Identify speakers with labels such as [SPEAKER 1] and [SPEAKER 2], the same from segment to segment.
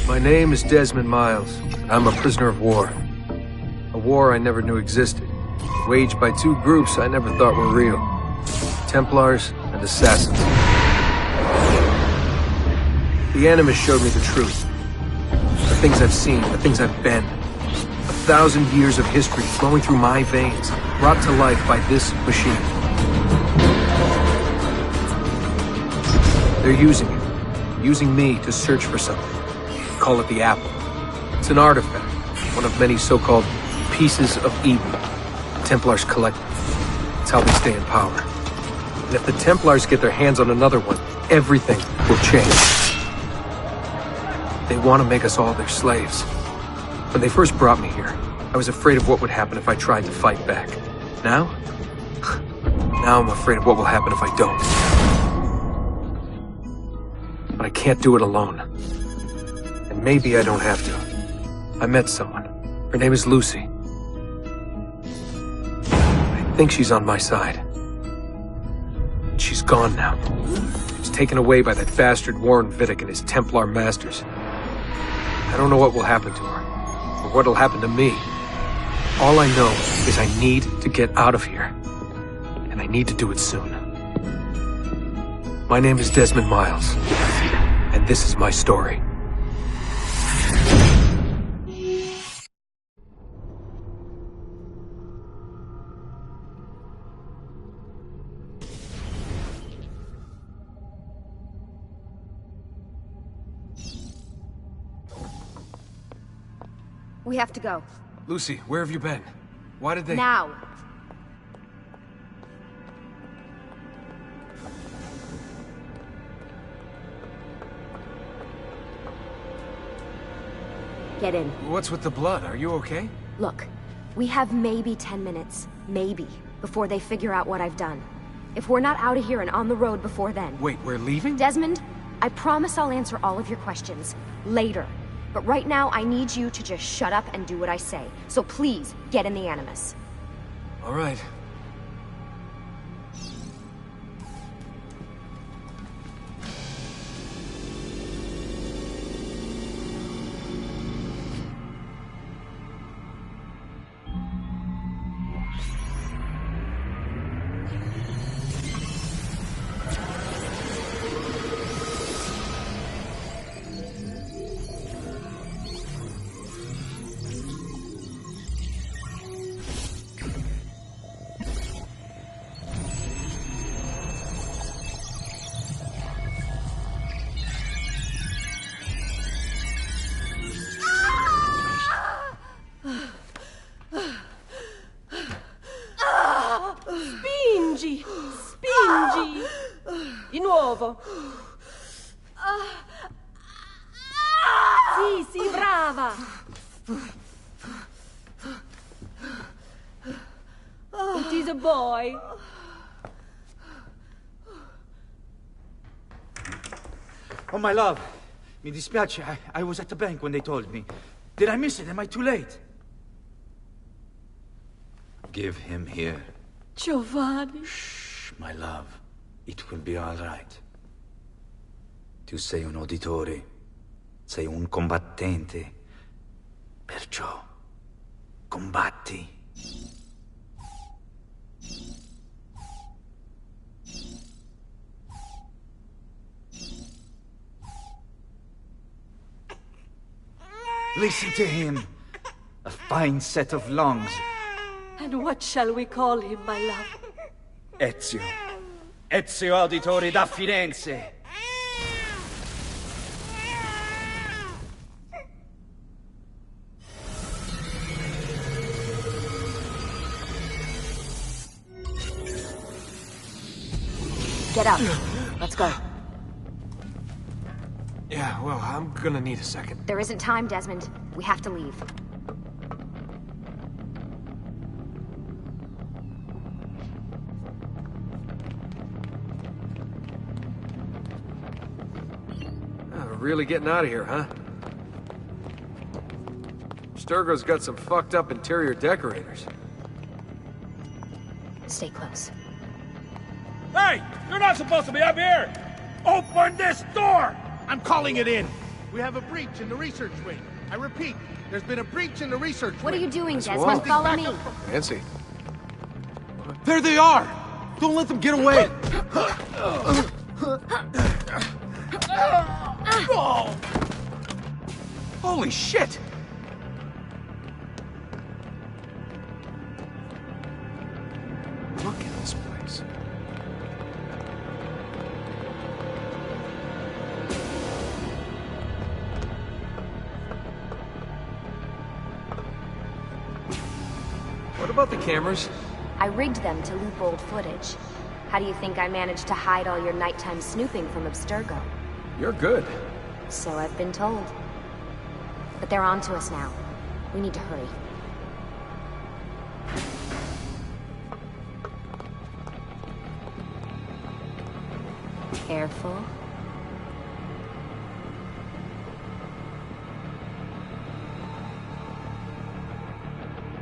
[SPEAKER 1] My name is Desmond Miles. I'm a prisoner of war. A war I never knew existed, waged by two groups I never thought were real. Templars and Assassins. The Animus showed me the truth. The things I've seen, the things I've been. 1,000 years of history flowing through my veins, brought to life by this machine. They're using me to search for something. Call it the Apple. It's an artifact, one of many so-called pieces of Eden. The Templars collect them. It's how they stay in power. And if the Templars get their hands on another one, everything will change. They want to make us all their slaves. When they first brought me here, I was afraid of what would happen if I tried to fight back. Now? Now I'm afraid of what will happen if I don't. But I can't do it alone. And maybe I don't have to. I met someone. Her name is Lucy. I think she's on my side. She's gone now. She's taken away by that bastard Warren Vidic and his Templar masters. I don't know what will happen to her, or what'll happen to me. All I know is I need to get out of here. And I need to do it soon. My name is Desmond Miles. And this is my story.
[SPEAKER 2] We have to go.
[SPEAKER 1] Lucy, where have you been? Why did they—
[SPEAKER 2] Now! Get in.
[SPEAKER 1] What's with the blood? Are you okay?
[SPEAKER 2] Look, we have maybe 10 minutes, maybe, before they figure out what I've done. If we're not out of here and on the road before then...
[SPEAKER 1] Wait, we're leaving?
[SPEAKER 2] Desmond, I promise I'll answer all of your questions later. But right now, I need you to just shut up and do what I say. So please, get in the Animus.
[SPEAKER 1] All right.
[SPEAKER 3] Spingi! Di nuovo! Sì, brava! It is a boy.
[SPEAKER 4] Oh, my love. Mi dispiace. I was at the bank when they told me. Did I miss it? Am I too late? Give him here.
[SPEAKER 3] Giovanni.
[SPEAKER 4] Shh, my love. It will be all right. Tu sei un uditore. Sei un combattente. Perciò, combatti. Listen to him. A fine set of lungs.
[SPEAKER 3] And what shall we call him, my love?
[SPEAKER 4] Ezio. Ezio Auditore da Firenze.
[SPEAKER 2] Get up. Let's go.
[SPEAKER 1] Yeah, well, I'm gonna need a second.
[SPEAKER 2] There isn't time, Desmond. We have to leave.
[SPEAKER 1] We're really getting out of here, huh? Abstergo's got some fucked up interior decorators.
[SPEAKER 2] Stay close.
[SPEAKER 5] Hey! You're not supposed to be up here! Open this door! I'm calling it in!
[SPEAKER 6] We have a breach in the research wing. I repeat, there's been a breach in the research
[SPEAKER 2] What are
[SPEAKER 6] wing.
[SPEAKER 2] you doing,
[SPEAKER 1] Nice
[SPEAKER 2] Desmond?
[SPEAKER 1] walk.
[SPEAKER 2] Follow me.
[SPEAKER 1] Fancy.
[SPEAKER 4] There they are! Don't let them get away! Holy shit! Look at this place. What about the cameras?
[SPEAKER 2] I rigged them to loop old footage. How do you think I managed to hide all your nighttime snooping from Abstergo?
[SPEAKER 1] You're good.
[SPEAKER 2] So I've been told. But they're on to us now. We need to hurry. Careful.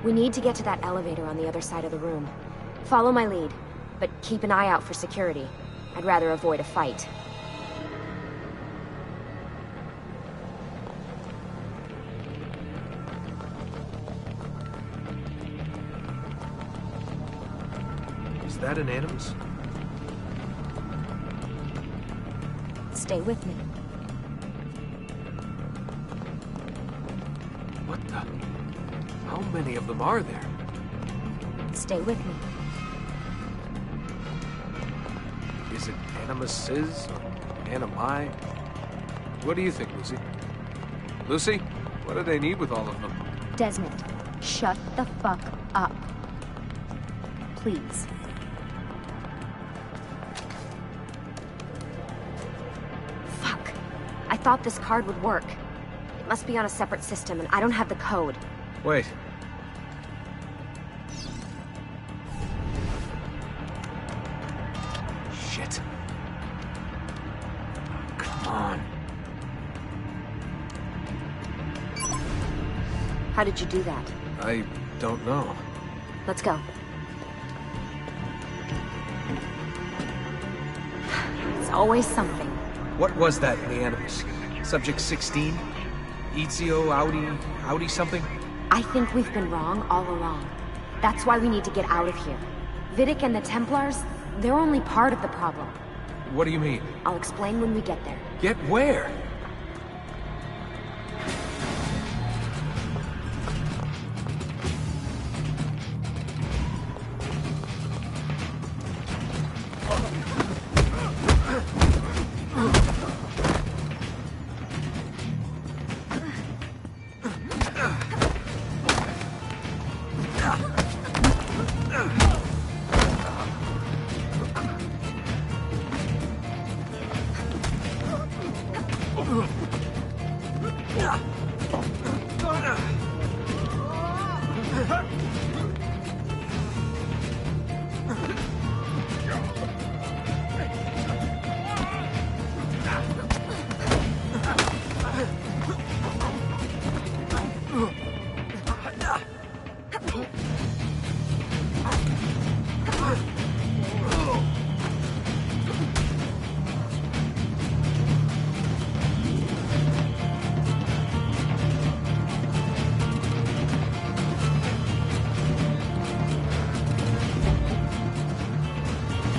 [SPEAKER 2] We need to get to that elevator on the other side of the room. Follow my lead, but keep an eye out for security. I'd rather avoid a fight.
[SPEAKER 1] Is that an animus?
[SPEAKER 2] Stay with me.
[SPEAKER 1] What the? How many of them are there?
[SPEAKER 2] Stay with me.
[SPEAKER 1] Is it animuses or animi? What do you think, Lucy? Lucy, what do they need with all of them?
[SPEAKER 2] Desmond, shut the fuck up. Please. Fuck. I thought this card would work. It must be on a separate system, and I don't have the code.
[SPEAKER 1] Wait. Shit. Come on.
[SPEAKER 2] How did you do that?
[SPEAKER 1] I don't know.
[SPEAKER 2] Let's go. It's always something.
[SPEAKER 1] What was that in the animus? Subject 16? Ezio, Audi something?
[SPEAKER 2] I think we've been wrong all along. That's why we need to get out of here. Vidic and the Templars, they're only part of the problem.
[SPEAKER 1] What do you mean?
[SPEAKER 2] I'll explain when we get there.
[SPEAKER 1] Get where?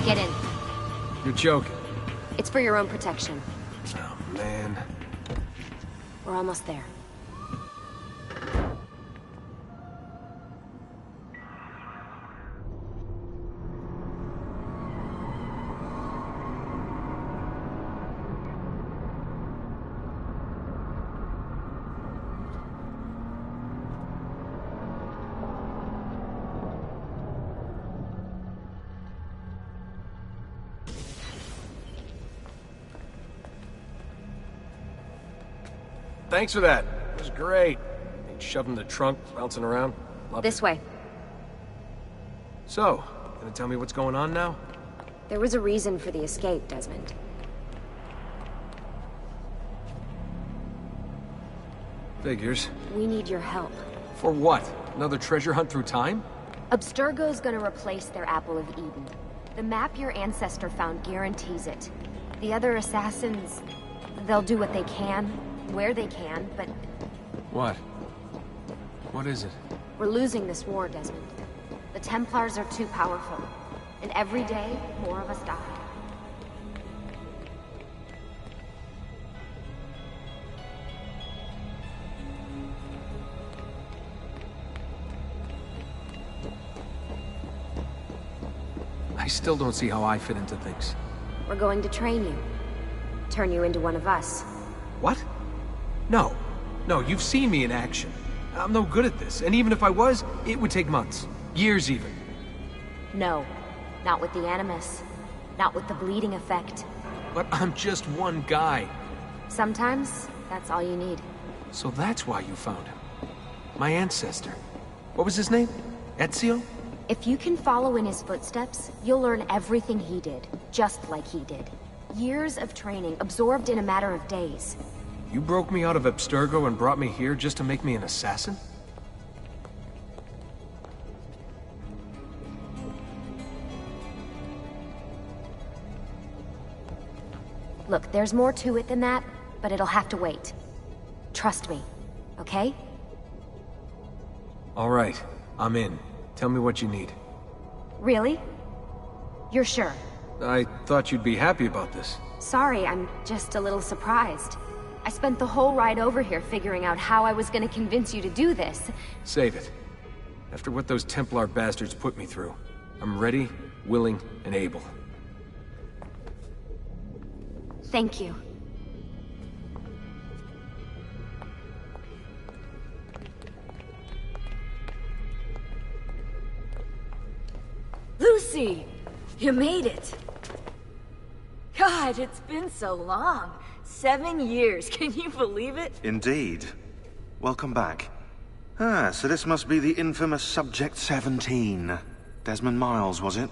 [SPEAKER 2] Get in.
[SPEAKER 1] You're joking.
[SPEAKER 2] It's for your own protection.
[SPEAKER 1] Oh, man.
[SPEAKER 2] We're almost there.
[SPEAKER 1] Thanks for that. It was great. Ain't shoving the trunk, bouncing around. Loved
[SPEAKER 2] This
[SPEAKER 1] it.
[SPEAKER 2] way.
[SPEAKER 1] So, gonna tell me what's going on now?
[SPEAKER 2] There was a reason for the escape, Desmond.
[SPEAKER 1] Figures.
[SPEAKER 2] We need your help.
[SPEAKER 1] For what? Another treasure hunt through time?
[SPEAKER 2] Abstergo's gonna replace their Apple of Eden. The map your ancestor found guarantees it. The other assassins, they'll do what they can, where they can, but
[SPEAKER 1] What? What is it?
[SPEAKER 2] we're losing this war, Desmond. The Templars are too powerful, and every day, more of us die.
[SPEAKER 1] I still don't see how I fit into things.
[SPEAKER 2] We're going to train you. Turn you into one of us.
[SPEAKER 1] What? No. No, you've seen me in action. I'm no good at this, and even if I was, it would take months. Years even.
[SPEAKER 2] No, not with the Animus. Not with the bleeding effect.
[SPEAKER 1] But I'm just one guy.
[SPEAKER 2] Sometimes, that's all you need.
[SPEAKER 1] So that's why you found him. My ancestor. What was his name? Ezio?
[SPEAKER 2] If you can follow in his footsteps, you'll learn everything he did, just like he did. Years of training, absorbed in a matter of days.
[SPEAKER 1] You broke me out of Abstergo and brought me here just to make me an assassin?
[SPEAKER 2] Look, there's more to it than that, but it'll have to wait. Trust me, okay?
[SPEAKER 1] All right, I'm in. Tell me what you need.
[SPEAKER 2] Really? You're sure?
[SPEAKER 1] I thought you'd be happy about this.
[SPEAKER 2] Sorry, I'm just a little surprised. I spent the whole ride over here figuring out how I was gonna convince you to do this.
[SPEAKER 1] Save it. After what those Templar bastards put me through, I'm ready, willing, and able.
[SPEAKER 2] Thank you.
[SPEAKER 3] Lucy! You made it! God, it's been so long. 7 years, can you believe it?
[SPEAKER 7] Indeed. Welcome back. Ah, so this must be the infamous Subject 17. Desmond Miles, was it?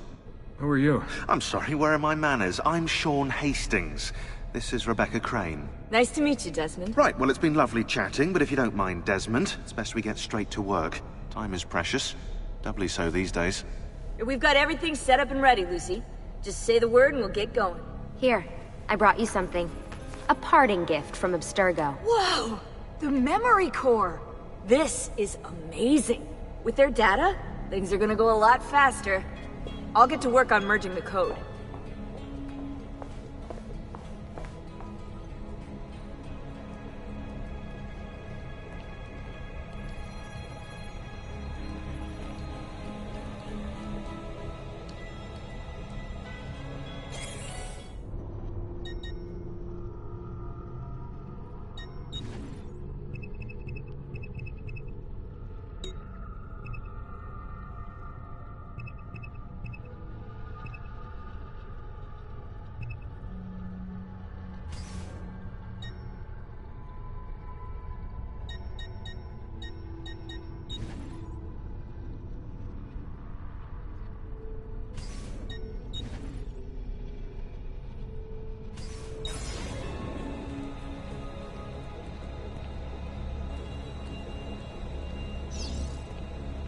[SPEAKER 1] Who are you?
[SPEAKER 7] I'm sorry, where are my manners? I'm Sean Hastings. This is Rebecca Crane.
[SPEAKER 3] Nice to meet you, Desmond.
[SPEAKER 7] Right, well, it's been lovely chatting, but if you don't mind, Desmond, it's best we get straight to work. Time is precious. Doubly so these days.
[SPEAKER 3] We've got everything set up and ready, Lucy. Just say the word and we'll get going.
[SPEAKER 2] Here, I brought you something. A parting gift from Abstergo.
[SPEAKER 3] Whoa! The memory core! This is amazing. With their data, things are gonna go a lot faster. I'll get to work on merging the code.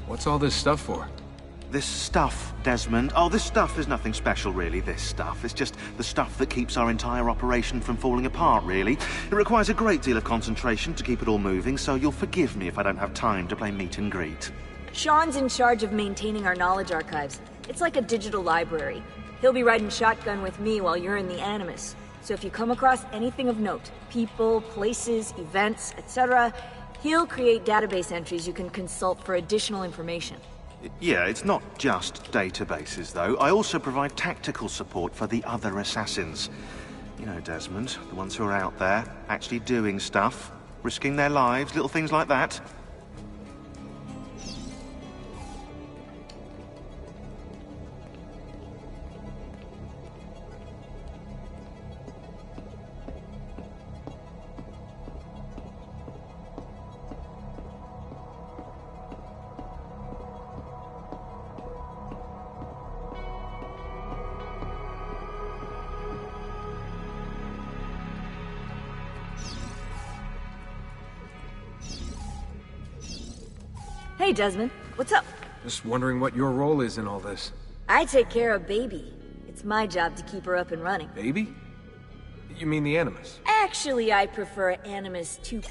[SPEAKER 1] What's all this stuff for?
[SPEAKER 7] This stuff, Desmond. Oh, this stuff is nothing special, really, this stuff. It's just the stuff that keeps our entire operation from falling apart, really. It requires a great deal of concentration to keep it all moving, so you'll forgive me if I don't have time to play meet and greet.
[SPEAKER 3] Sean's in charge of maintaining our knowledge archives. It's like a digital library. He'll be riding shotgun with me while you're in the Animus. So if you come across anything of note, people, places, events, etc., he'll create database entries you can consult for additional information.
[SPEAKER 7] Yeah, it's not just databases, though. I also provide tactical support for the other assassins. You know, Desmond, the ones who are out there, actually doing stuff, risking their lives, little things like that.
[SPEAKER 3] Hey, Desmond. What's up?
[SPEAKER 1] Just wondering what your role is in all this.
[SPEAKER 3] I take care of Baby. It's my job to keep her up and running.
[SPEAKER 1] Baby? You mean the Animus?
[SPEAKER 3] Actually, I prefer Animus 2.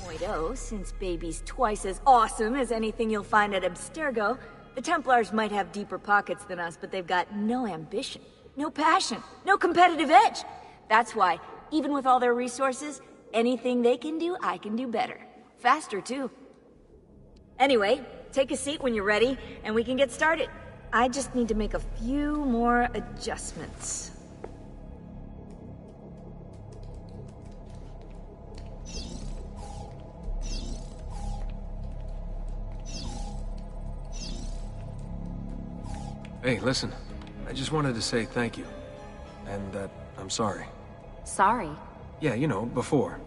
[SPEAKER 3] 2.0, since baby's twice as awesome as anything you'll find at Abstergo, the Templars might have deeper pockets than us, but they've got no ambition, no passion, no competitive edge. That's why, even with all their resources, anything they can do, I can do better. Faster, too. Anyway, take a seat when you're ready, and we can get started. I just need to make a few more adjustments.
[SPEAKER 1] Hey, listen. I just wanted to say thank you. And that I'm sorry.
[SPEAKER 2] Sorry.
[SPEAKER 1] Yeah, you know, before.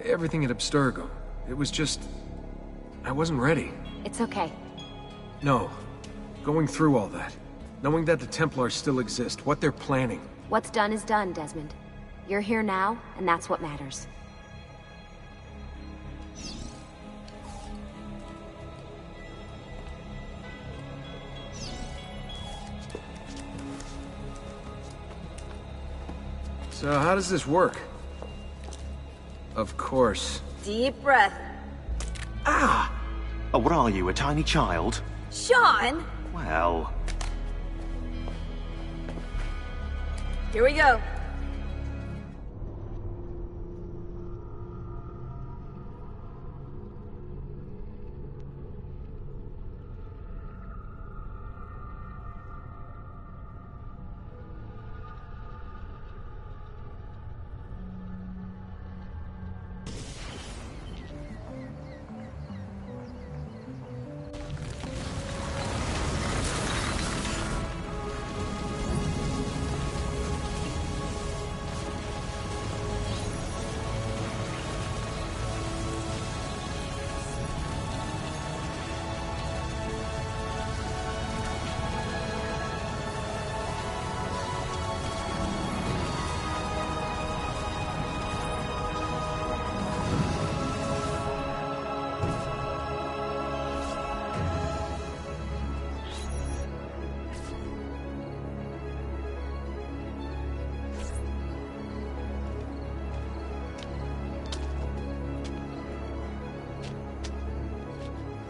[SPEAKER 1] Everything at Abstergo. It was just... I wasn't ready.
[SPEAKER 2] It's okay.
[SPEAKER 1] No. Going through all that. Knowing that the Templars still exist, what they're planning.
[SPEAKER 2] What's done is done, Desmond. You're here now, and that's what matters.
[SPEAKER 1] So how does this work? Of course.
[SPEAKER 3] Deep breath.
[SPEAKER 7] Ah! Oh, what are you, a tiny child?
[SPEAKER 3] Sean!
[SPEAKER 7] Well...
[SPEAKER 3] Here we go.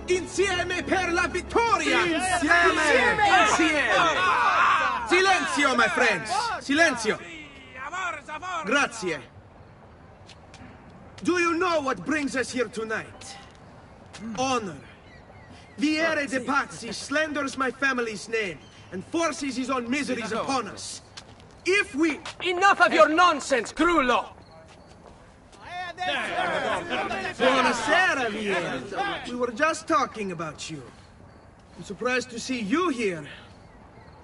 [SPEAKER 6] Insieme per la vittoria!
[SPEAKER 4] Insieme!
[SPEAKER 6] Silenzio, my friends! Silenzio! Grazie. Do you know what brings us here tonight? Honor. Viere de Pazzi slanders my family's name and forces his own miseries upon us. If we...
[SPEAKER 8] Enough of your nonsense, Crullo!
[SPEAKER 6] Buonasera, Viere. We were just talking about you. I'm surprised to see you here.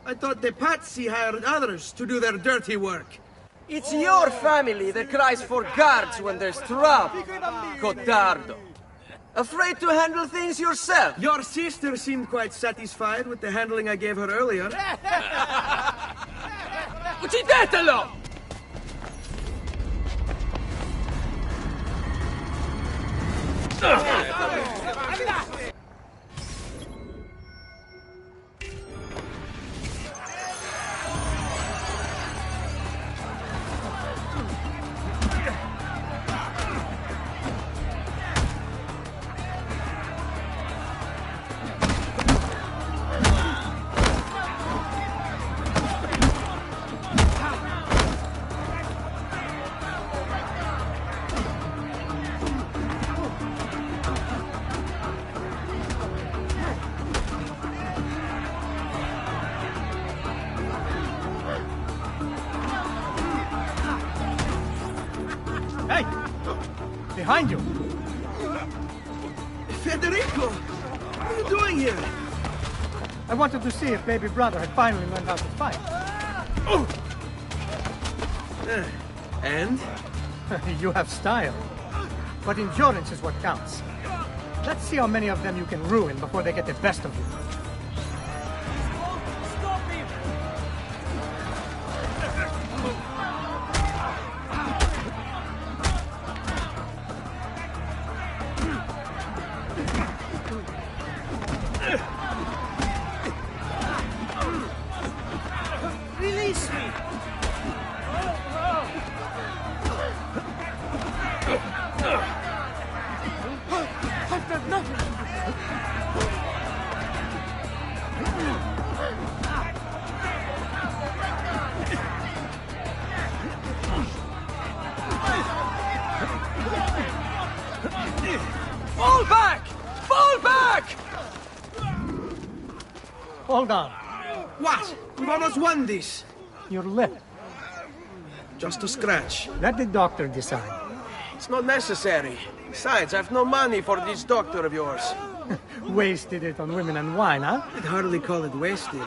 [SPEAKER 6] I thought the Pazzi hired others to do their dirty work.
[SPEAKER 8] It's your family that cries for guards when there's trouble, Cotardo. Afraid to handle things yourself?
[SPEAKER 6] Your sister seemed quite satisfied with the handling I gave her earlier.
[SPEAKER 8] Uccidetelo!
[SPEAKER 9] Hey! Behind you!
[SPEAKER 6] Federico! What are you doing here?
[SPEAKER 9] I wanted to see if baby brother had finally learned how to fight.
[SPEAKER 6] And?
[SPEAKER 9] You have style. But endurance is what counts. Let's see how many of them you can ruin before they get the best of you.
[SPEAKER 6] Release me!
[SPEAKER 8] Fall back! Fall back!
[SPEAKER 9] Hold on.
[SPEAKER 6] What? We've almost won this.
[SPEAKER 9] Your lip.
[SPEAKER 6] Just a scratch.
[SPEAKER 9] Let the doctor decide.
[SPEAKER 8] It's not necessary. Besides, I've no money for this doctor of yours.
[SPEAKER 9] Wasted it on women and wine, huh?
[SPEAKER 6] I'd hardly call it wasted.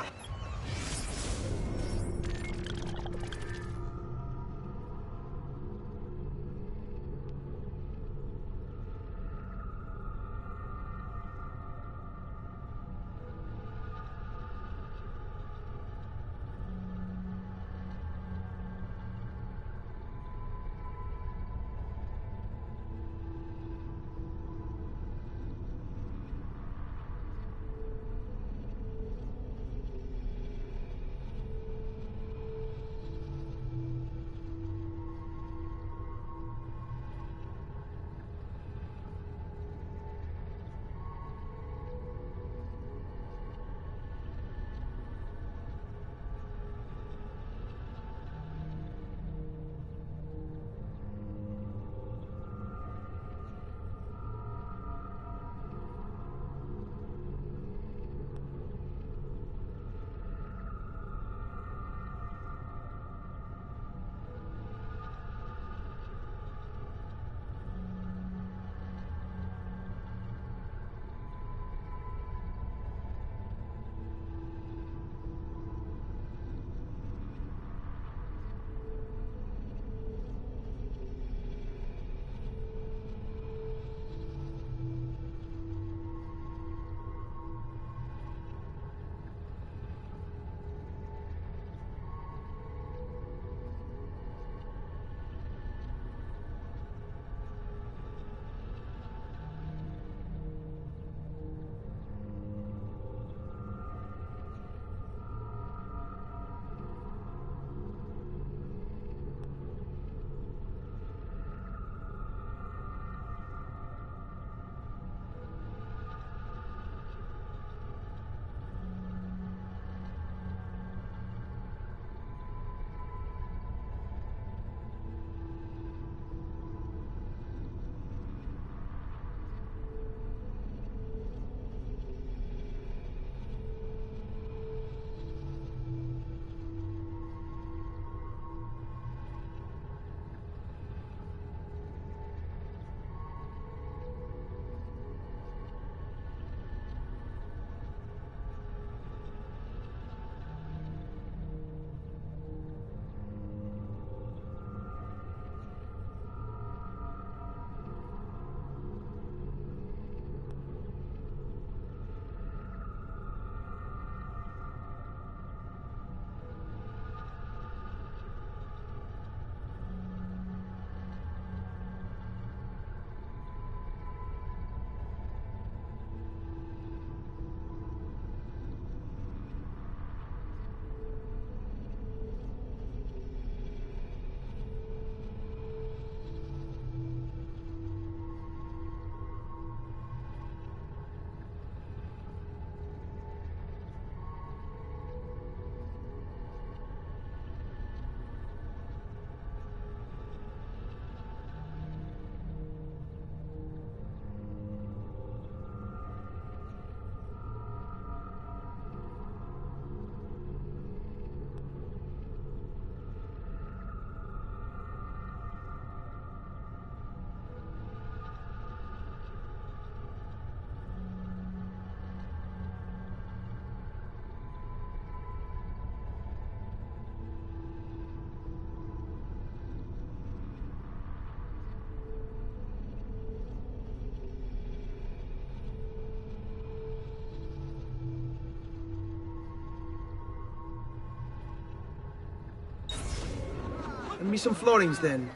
[SPEAKER 6] Lend me some florins then.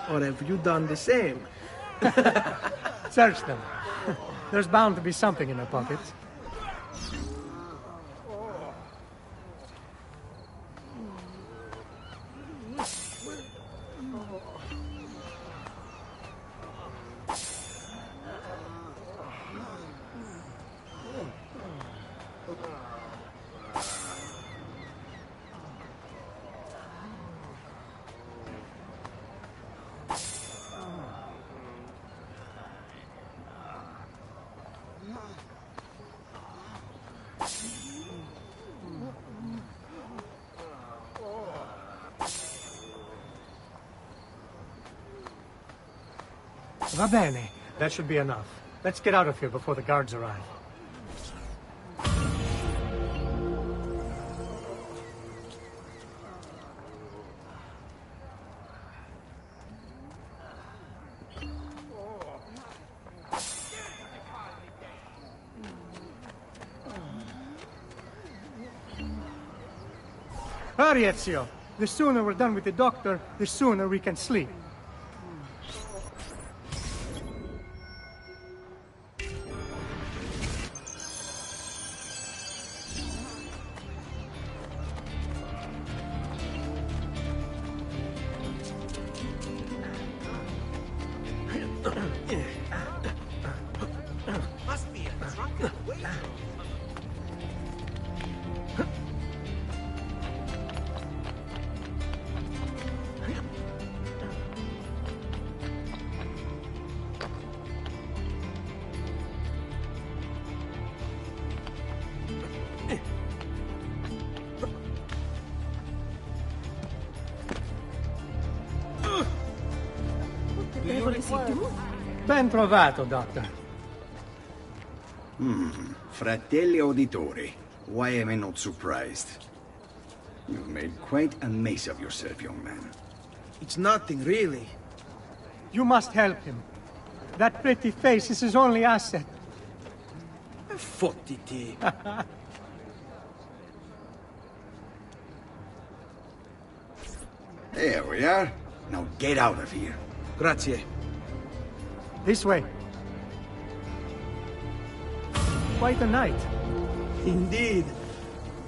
[SPEAKER 6] Or have you done the same?
[SPEAKER 9] Search them. There's bound to be something in their pockets. Va bene. That should be enough. Let's get out of here before the guards arrive. Hurry, Ezio. The sooner we're done with the doctor, the sooner we can sleep.
[SPEAKER 10] Must be a drunken waiter.
[SPEAKER 9] Ben trovato, Doctor.
[SPEAKER 11] Fratelli Auditori, why am I not surprised? You've made quite a mess of yourself, young man.
[SPEAKER 6] It's nothing, really.
[SPEAKER 9] You must help him. That pretty face is his only asset.
[SPEAKER 6] Fottiti.
[SPEAKER 11] There we are. Now get out of here.
[SPEAKER 6] Grazie.
[SPEAKER 9] This way. Quite a night.
[SPEAKER 6] Indeed.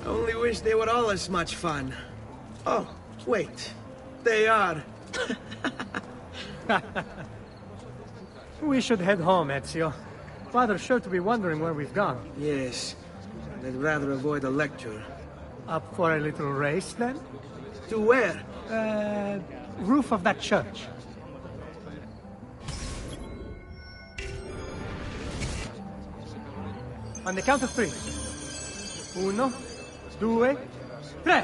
[SPEAKER 6] I only wish they were all as much fun. Oh, wait. They are.
[SPEAKER 9] We should head home, Ezio. Father's sure to be wondering where we've gone.
[SPEAKER 6] Yes. I'd rather avoid a lecture.
[SPEAKER 9] Up for a little race, then?
[SPEAKER 6] To where?
[SPEAKER 9] Roof of that church. On the count of three. 1, 2, 3.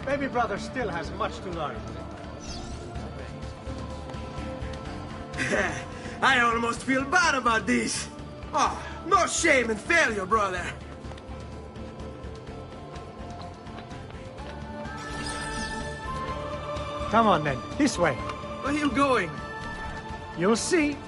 [SPEAKER 9] Baby brother still has much to learn.
[SPEAKER 6] I almost feel bad about this. Oh, no shame in failure, brother.
[SPEAKER 9] Come on, then. This way.
[SPEAKER 6] Where are you going?
[SPEAKER 9] You'll see.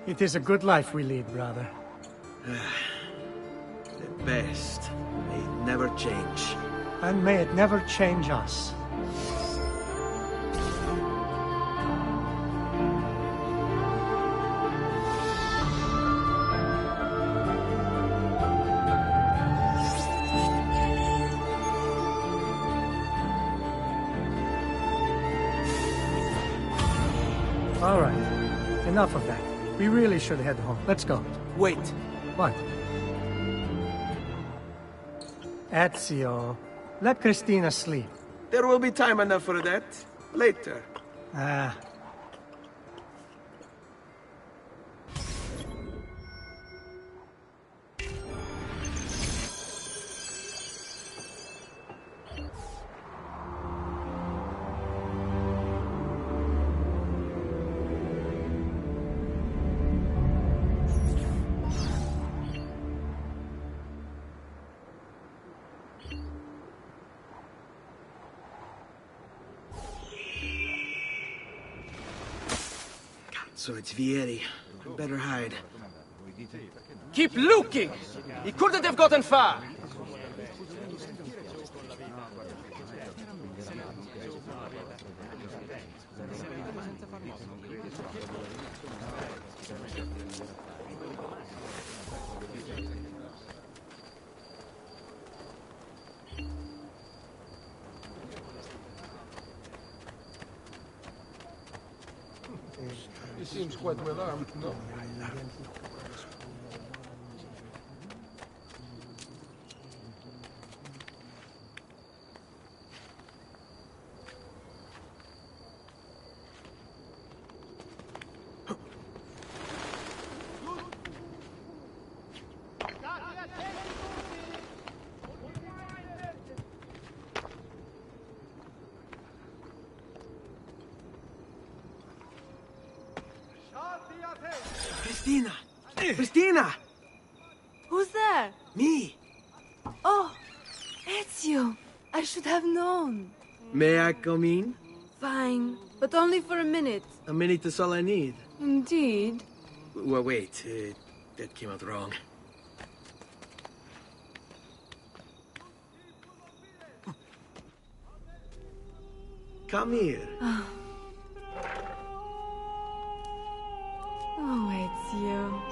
[SPEAKER 9] It is a good life we lead, brother.
[SPEAKER 6] The best. May it never change.
[SPEAKER 9] And may it never change us. All right. Enough of that. We really should head home. Let's go.
[SPEAKER 6] Wait.
[SPEAKER 9] What? Ezio, let Christina sleep.
[SPEAKER 6] There will be time enough for that. Later.
[SPEAKER 9] Ah.
[SPEAKER 6] So it's Vieri. Better hide.
[SPEAKER 8] Keep looking! He couldn't have gotten far!
[SPEAKER 6] He seems quite well armed, no?
[SPEAKER 12] Christina! Christina!
[SPEAKER 13] Who's there?
[SPEAKER 12] Me!
[SPEAKER 13] Oh, it's you. I should have known.
[SPEAKER 12] May I come in?
[SPEAKER 13] Fine, but only for a minute.
[SPEAKER 12] A minute is all I need.
[SPEAKER 13] Indeed.
[SPEAKER 12] Well, wait. That came out wrong. Come here.
[SPEAKER 13] Oh, it's you.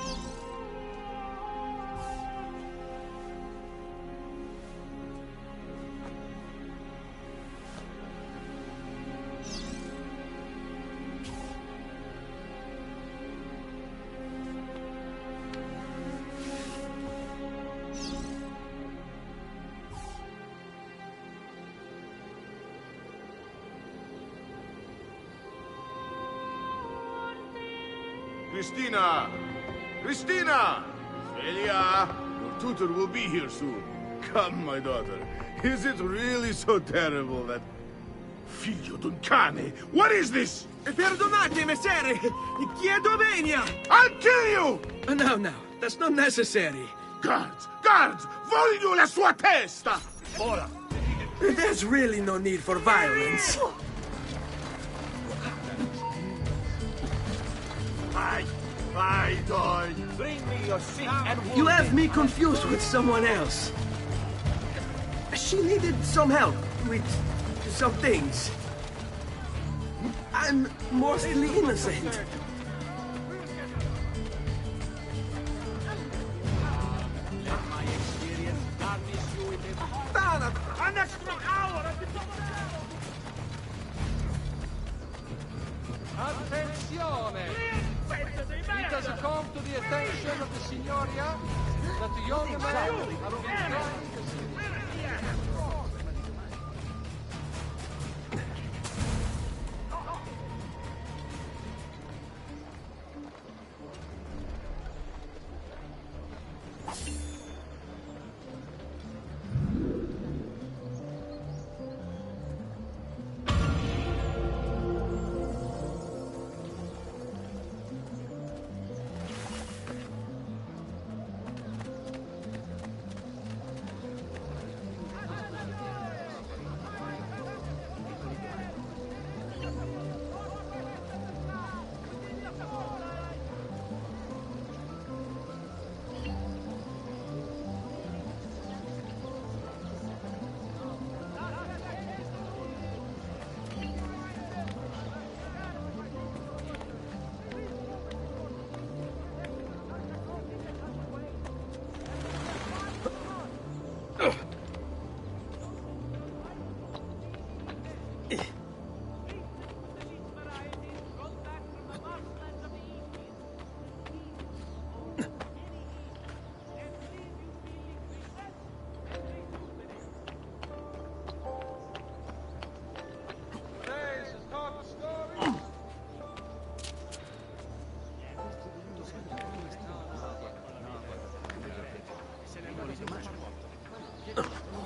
[SPEAKER 5] Christina! Christina! Celia! Your tutor will be here soon. Come, my daughter. Is it really so terrible that... Figlio d'un cane! What is this?
[SPEAKER 12] Perdonate, messere! Chiedo venia!
[SPEAKER 5] I'll kill you!
[SPEAKER 12] No, that's not necessary.
[SPEAKER 5] Guards! Guards! Voglio la sua testa! Ora!
[SPEAKER 12] There's really no need for violence.
[SPEAKER 5] Vai, dog! Bring me your sick and wounded.
[SPEAKER 12] You have me confused with someone else. She needed some help with some things. I'm mostly innocent.
[SPEAKER 5] My experience garnish you with an extra hour at the top of
[SPEAKER 14] Attenzione! It has come to the attention of the Signoria that the young man has been trying to see.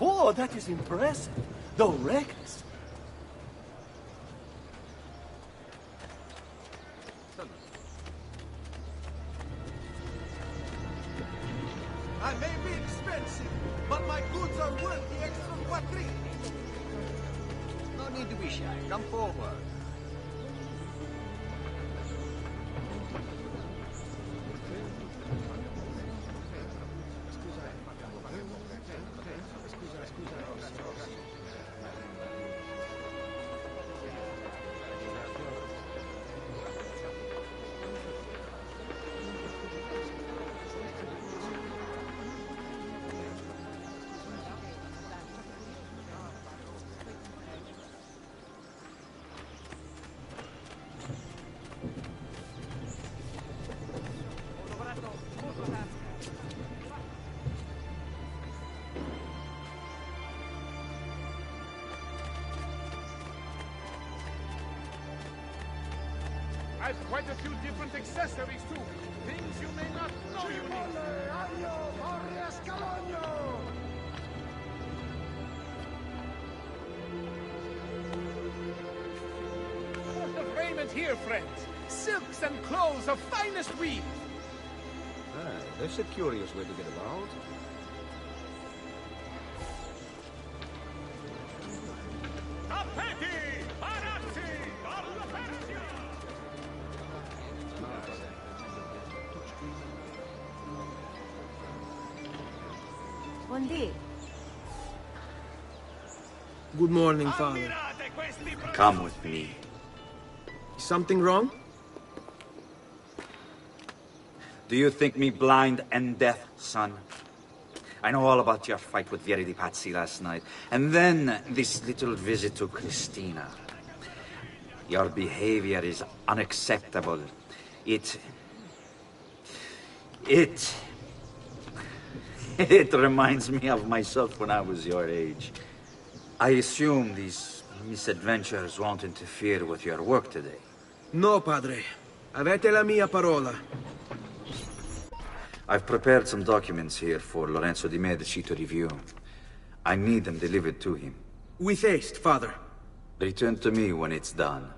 [SPEAKER 12] Oh, that is impressive. Though reckless.
[SPEAKER 6] I may be expensive, but my goods are worth the extra quattrini.
[SPEAKER 10] No need to be shy. Come forward.
[SPEAKER 5] has quite a few different accessories too. Things you may not know you need. Of raiment here, friends. Silks and clothes of finest weave.
[SPEAKER 10] Ah, that's a curious way to get about.
[SPEAKER 13] Buondì.
[SPEAKER 6] Good morning, Father.
[SPEAKER 4] Come with me.
[SPEAKER 6] Is something wrong?
[SPEAKER 4] Do you think me blind and deaf, son? I know all about your fight with Vieri di Pazzi last night. And then this little visit to Christina. Your behavior is unacceptable. It reminds me of myself when I was your age. I assume these misadventures won't interfere with your work today.
[SPEAKER 6] No, padre. Avete la mia parola.
[SPEAKER 4] I've prepared some documents here for Lorenzo di Medici to review. I need them delivered to him.
[SPEAKER 6] With haste, Father.
[SPEAKER 4] Return to me when it's done.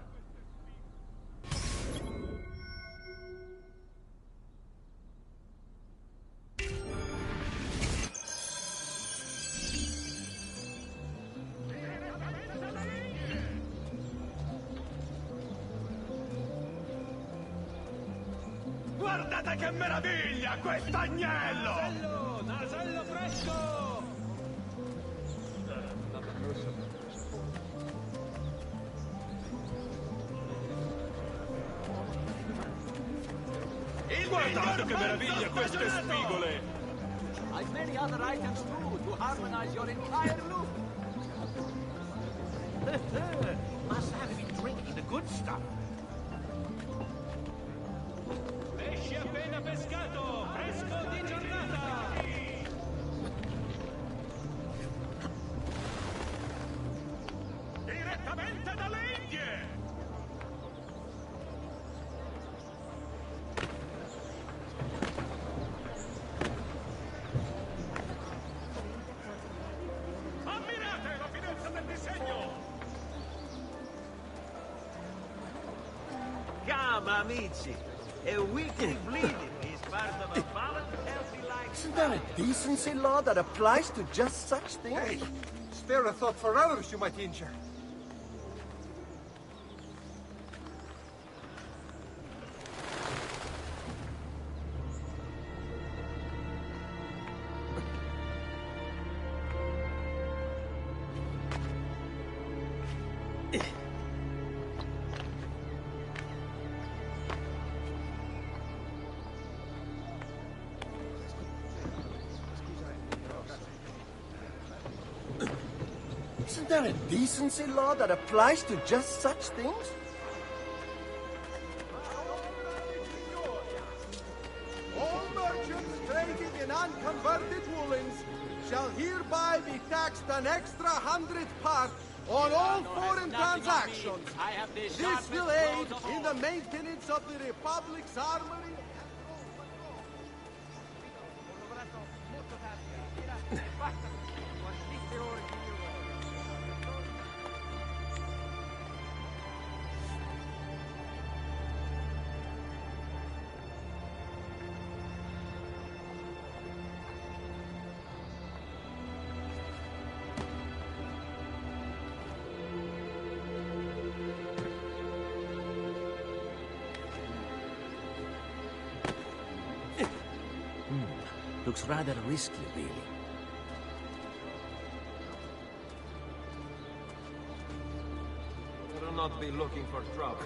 [SPEAKER 5] Guardate che meraviglia, quest'agnello!
[SPEAKER 14] Nasello! Nasello fresco! Guardate che meraviglia queste spigole!
[SPEAKER 10] I've many other items too to harmonize your entire look. Must have been drinking the good stuff.
[SPEAKER 14] Pesce appena pescato! Fresco di giornata!
[SPEAKER 5] Direttamente dalle Indie! Ammirate la finezza del disegno!
[SPEAKER 10] Come, amici. A weekly bleeding is part of a balanced, healthy life.
[SPEAKER 12] Isn't there a decency law that applies to just such things?
[SPEAKER 6] Hey, spare a thought for others you might injure.
[SPEAKER 12] Isn't there a decency law that applies to just such things?
[SPEAKER 15] All merchants trading in unconverted woolens shall hereby be taxed an extra 100 part on all foreign transactions. This will aid in the maintenance of the Republic's armory.
[SPEAKER 10] Looks rather risky, really.
[SPEAKER 6] Better not be looking for trouble.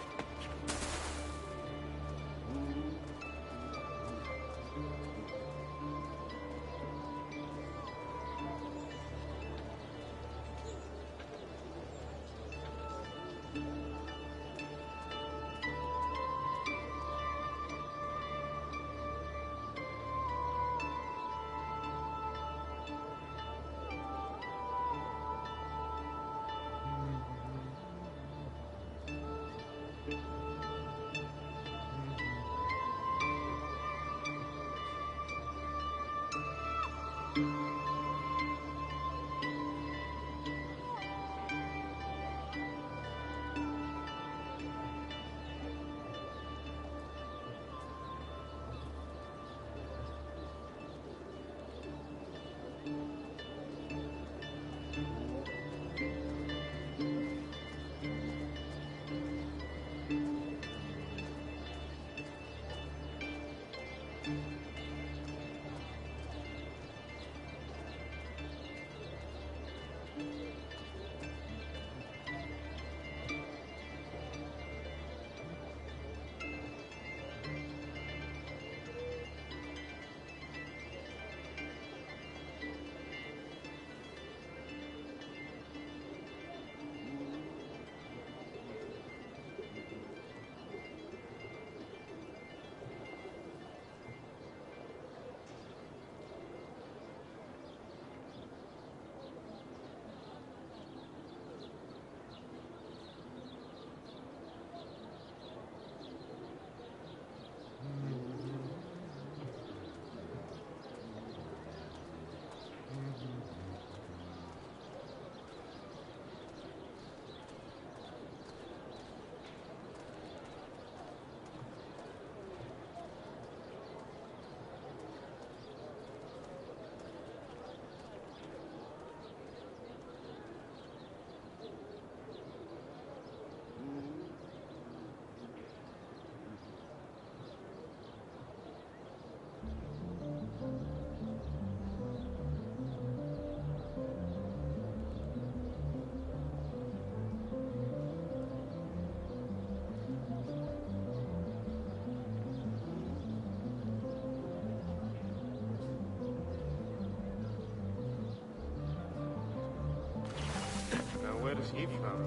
[SPEAKER 5] is he from?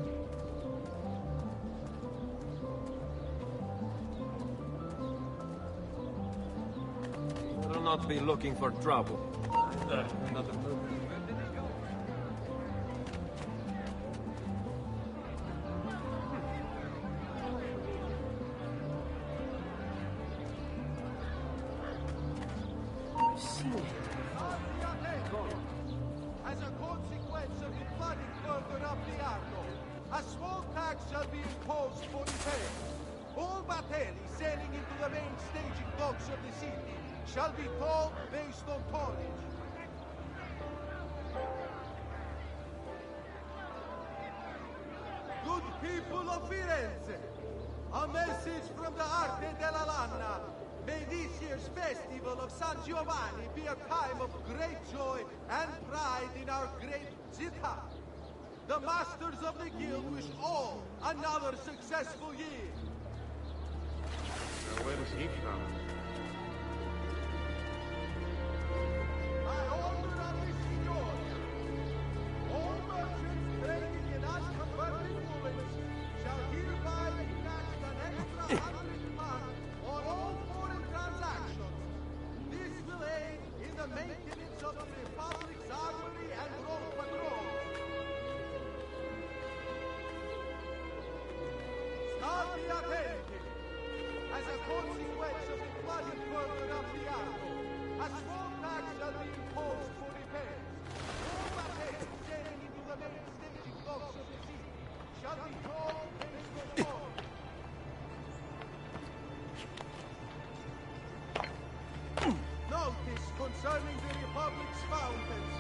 [SPEAKER 12] Better not be looking for trouble. Another move.
[SPEAKER 15] As a consequence of the flooding further up the Arno, a small tax shall be imposed for repair. All battelli sailing into the main staging docks of the city shall be tolled based on tonnage. Good people of Firenze, a message from the Arte della Lana. May this year's festival of San Giovanni be a time of great joy and pride in our great città. The masters of the guild wish all another successful year.
[SPEAKER 5] Now, where is he from?
[SPEAKER 15] By order of the Signoria, all merchants trading in unconverted woolens shall hereby be taxed an extra 100 pounds on all foreign transactions. This will aid in the maintenance of the Republic's armory and road patrol. State attenti! As a consequence of the flooding further up the Arno, a small tax shall be imposed for repairs. All battelli sailing into the main staging docks of the city shall be tolled based on toll. Notice concerning the Republic's fountains.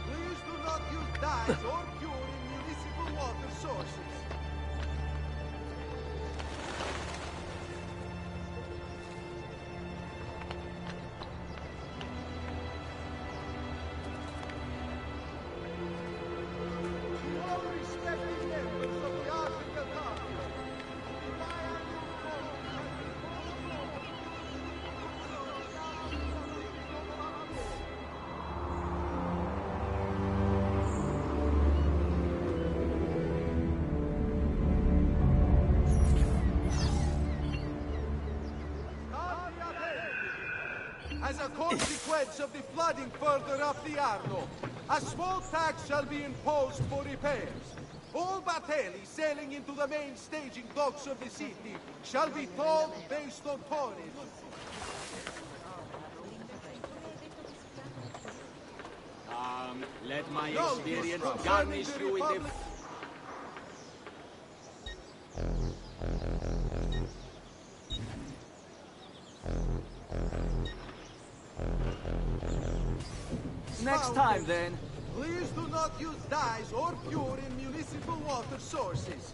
[SPEAKER 15] Please do not use dyes or cure in municipal water sources. All respected members of the Article Council, the biannual conference As a consequence of the flooding further up the Arno, a small tax shall be imposed for repairs. All battelli sailing into the main staging docks of the city shall be tolled based on tonnage.
[SPEAKER 8] Let my
[SPEAKER 15] Notice
[SPEAKER 8] experience
[SPEAKER 15] concerning
[SPEAKER 8] garnish
[SPEAKER 15] the
[SPEAKER 8] you with the...
[SPEAKER 15] Republic-
[SPEAKER 8] Next time, then.
[SPEAKER 15] Please do not use dyes or cure in municipal water sources.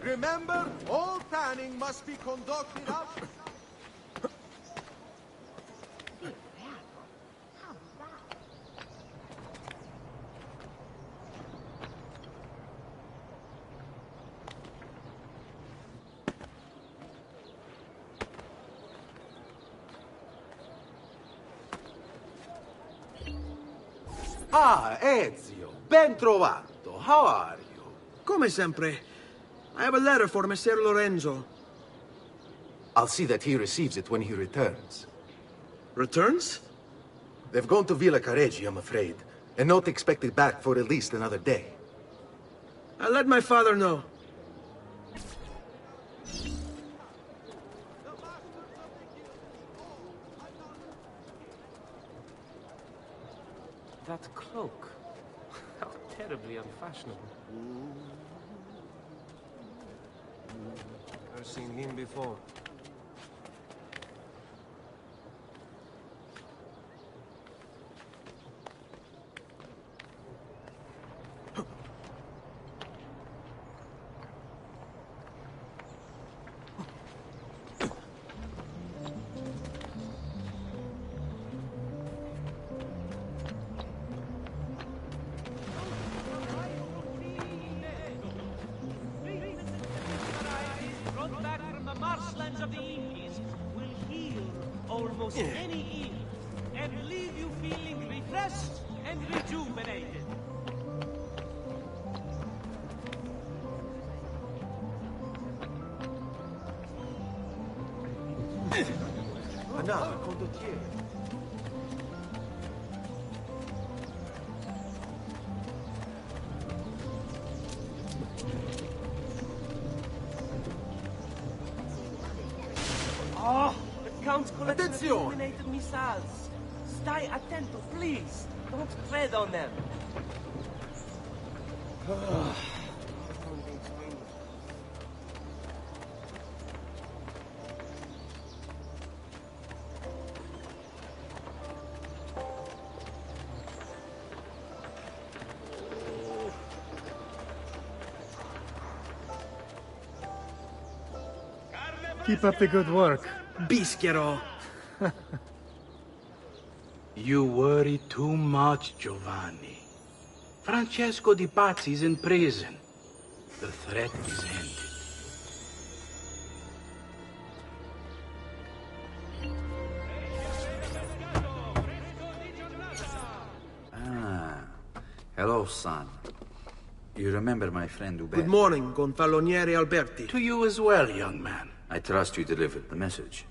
[SPEAKER 15] Remember, all tanning must be conducted out.
[SPEAKER 16] Ah, Ezio, ben trovato. How are you?
[SPEAKER 6] Come sempre. I have a letter for Messer Lorenzo.
[SPEAKER 16] I'll see that he receives it when he returns.
[SPEAKER 6] Returns?
[SPEAKER 16] They've gone to Villa Careggi, I'm afraid, and not expected back for at least another day.
[SPEAKER 6] I'll let my father know.
[SPEAKER 17] That cloak. How terribly unfashionable.
[SPEAKER 12] I've seen him before.
[SPEAKER 10] Brought back from the marshlands of the Indies will heal almost any ill and leave you feeling refreshed and rejuvenated.
[SPEAKER 16] Another condottiere.
[SPEAKER 8] Oh, the Count's collection of illuminated missiles. Stai attento, please. Don't tread on them.
[SPEAKER 9] Keep up the good work.
[SPEAKER 6] Bischero.
[SPEAKER 18] You worry too much, Giovanni. Francesco Di Pazzi's in prison. The threat is ended.
[SPEAKER 4] Hello, son. You remember my friend Hubert?
[SPEAKER 6] Good morning, Gonfaloniere Alberti.
[SPEAKER 18] To you as well, young man.
[SPEAKER 4] I trust you delivered the message.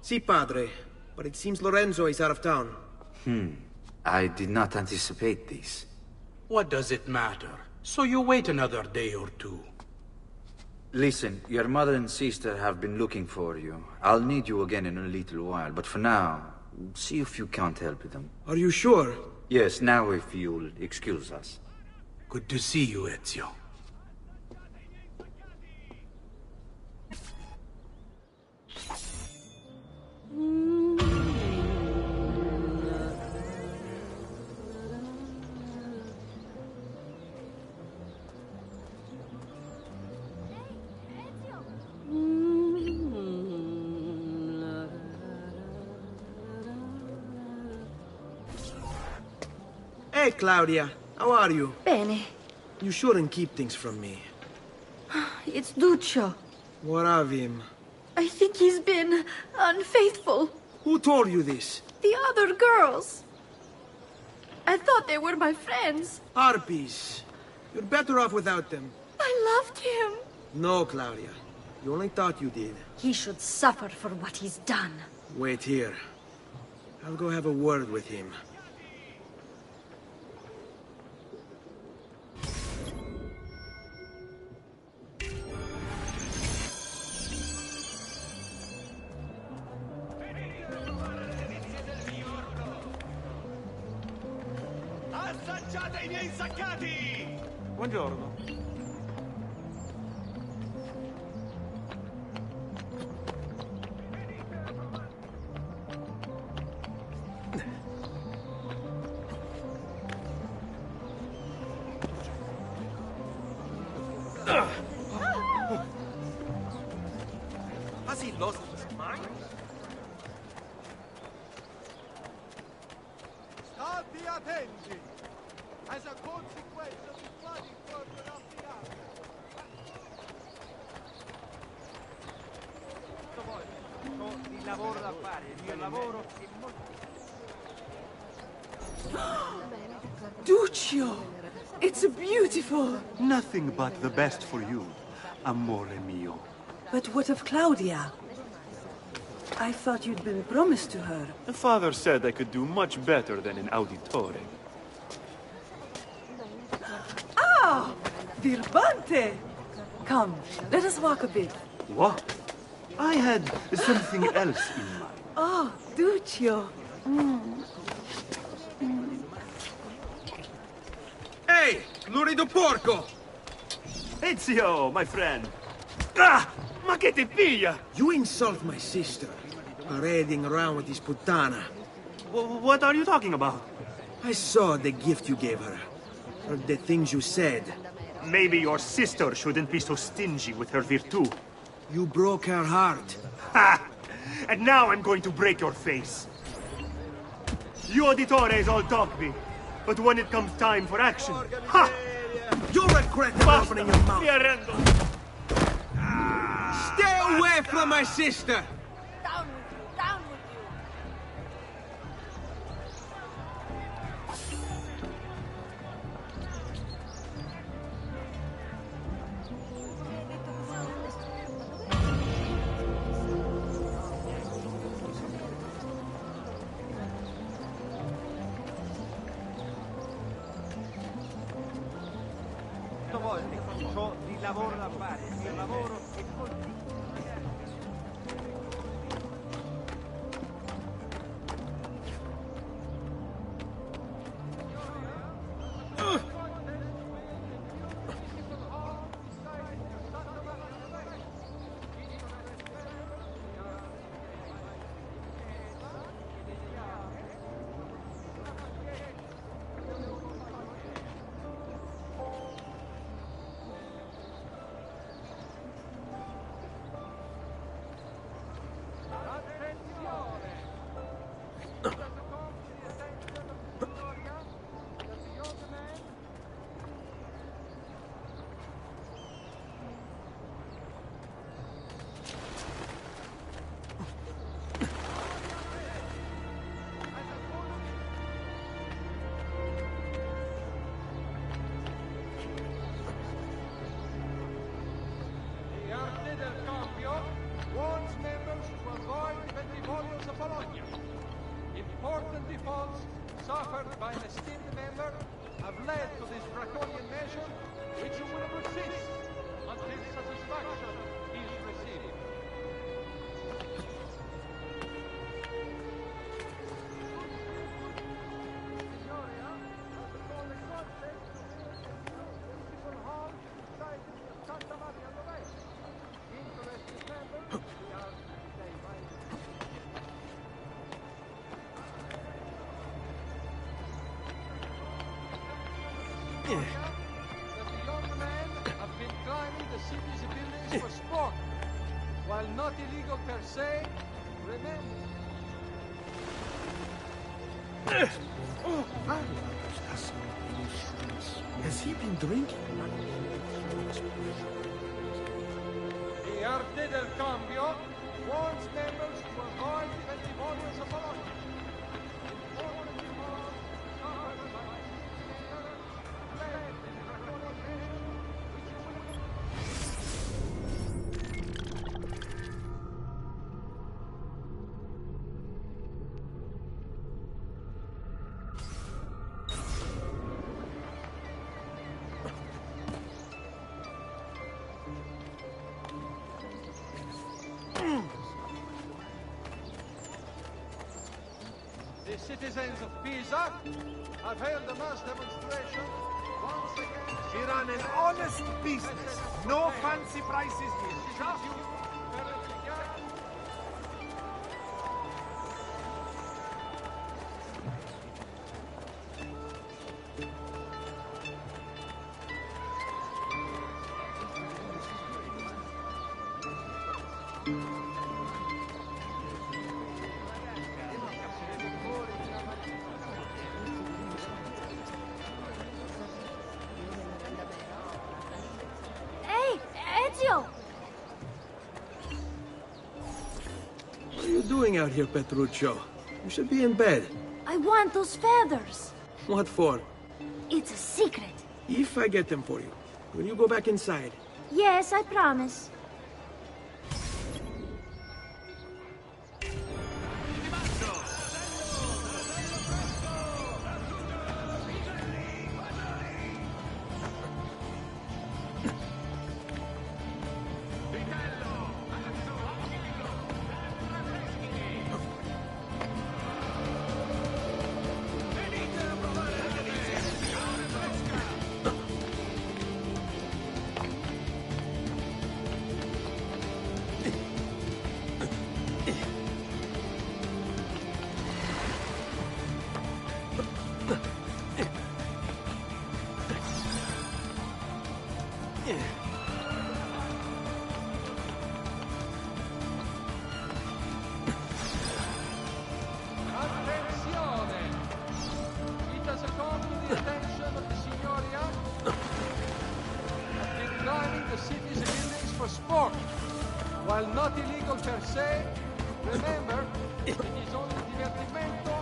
[SPEAKER 6] Si, padre. But it seems Lorenzo is out of town.
[SPEAKER 4] I did not anticipate this.
[SPEAKER 18] What does it matter? So you wait another day or two.
[SPEAKER 4] Listen, your mother and sister have been looking for you. I'll need you again in a little while, but for now, see if you can't help them.
[SPEAKER 6] Are you sure?
[SPEAKER 4] Yes, now if you'll excuse us.
[SPEAKER 18] Good to see you, Ezio.
[SPEAKER 6] Hey, Claudia. How are you?
[SPEAKER 13] Bene.
[SPEAKER 6] You shouldn't keep things from me.
[SPEAKER 13] It's Duccio.
[SPEAKER 6] What of him?
[SPEAKER 13] I think he's been unfaithful.
[SPEAKER 6] Who told you this?
[SPEAKER 13] The other girls. I thought they were my friends.
[SPEAKER 6] Harpies. You're better off without them.
[SPEAKER 13] I loved him.
[SPEAKER 6] No, Claudia. You only thought you did.
[SPEAKER 13] He should suffer for what he's done.
[SPEAKER 6] Wait here. I'll go have a word with him.
[SPEAKER 10] Assaggiate i miei insaccati!
[SPEAKER 17] Buongiorno.
[SPEAKER 8] Has he lost his mind?
[SPEAKER 15] State attenti! As a consequence of the flooding further up the alley.
[SPEAKER 10] Ho il lavoro da fare, il mio lavoro è molto...
[SPEAKER 13] Duccio! It's beautiful!
[SPEAKER 19] Nothing but the best for you, amore mio.
[SPEAKER 20] But what of Claudia? I thought you'd been promised to her.
[SPEAKER 19] The father said I could do much better than an auditore.
[SPEAKER 20] Ah! Birbante! Come, let us walk a bit.
[SPEAKER 19] What? I had something else in mind.
[SPEAKER 20] Oh, Duccio.
[SPEAKER 6] Hey! Lurido porco!
[SPEAKER 19] Ezio, my friend. Ah! Ma che ti piglia?
[SPEAKER 6] You insult my sister. Parading around with this puttana.
[SPEAKER 19] What are you talking about?
[SPEAKER 6] I saw the gift you gave her. Heard the things you said.
[SPEAKER 19] Maybe your sister shouldn't be so stingy with her virtù.
[SPEAKER 6] You broke her heart.
[SPEAKER 19] Ha! And now I'm going to break your face. You auditores all talk me, but when it comes time for action, ha!
[SPEAKER 6] You'll regret opening your mouth.
[SPEAKER 19] Mi arrendo.
[SPEAKER 6] Stay away from my sister!
[SPEAKER 13] Down with you, down with you!
[SPEAKER 10] volte ho di lavoro da fare. Il lavoro è così.
[SPEAKER 14] Important defaults suffered by an esteemed member have led to this draconian measure, which will persist until satisfaction is received. That the young men have been climbing the city's buildings for sport, while not illegal per se. Remember.
[SPEAKER 6] Has he been drinking?
[SPEAKER 14] The Arte del Cambio warns members to avoid festivals of Bologna. The citizens of Pisa have held a mass demonstration once again.
[SPEAKER 12] We run an honest business. No fancy prices here. Just
[SPEAKER 2] Hey, Ezio!
[SPEAKER 6] What are you doing out here, Petruccio? You should be in bed.
[SPEAKER 2] I want those feathers.
[SPEAKER 6] What for?
[SPEAKER 2] It's a secret.
[SPEAKER 6] If I get them for you, will you go back inside?
[SPEAKER 2] Yes, I promise.
[SPEAKER 14] Attenzione! It has come to the attention of the Signoria have been climbing the city's buildings for sport. While not illegal per se, remember, it is only divertimento.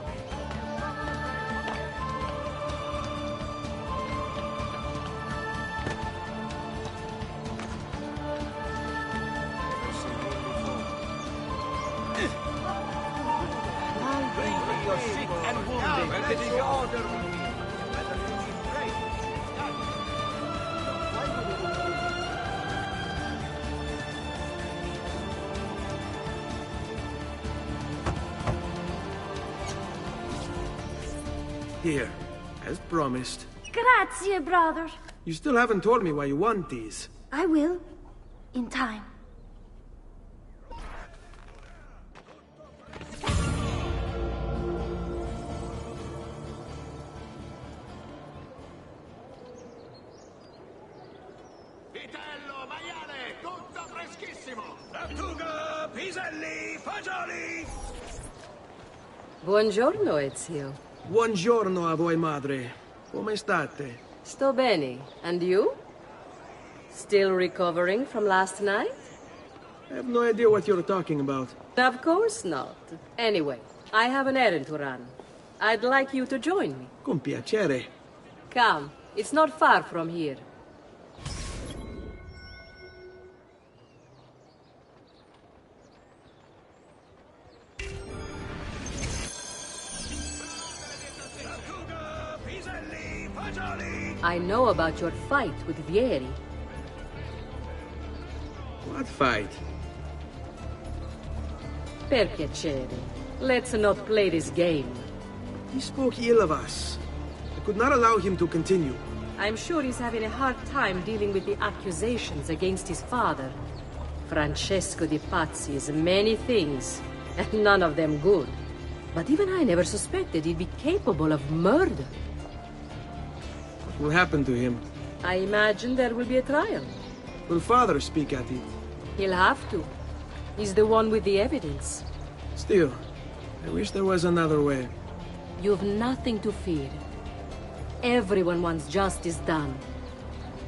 [SPEAKER 12] bring your sick and wounded. Whether the order will be, whether you be brave.
[SPEAKER 6] Here, as promised.
[SPEAKER 21] Grazie, brother.
[SPEAKER 6] You still haven't told me why you want these.
[SPEAKER 21] I will. In time.
[SPEAKER 22] Vitello, maiale, tutto freschissimo! Lattuga, piselli, fagioli!
[SPEAKER 23] Buongiorno, Ezio.
[SPEAKER 6] Buongiorno a voi, madre. Come state?
[SPEAKER 23] Sto bene. And you? Still recovering from last night?
[SPEAKER 6] I have no idea what you're talking about.
[SPEAKER 23] Of course not. Anyway, I have an errand to run. I'd like you to join me.
[SPEAKER 6] Con piacere.
[SPEAKER 23] Come. It's not far from here. I know about your fight with Vieri.
[SPEAKER 6] What fight?
[SPEAKER 23] Per piacere. Let's not play this game.
[SPEAKER 6] He spoke ill of us. I could not allow him to continue.
[SPEAKER 23] I'm sure he's having a hard time dealing with the accusations against his father. Francesco di Pazzi is many things, and none of them good. But even I never suspected he'd be capable of murder.
[SPEAKER 6] What will happen to him?
[SPEAKER 23] I imagine there will be a trial.
[SPEAKER 6] Will father speak at it?
[SPEAKER 23] He'll have to. He's the one with the evidence.
[SPEAKER 6] Still, I wish there was another way.
[SPEAKER 23] You've nothing to fear. Everyone wants justice done.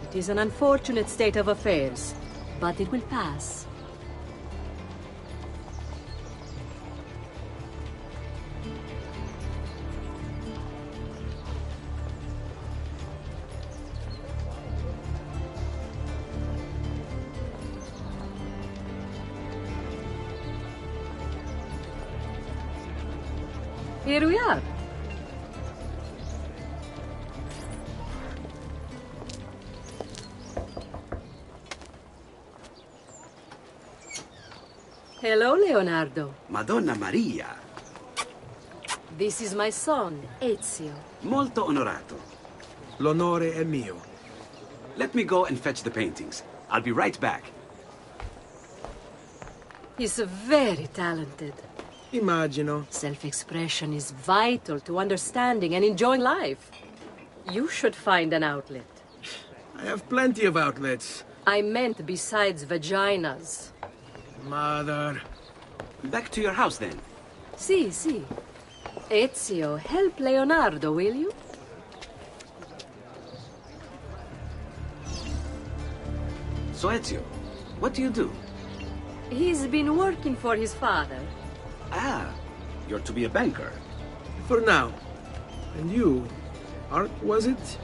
[SPEAKER 23] It is an unfortunate state of affairs, but it will pass. Here we are. Hello, Leonardo.
[SPEAKER 24] Madonna Maria.
[SPEAKER 23] This is my son, Ezio.
[SPEAKER 24] Molto onorato.
[SPEAKER 6] L'onore è mio.
[SPEAKER 24] Let me go and fetch the paintings. I'll be right back.
[SPEAKER 23] He's very talented.
[SPEAKER 6] Immagino.
[SPEAKER 23] Self-expression is vital to understanding and enjoying life. You should find an outlet.
[SPEAKER 6] I have plenty of outlets.
[SPEAKER 23] I meant besides vaginas.
[SPEAKER 6] Mother.
[SPEAKER 24] Back to your house, then.
[SPEAKER 23] Si. Ezio, help Leonardo, will you?
[SPEAKER 24] So, Ezio, what do you do?
[SPEAKER 23] He's been working for his father.
[SPEAKER 24] Ah, you're to be a banker.
[SPEAKER 6] For now. And you? Art, was it?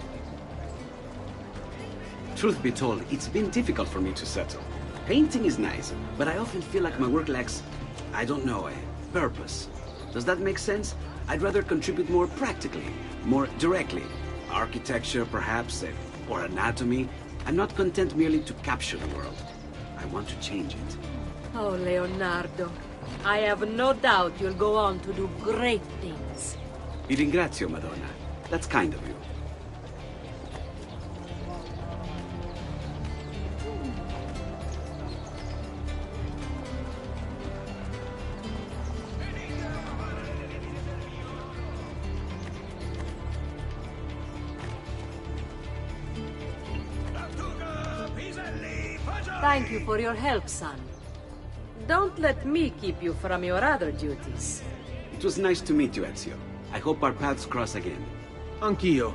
[SPEAKER 24] Truth be told, it's been difficult for me to settle. Painting is nice, but I often feel like my work lacks, I don't know, a purpose. Does that make sense? I'd rather contribute more practically, more directly. Architecture, perhaps, or anatomy. I'm not content merely to capture the world. I want to change it.
[SPEAKER 23] Oh, Leonardo. I have no doubt you'll go on to do great things.
[SPEAKER 24] Vi ringrazio, Madonna. That's kind of you.
[SPEAKER 23] Thank you for your help, son. Don't let me keep you from your other duties.
[SPEAKER 24] It was nice to meet you, Ezio. I hope our paths cross again.
[SPEAKER 6] Anch'io.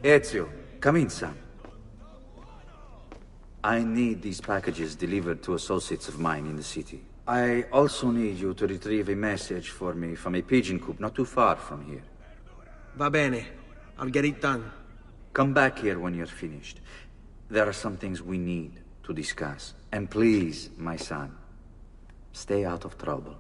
[SPEAKER 4] Ezio, come in, son. I need these packages delivered to associates of mine in the city. I also need you to retrieve a message for me from a pigeon coop not too far from here.
[SPEAKER 6] Va bene. I'll get it done.
[SPEAKER 4] Come back here when you're finished. There are some things we need to discuss. And please, my son, stay out of trouble.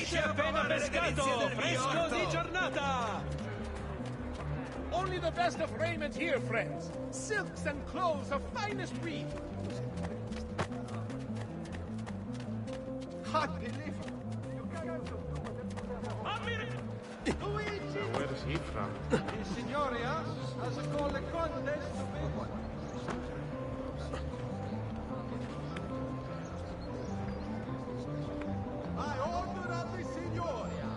[SPEAKER 10] Pesce appena pescato, fresco di giornata!
[SPEAKER 15] Only the best of raiment here, friends. Silks and clothes of finest weave. Can't believe it.
[SPEAKER 14] Luigi! Where is he from? The Signoria has a call a contest to be won.
[SPEAKER 15] By order of the Signoria,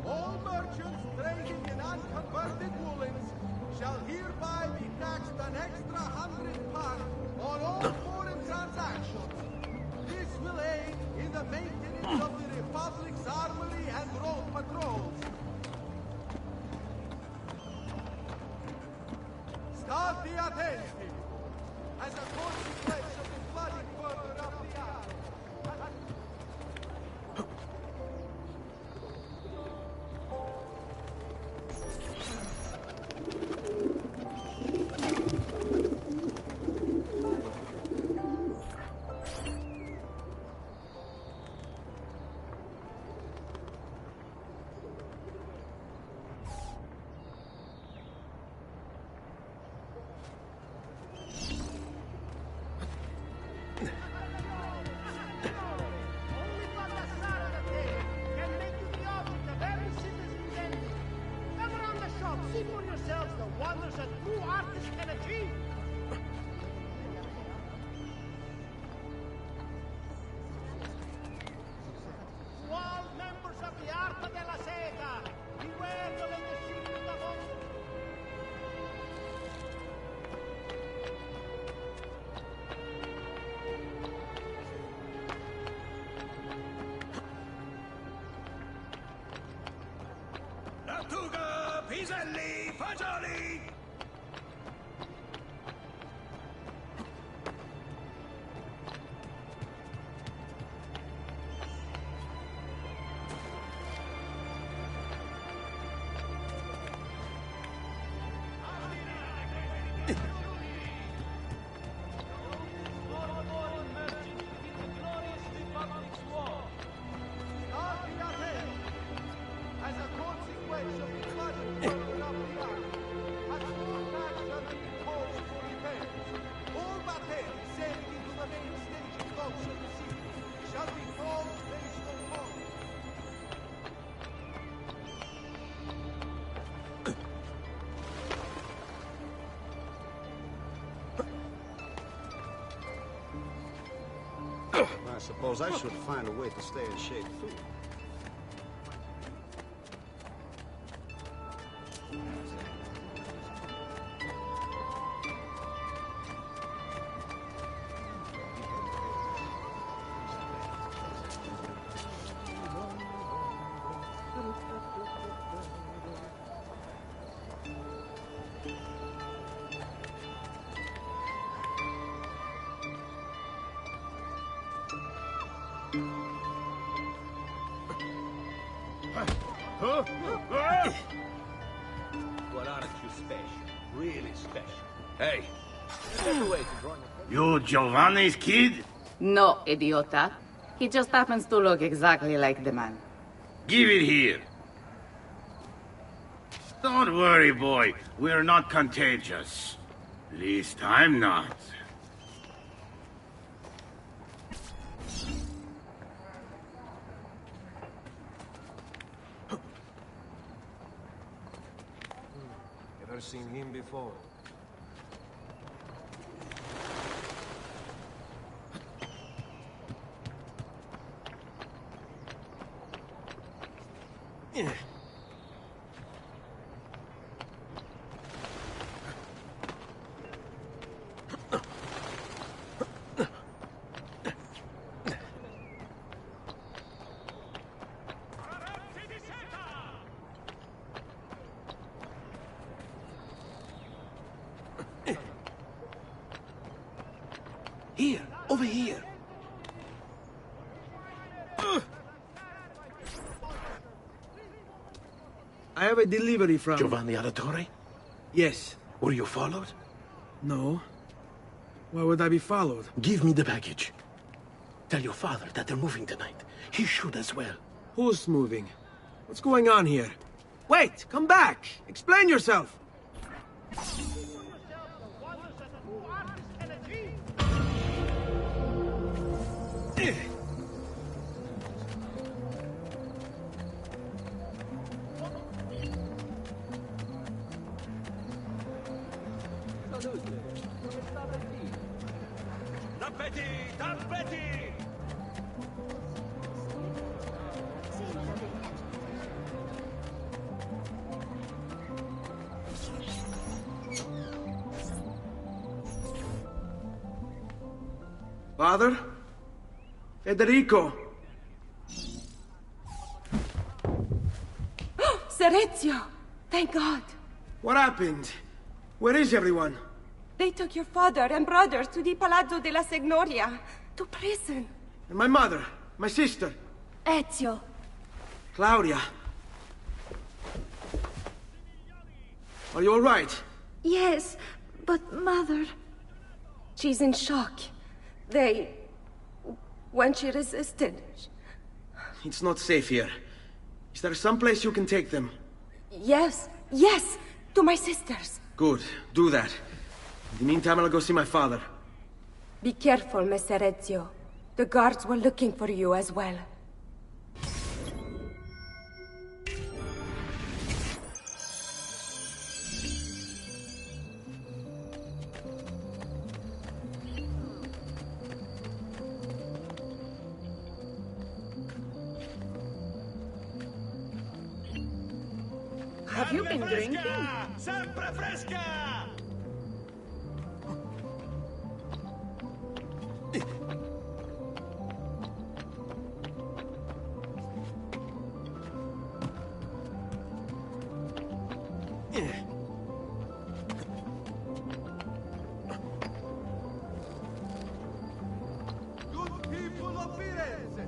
[SPEAKER 15] all merchants trading in unconverted woolens shall hereby be taxed an extra 100 pounds on all foreign transactions. This will aid in the maintenance of the Republic's armory and road patrols. Stati attenti! As a consequence of the bloody murder of the army.
[SPEAKER 10] See for yourselves the wonders that true artists can achieve. To all members of the Arte della Seta, beware the legacy of the home.
[SPEAKER 22] Lattuga, piselli, fagioli!
[SPEAKER 15] As a consequence of the bloody murder of the army, a small tax shall be imposed for repairs. All batteri sailing into the main staging docks of the city shall be flogged based on volume.
[SPEAKER 1] I suppose I should find a way to stay in shape, too.
[SPEAKER 22] What aren't you special? Really special. Hey, step away to join the...
[SPEAKER 3] You Giovanni's kid?
[SPEAKER 7] No, idiota. He just happens to look exactly like the man.
[SPEAKER 3] Give it here. Don't worry, boy. We're not contagious. Least I'm not.
[SPEAKER 1] Never seen him before.
[SPEAKER 3] Here, over here.
[SPEAKER 6] I have a delivery from...
[SPEAKER 3] Giovanni Auditore?
[SPEAKER 6] Yes.
[SPEAKER 3] Were you followed?
[SPEAKER 6] No. Why would I be followed?
[SPEAKER 3] Give me the package. Tell your father that they're moving tonight. He should as well.
[SPEAKER 6] Who's moving? What's going on here? Wait! Come back! Explain yourself! Father? Federico!
[SPEAKER 13] Serezio! Thank God!
[SPEAKER 6] What happened? Where is everyone?
[SPEAKER 13] They took your father and brothers to the Palazzo della Signoria, to prison.
[SPEAKER 6] And my mother? My sister?
[SPEAKER 13] Ezio.
[SPEAKER 6] Claudia? Are you all right?
[SPEAKER 13] Yes, but Mother... She's in shock. When she resisted...
[SPEAKER 6] It's not safe here. Is there some place you can take them?
[SPEAKER 13] Yes, to my sisters.
[SPEAKER 6] Good, do that. In the meantime, I'll go see my father.
[SPEAKER 13] Be careful, Messer Ezio. The guards were looking for you as well.
[SPEAKER 20] Have you been drinking?
[SPEAKER 10] Sempre fresca!
[SPEAKER 15] Good people of Firenze,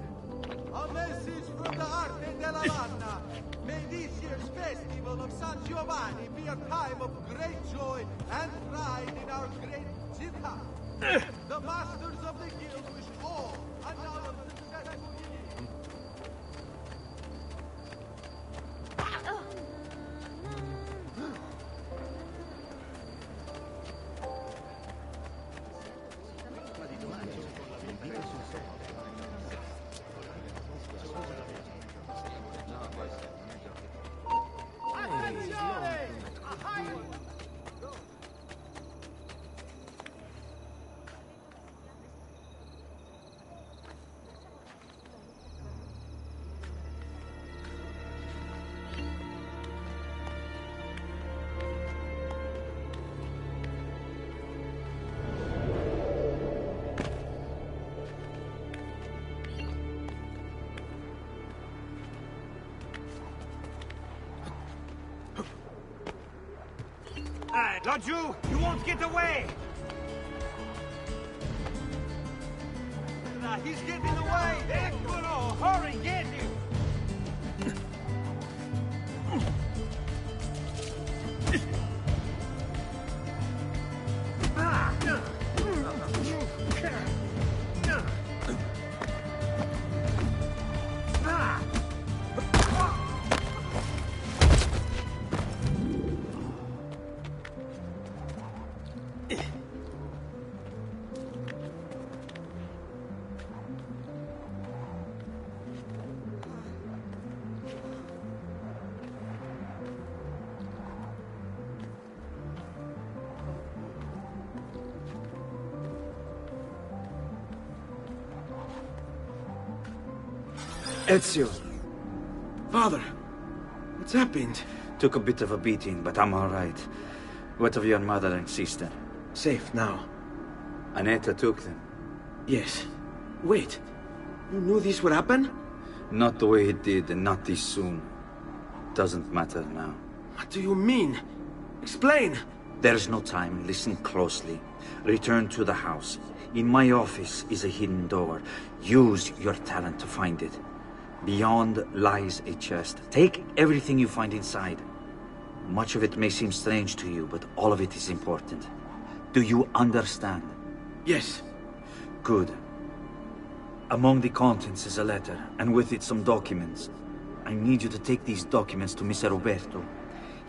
[SPEAKER 15] a message from the Arte della Lanna. May this year's festival of San Giovanni be a time of great joy and pride in our great città. The masters of the guild wish all another successful year.
[SPEAKER 10] Laggiù! You won't get away! He's getting away! Eccolo! Hurry, get him!
[SPEAKER 6] Ezio. Father, what's happened?
[SPEAKER 4] Took a bit of a beating, but I'm all right. What of your mother and sister?
[SPEAKER 6] Safe now.
[SPEAKER 4] Annetta took them.
[SPEAKER 6] Yes. Wait. You knew this would happen?
[SPEAKER 4] Not the way it did, and not this soon. Doesn't matter now.
[SPEAKER 6] What do you mean? Explain!
[SPEAKER 4] There's no time. Listen closely. Return to the house. In my office is a hidden door. Use your talent to find it. Beyond lies a chest. Take everything you find inside. Much of it may seem strange to you, but all of it is important. Do you understand?
[SPEAKER 6] Yes.
[SPEAKER 4] Good. Among the contents is a letter, and with it some documents. I need you to take these documents to Mr. Roberto.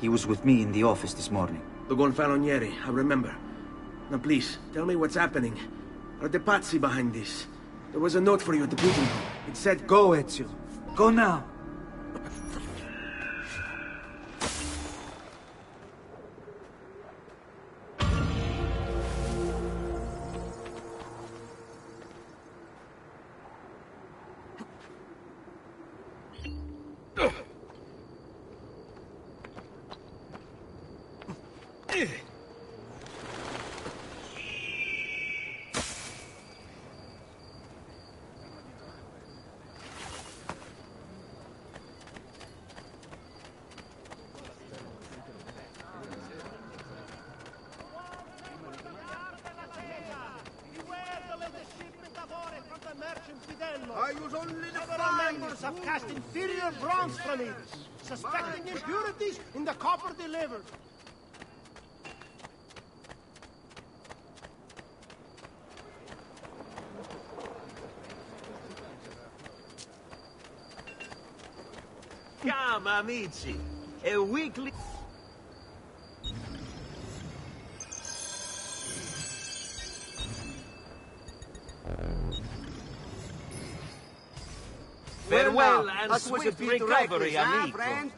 [SPEAKER 4] He was with me in the office this morning.
[SPEAKER 6] The Gonfalonieri, I remember. Now please, tell me what's happening. Are the Pazzi behind this? There was a note for you at the briefing room. It said, go, Ezio.
[SPEAKER 4] Go now.
[SPEAKER 15] I use only the several members have cast inferior bronze from it, suspecting impurities in the copper delivered.
[SPEAKER 12] Come, amici. A weekly... Farewell and swift recovery, amico.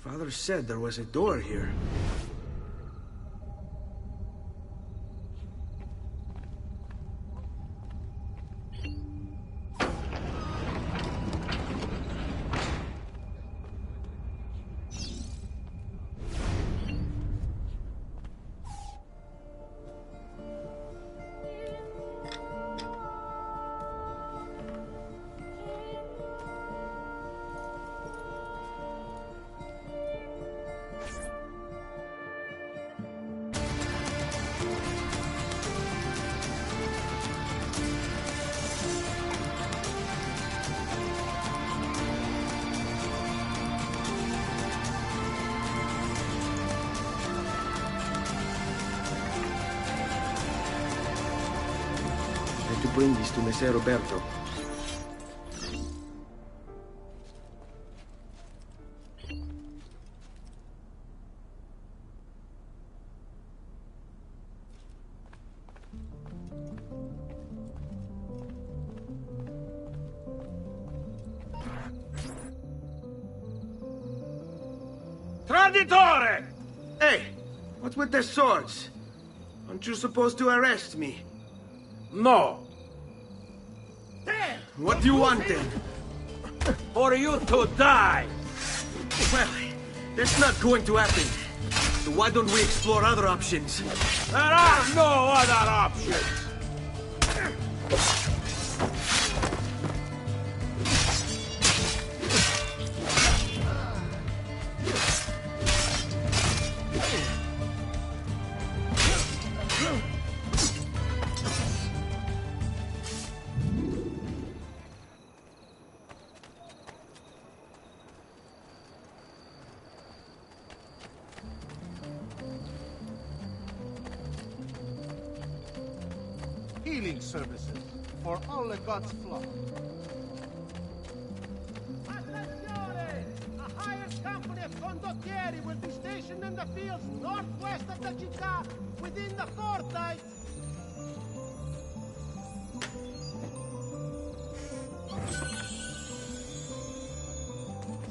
[SPEAKER 6] Father said there was a door here. To bring this to Messer Roberto.
[SPEAKER 19] Traditore!
[SPEAKER 6] Hey, what's with the swords? Aren't you supposed to arrest me?
[SPEAKER 19] No.
[SPEAKER 6] What do you want then?
[SPEAKER 12] For you to die!
[SPEAKER 6] Well, that's not going to happen. So why don't we explore other options?
[SPEAKER 12] There are no other options!
[SPEAKER 15] Healing services for all the gods' flock. Attenzione! A hired company of condottieri will be stationed in the fields northwest of the città within the fortnight.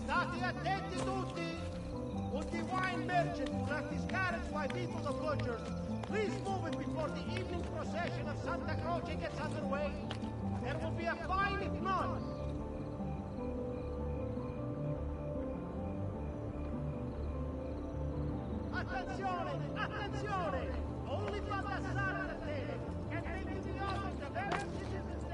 [SPEAKER 15] State attenti tutti! Would the wine merchant who left his carriage by people the butchers, please move it before the evening procession of Santa Croce gets underway. There will be a fine if not. Attenzione! Attenzione! Only Baldassare the Tale can make you the office of every citizen's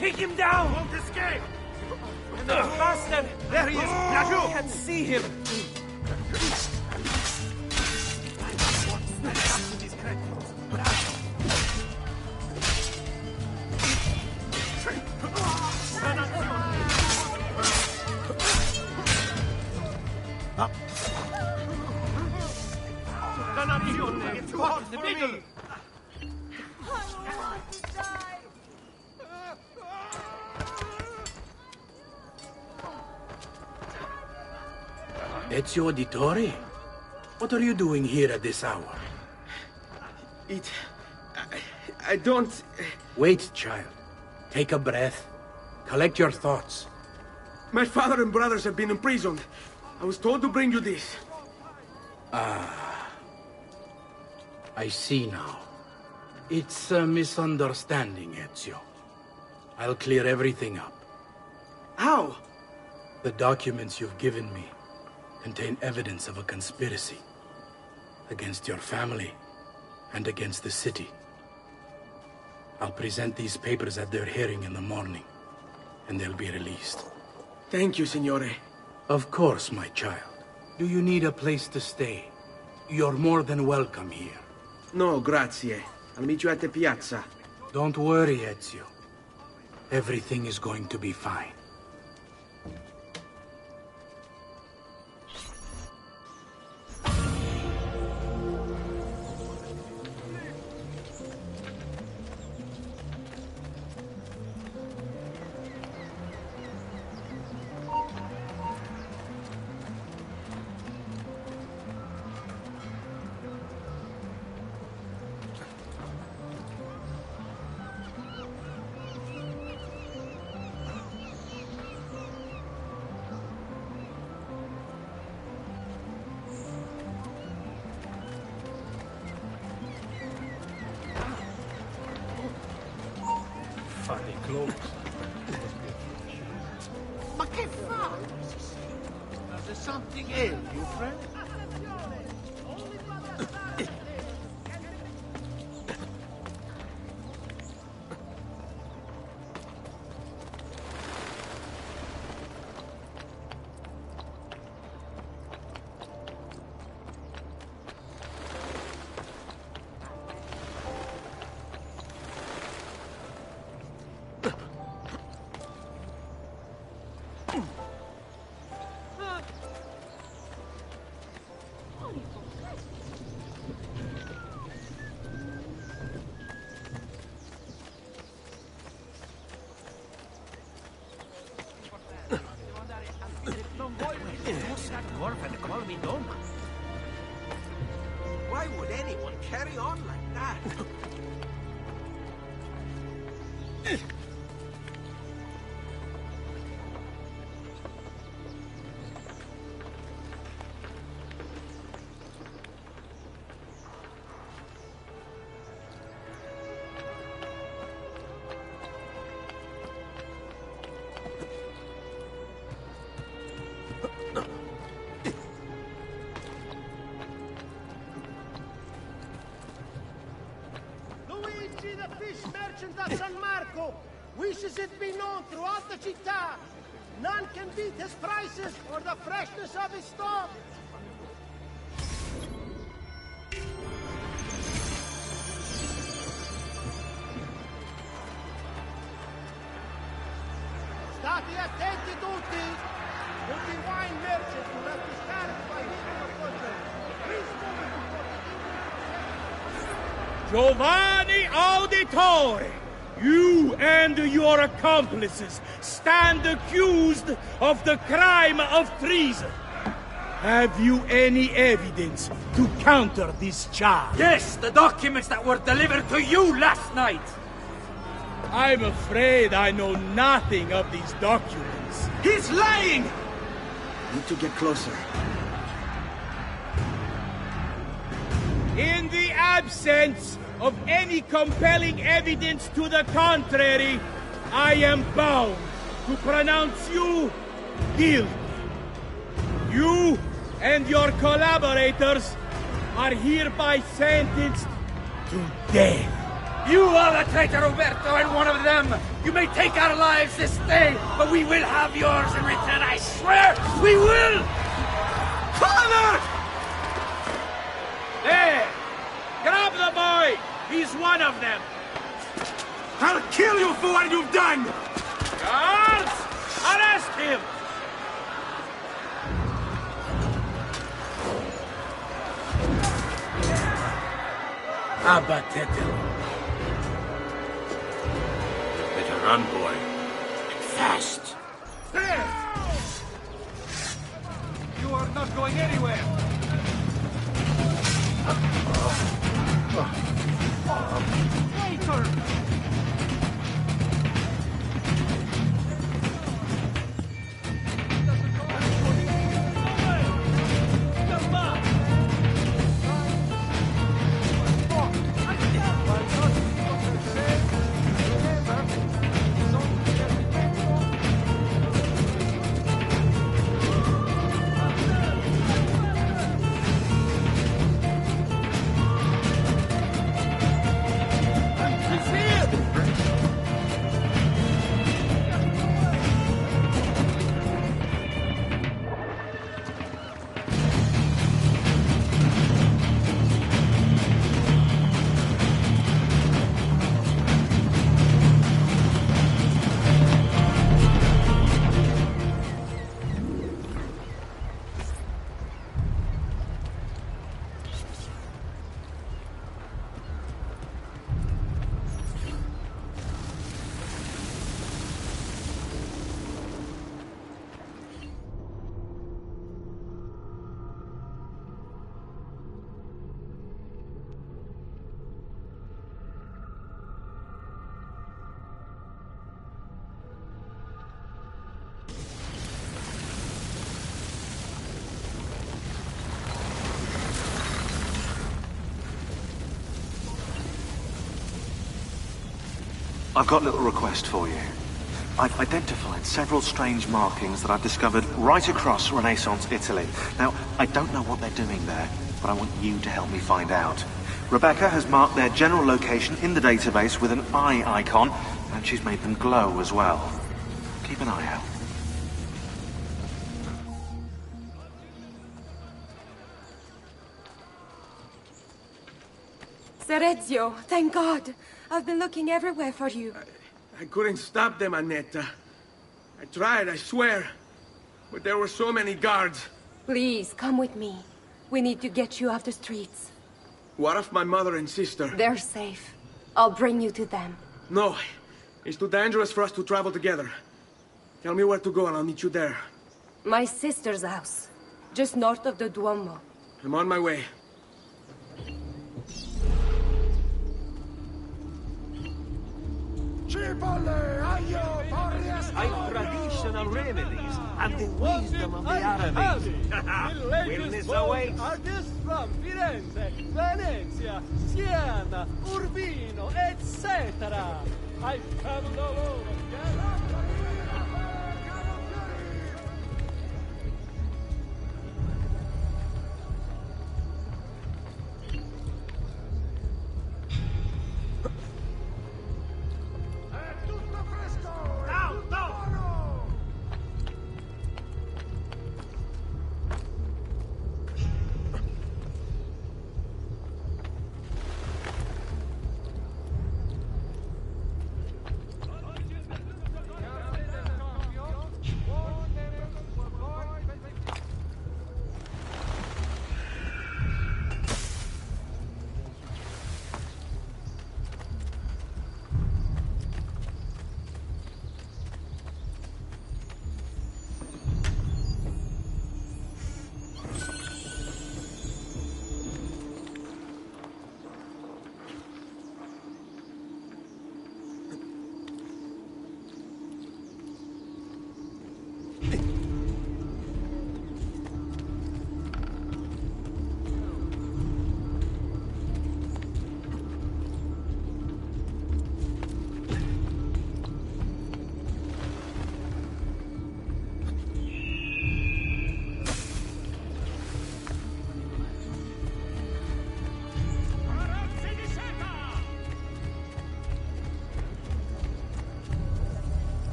[SPEAKER 10] Take him down!
[SPEAKER 19] Won't escape!
[SPEAKER 10] Master!
[SPEAKER 19] There he is!
[SPEAKER 10] I can't see him!
[SPEAKER 19] It's too hot for me!
[SPEAKER 18] Ezio Auditore? What are you doing here at this hour?
[SPEAKER 6] I don't...
[SPEAKER 18] Wait, child. Take a breath. Collect your thoughts.
[SPEAKER 6] My father and brothers have been imprisoned. I was told to bring you this.
[SPEAKER 18] Ah. I see now. It's a misunderstanding, Ezio. I'll clear everything up.
[SPEAKER 6] How?
[SPEAKER 18] The documents you've given me contain evidence of a conspiracy against your family and against the city. I'll present these papers at their hearing in the morning, and they'll be released.
[SPEAKER 6] Thank you, Signore.
[SPEAKER 18] Of course, my child. Do you need a place to stay? You're more than welcome here.
[SPEAKER 6] No, grazie. I'll meet you at the piazza.
[SPEAKER 18] Don't worry, Ezio. Everything is going to be fine.
[SPEAKER 10] Funny clothes.
[SPEAKER 3] Ma che fa? There's something ail you, friend?
[SPEAKER 12] Why would anyone carry on like that?
[SPEAKER 15] Luigi, the fish merchant of San Marco, wishes it be known throughout the città. None can beat his prices or the freshness of his stock. State attenti tutti! Tutti i wine merchants will have to satisfy his proposal. Please move
[SPEAKER 10] Giovanni Auditore! You and your accomplices stand accused of the crime of treason. Have you any evidence to counter this charge?
[SPEAKER 4] Yes, the documents that were delivered to you last night.
[SPEAKER 10] I'm afraid I know nothing of these documents.
[SPEAKER 6] He's lying!
[SPEAKER 24] Need to get closer.
[SPEAKER 10] In the absence of any compelling evidence to the contrary, I am bound to pronounce you guilty. You and your collaborators are hereby sentenced to death.
[SPEAKER 4] You are the traitor, Roberto, and one of them
[SPEAKER 5] You may take our lives this day, but we will have yours in return, I swear! We will!
[SPEAKER 10] Father! There! Grab the boy! He's one of them!
[SPEAKER 19] I'll kill you for what you've done!
[SPEAKER 10] Guards! Arrest him!
[SPEAKER 18] Abatete.
[SPEAKER 3] Better run, boy. Fast.
[SPEAKER 10] There! You are not going anywhere! Waiter!
[SPEAKER 9] I've got a little request for you. I've identified several strange markings that I've discovered right across Renaissance Italy. Now, I don't know what they're doing there, but I want you to help me find out. Rebecca has marked their general location in the database with an eye icon, and she's made them glow as well. Keep an eye out.
[SPEAKER 13] Serezio, thank God. I've been looking everywhere for you.
[SPEAKER 6] I couldn't stop them, Annetta. I tried, I swear. But there were so many guards.
[SPEAKER 13] Please, come with me. We need to get you off the streets.
[SPEAKER 6] What of my mother and sister?
[SPEAKER 13] They're safe. I'll bring you to them.
[SPEAKER 6] No. It's too dangerous for us to travel together. Tell me where to go and I'll meet you there.
[SPEAKER 13] My sister's house. Just north of the Duomo.
[SPEAKER 6] I'm on my way.
[SPEAKER 12] I've traditional remedies and the wisdom of the Arabs. Witness awaits.
[SPEAKER 14] Artists from Firenze, Venezia, Siena, Urbino, etc. I've traveled all over.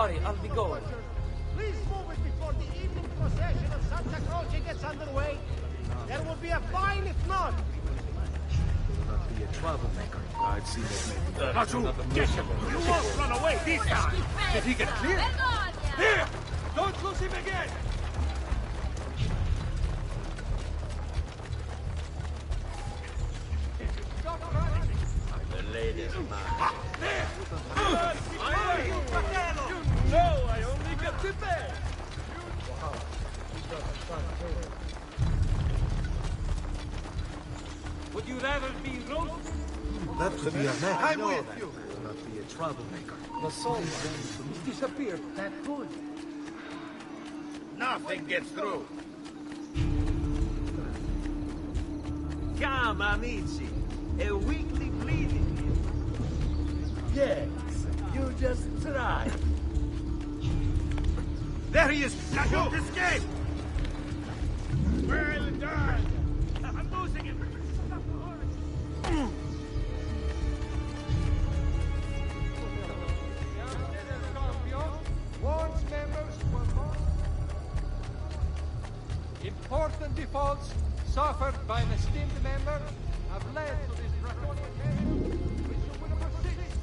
[SPEAKER 12] sorry, I'll be going.
[SPEAKER 15] Please move it before the evening procession of Santa Croce gets underway. There will be a fine if not.
[SPEAKER 12] Not be a troublemaker. I'd see that
[SPEAKER 10] Not you! Get him! You won't run away this time!
[SPEAKER 12] Did he get clear?
[SPEAKER 10] Here! Don't lose him again!
[SPEAKER 22] The lady's mine.
[SPEAKER 10] There! No, I only get the bed! Would you rather be roasted?
[SPEAKER 12] That could be a match.
[SPEAKER 15] I'm with you.
[SPEAKER 12] Will not be a troublemaker. The soul disappeared that good.
[SPEAKER 10] Nothing gets through.
[SPEAKER 22] Come, amici. A weekly bleeding. Yes, you just try.
[SPEAKER 10] There he is! Now don't escape! Well done! I'm losing him!
[SPEAKER 14] Warns members were not. Important defaults suffered by an esteemed member have led to this draconian measure, which you will persist.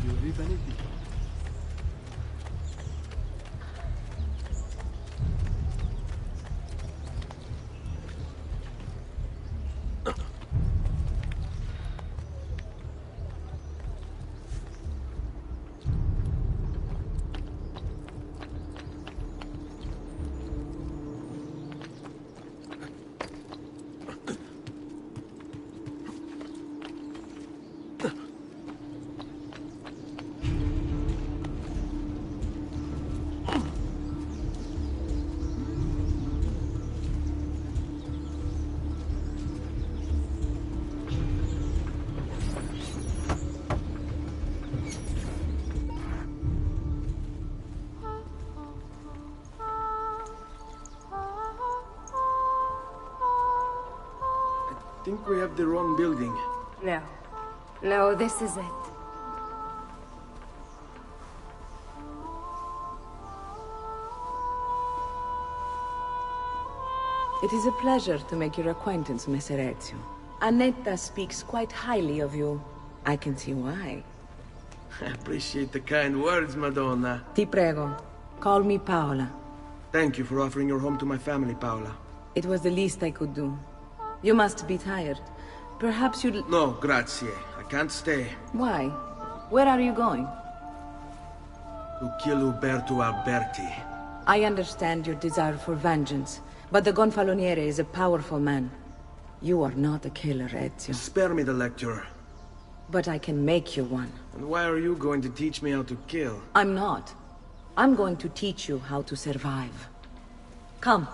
[SPEAKER 12] You leave anything?
[SPEAKER 6] I think we have the wrong building.
[SPEAKER 2] No. No, this is it.
[SPEAKER 20] It is a pleasure to make your acquaintance, Messer Ezio. Annetta speaks quite highly of you. I can see why.
[SPEAKER 6] I appreciate the kind words, Madonna.
[SPEAKER 20] Ti prego, call me Paola.
[SPEAKER 6] Thank you for offering your home to my family, Paola.
[SPEAKER 20] It was the least I could do. You must be tired. Perhaps you'd...
[SPEAKER 6] No, grazie. I can't stay.
[SPEAKER 20] Why? Where are you going?
[SPEAKER 6] To kill Uberto Alberti.
[SPEAKER 20] I understand your desire for vengeance, but the Gonfaloniere is a powerful man. You are not a killer, Ezio.
[SPEAKER 6] Spare me the lecture.
[SPEAKER 20] But I can make you one.
[SPEAKER 6] And why are you going to teach me how to kill?
[SPEAKER 20] I'm not. I'm going to teach you how to survive. Come.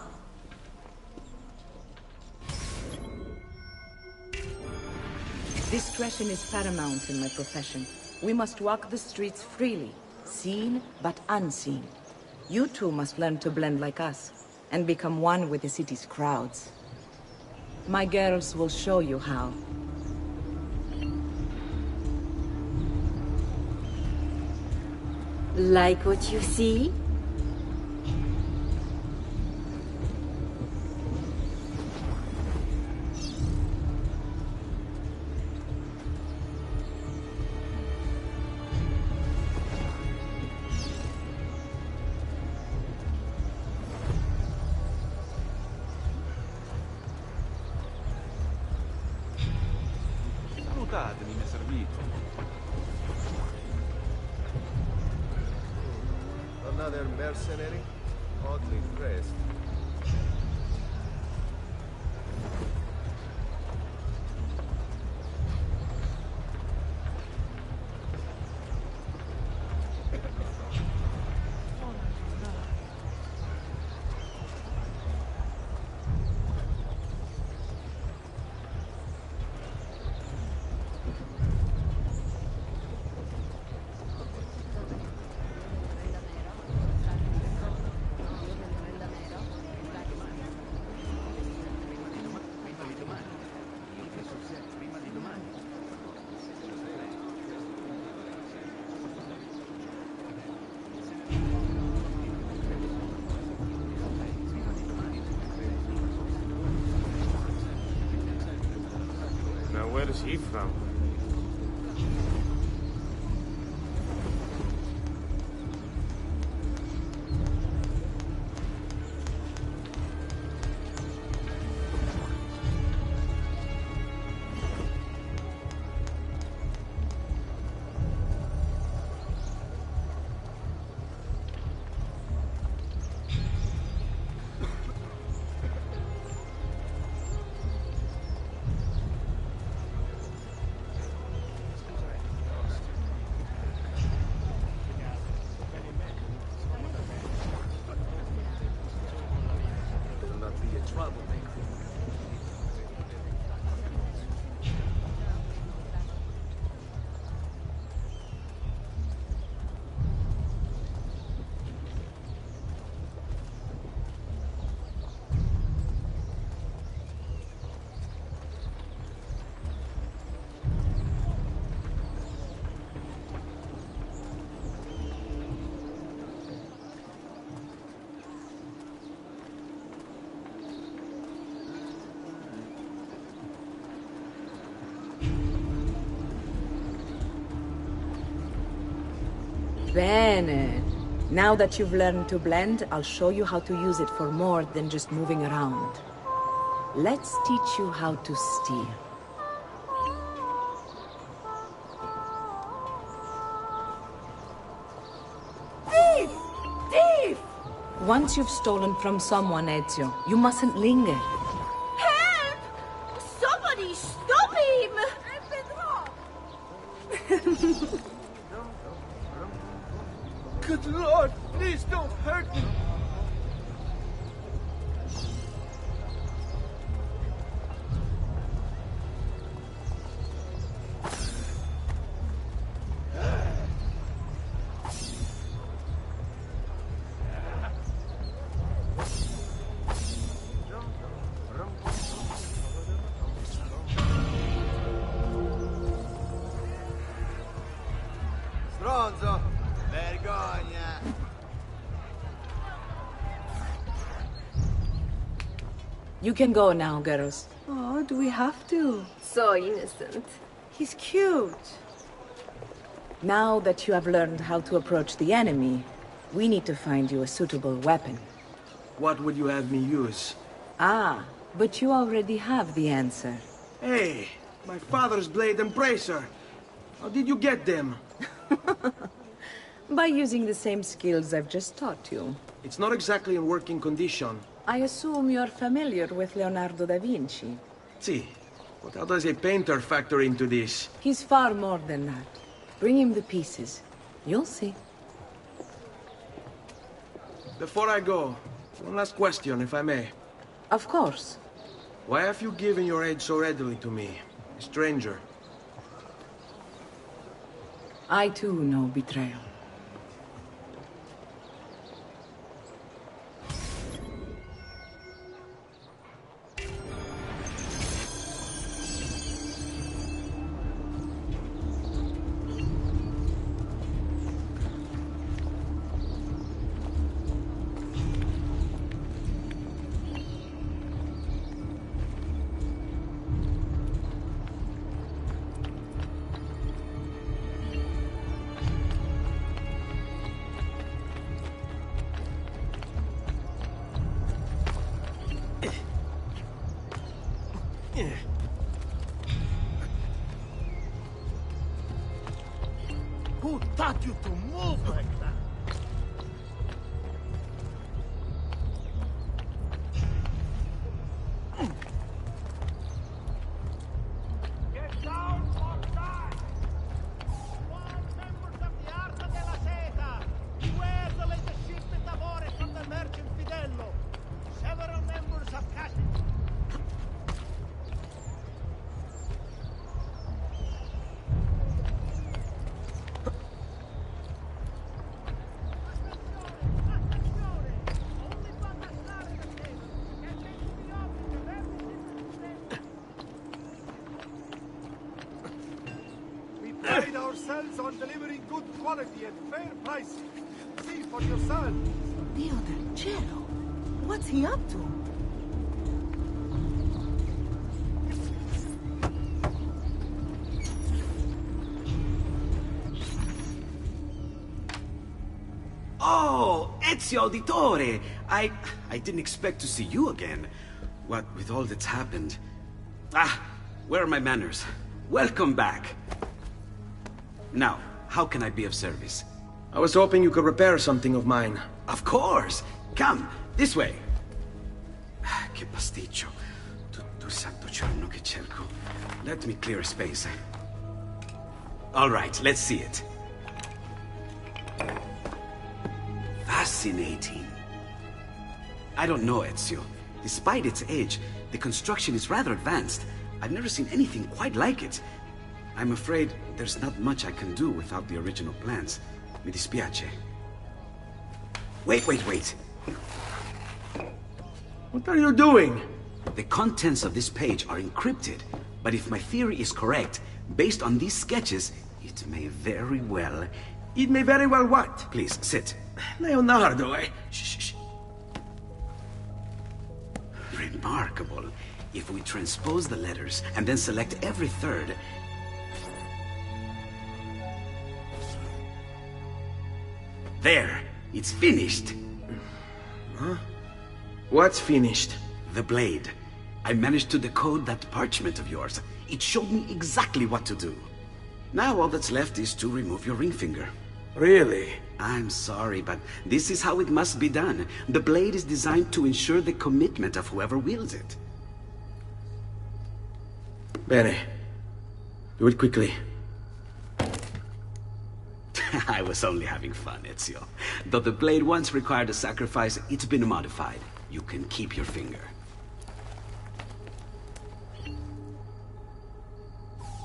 [SPEAKER 20] Discretion is paramount in my profession. We must walk the streets freely, seen but unseen. You too must learn to blend like us, and become one with the city's crowds. My girls will show you how.
[SPEAKER 2] Like what you see?
[SPEAKER 22] Salutatemi, mi è servito.
[SPEAKER 1] Another mercenary? Oddly dressed.
[SPEAKER 10] Where's he from?
[SPEAKER 20] Bene. Now that you've learned to blend, I'll show you how to use it for more than just moving around. Let's teach you how to steal.
[SPEAKER 13] Thief! Thief!
[SPEAKER 20] Once you've stolen from someone, Ezio, you mustn't linger.
[SPEAKER 13] Help! Somebody stop him! I've been robbed!
[SPEAKER 6] Good Lord, please don't hurt me.
[SPEAKER 1] Stronzo! Vergogna!
[SPEAKER 20] You can go now, girls.
[SPEAKER 13] Oh, do we have to? So innocent. He's cute.
[SPEAKER 20] Now that you have learned how to approach the enemy, we need to find you a suitable weapon.
[SPEAKER 6] What would you have me use?
[SPEAKER 20] Ah, but you already have the answer.
[SPEAKER 6] Hey, my father's blade and bracer. How did you get them?
[SPEAKER 20] By using the same skills I've just taught you.
[SPEAKER 6] It's not exactly in working condition.
[SPEAKER 20] I assume you're familiar with Leonardo da Vinci.
[SPEAKER 6] See, but how does a painter factor into this?
[SPEAKER 20] He's far more than that. Bring him the pieces. You'll see.
[SPEAKER 6] Before I go, one last question, if I may.
[SPEAKER 20] Of course.
[SPEAKER 6] Why have you given your aid so readily to me, a stranger?
[SPEAKER 20] I too know betrayal.
[SPEAKER 10] Who taught you to move like that? Get down or die! All members of the Arca della Seta! Beware the latest shipment of ore from the merchant Fidello! Several members have cast it. Pride ourselves on delivering good quality at fair prices. See for yourself.
[SPEAKER 13] Dio del cielo! What's he up to?
[SPEAKER 24] Oh, Ezio Auditore! I didn't expect to see you again. What with all that's happened. Ah, where are my manners? Welcome back. Now, how can I be of service?
[SPEAKER 12] I was hoping you could repair something of mine.
[SPEAKER 24] Of course! Come, this way! Che pasticcio. Tutto il santo giorno che cerco. Let me clear a space. All right, let's see it. Fascinating. I don't know, Ezio. Despite its age, the construction is rather advanced. I've never seen anything quite like it. I'm afraid there's not much I can do without the original plans. Mi dispiace. Wait.
[SPEAKER 12] What are you doing?
[SPEAKER 24] The contents of this page are encrypted, but if my theory is correct, based on these sketches, it may very well...
[SPEAKER 12] It may very well what?
[SPEAKER 24] Please, sit.
[SPEAKER 12] Leonardo,
[SPEAKER 24] Shh. Remarkable. If we transpose the letters and then select every third... There! It's finished!
[SPEAKER 12] Huh? What's finished?
[SPEAKER 24] The blade. I managed to decode that parchment of yours. It showed me exactly what to do. Now all that's left is to remove your ring finger.
[SPEAKER 12] Really?
[SPEAKER 24] I'm sorry, but this is how it must be done. The blade is designed to ensure the commitment of whoever wields it.
[SPEAKER 12] Bene. Do it quickly.
[SPEAKER 24] I was only having fun, Ezio. Though the blade once required a sacrifice, it's been modified. You can keep your finger.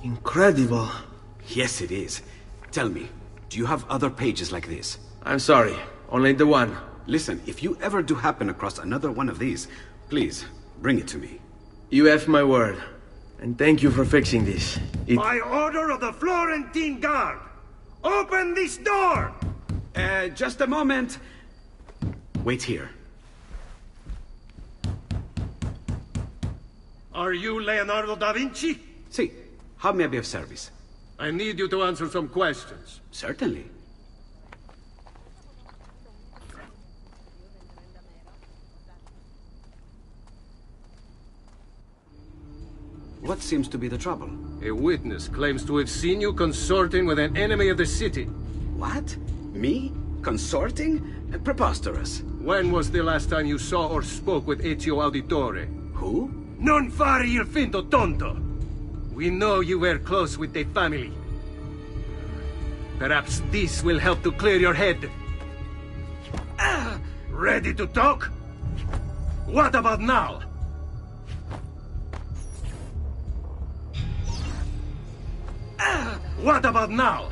[SPEAKER 12] Incredible.
[SPEAKER 24] Yes, it is. Tell me, do you have other pages like this?
[SPEAKER 12] I'm sorry, only the one.
[SPEAKER 24] Listen, if you ever do happen across another one of these, please, bring it to me.
[SPEAKER 12] You have my word. And thank you for fixing this.
[SPEAKER 19] By order of the Florentine Guard! Open this door!
[SPEAKER 24] Just a moment. Wait here.
[SPEAKER 10] Are you Leonardo da Vinci?
[SPEAKER 24] Si. How may I be of service?
[SPEAKER 10] I need you to answer some questions.
[SPEAKER 24] Certainly. What seems to be the trouble?
[SPEAKER 10] A witness claims to have seen you consorting with an enemy of the city.
[SPEAKER 24] What? Me? Consorting? Preposterous.
[SPEAKER 10] When was the last time you saw or spoke with Ezio Auditore?
[SPEAKER 24] Who?
[SPEAKER 10] Non fare il finto tonto! We know you were close with the family. Perhaps this will help to clear your head. Ready to talk? What about now? What about now?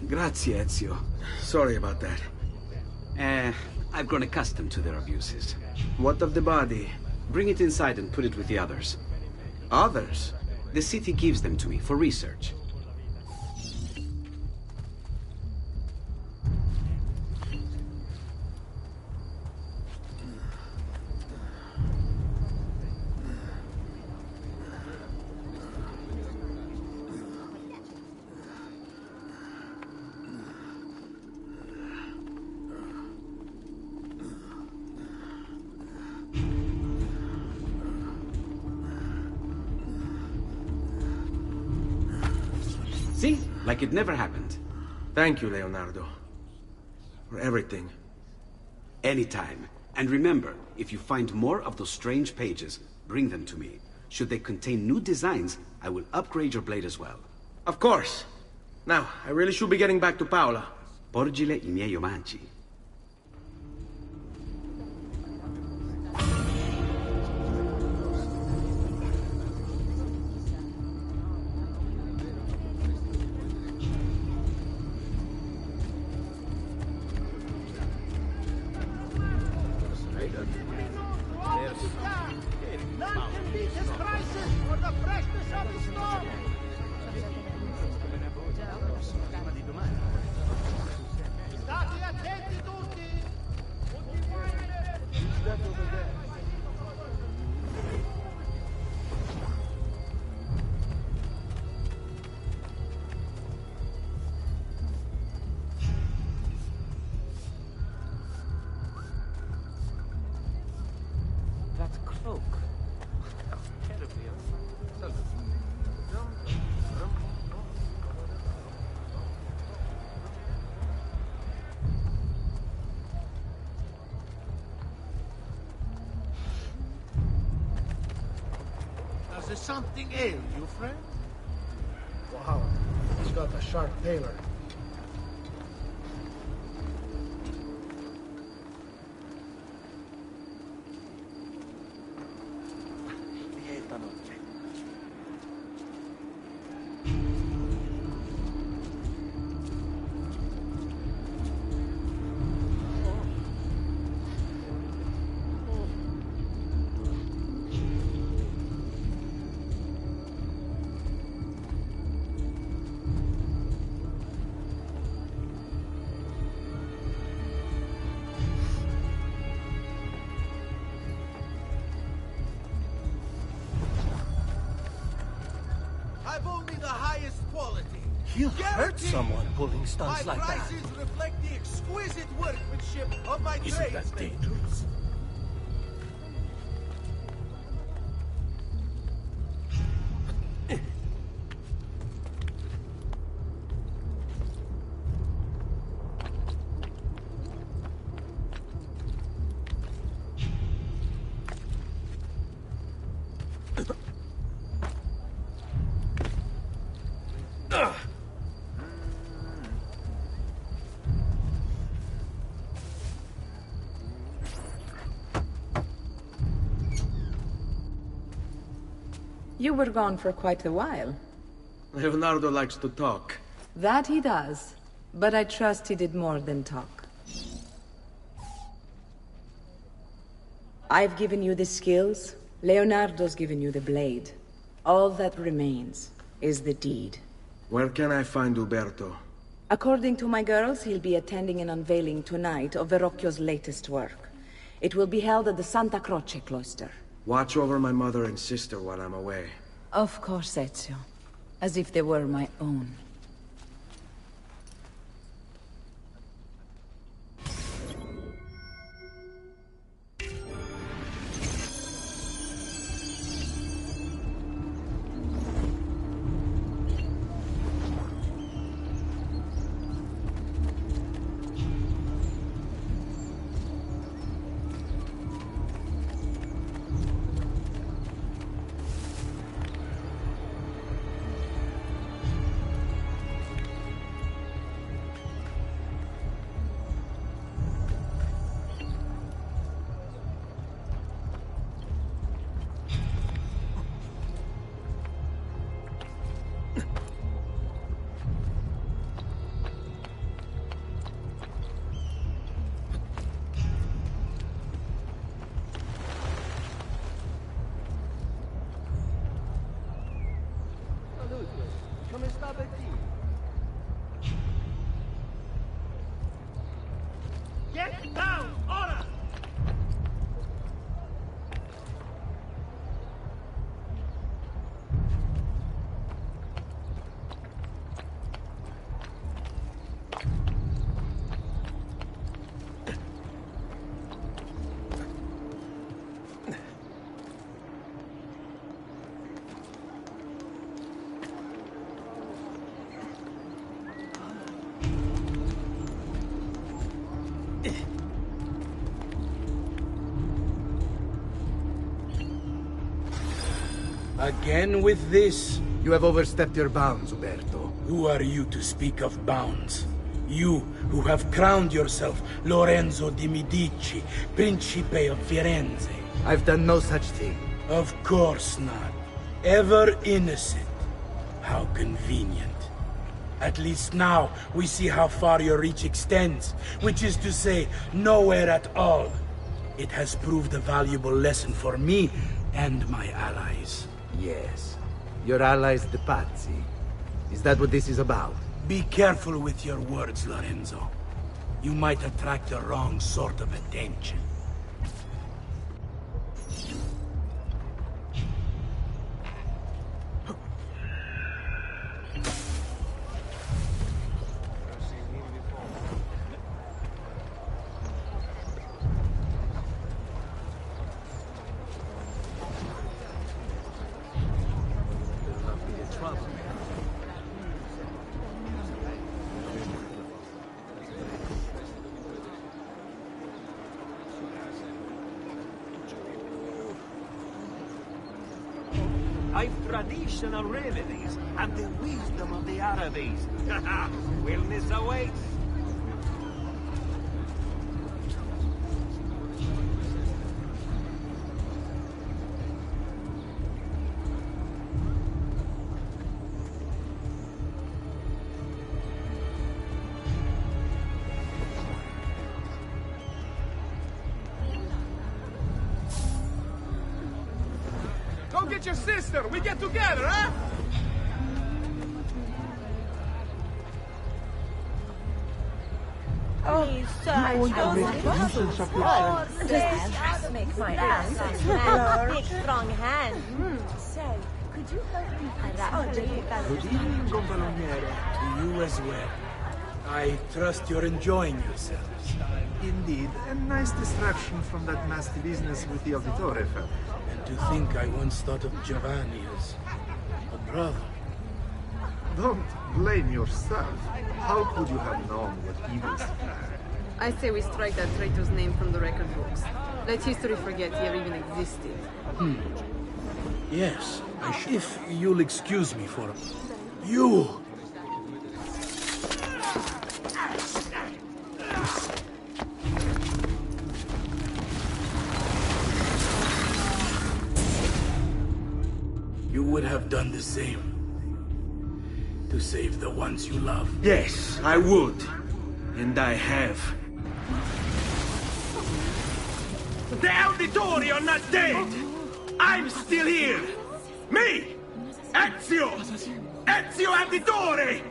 [SPEAKER 24] Grazie, Ezio.
[SPEAKER 12] Sorry about that.
[SPEAKER 24] I've grown accustomed to their abuses.
[SPEAKER 12] What of the body?
[SPEAKER 24] Bring it inside and put it with the others.
[SPEAKER 12] Others?
[SPEAKER 24] The city gives them to me for research. See? Like it never happened.
[SPEAKER 12] Thank you, Leonardo. For everything.
[SPEAKER 24] Anytime. And remember, if you find more of those strange pages, bring them to me. Should they contain new designs, I will upgrade your blade as well.
[SPEAKER 12] Of course. Now, I really should be getting back to Paola.
[SPEAKER 24] Porgile I miei omaggi.
[SPEAKER 12] folk.
[SPEAKER 1] Does there something ail you, friend?
[SPEAKER 6] Wow, he's got a sharp tailor.
[SPEAKER 15] I've only the highest quality.
[SPEAKER 12] He'll hurt
[SPEAKER 15] Guaranteed.
[SPEAKER 12] someone pulling stunts
[SPEAKER 15] My
[SPEAKER 12] like that.
[SPEAKER 15] prices reflect the exquisite workmanship of my
[SPEAKER 12] Isn't that
[SPEAKER 15] tradesmen.
[SPEAKER 12] dangerous?
[SPEAKER 20] You were gone for quite a while.
[SPEAKER 12] Leonardo likes to talk.
[SPEAKER 20] That he does. But I trust he did more than talk. I've given you the skills. Leonardo's given you the blade. All that remains is the deed.
[SPEAKER 12] Where can I find Uberto?
[SPEAKER 20] According to my girls, he'll be attending an unveiling tonight of Verrocchio's latest work. It will be held at the Santa Croce cloister.
[SPEAKER 12] Watch over my mother and sister while I'm away.
[SPEAKER 20] Of course, Ezio. As if they were my own.
[SPEAKER 15] Come state qui?
[SPEAKER 10] Get down! Ora!
[SPEAKER 18] Again with this?
[SPEAKER 6] You have overstepped your bounds, Uberto.
[SPEAKER 18] Who are you to speak of bounds? You, who have crowned yourself Lorenzo di Medici, Principe of Firenze.
[SPEAKER 6] I've done no such thing.
[SPEAKER 18] Of course not. Ever innocent. How convenient. At least now, we see how far your reach extends, which is to say, nowhere at all. It has proved a valuable lesson for me and my allies.
[SPEAKER 6] Yes. Your allies, the Pazzi. Is that what this is about?
[SPEAKER 18] Be careful with your words, Lorenzo. You might attract the wrong sort of attention.
[SPEAKER 22] I've traditional remedies and the wisdom of the Arabes. Wellness awaits.
[SPEAKER 15] Go get your sister! We get together, huh?
[SPEAKER 13] Please, sir.
[SPEAKER 15] Nuisance of your
[SPEAKER 13] Does this dress make my hands big, strong hand? Say, could you help me?
[SPEAKER 18] Good evening, Gonfaloniere. To you as well. I trust you're enjoying yourselves.
[SPEAKER 1] Indeed, a nice distraction from that nasty business with the Auditore family.
[SPEAKER 18] And to think I once thought of Giovanni as a brother.
[SPEAKER 1] Don't blame yourself. How could you have known what evil's planned?
[SPEAKER 8] I say we strike that traitor's name from the record books. Let history forget he ever even existed.
[SPEAKER 18] Yes, if you'll excuse me for... You! You would have done the same. To save the ones you love.
[SPEAKER 9] Yes, I would. And I have.
[SPEAKER 5] The Auditori are not dead! I'm still here! Me! Ezio! Ezio Auditore!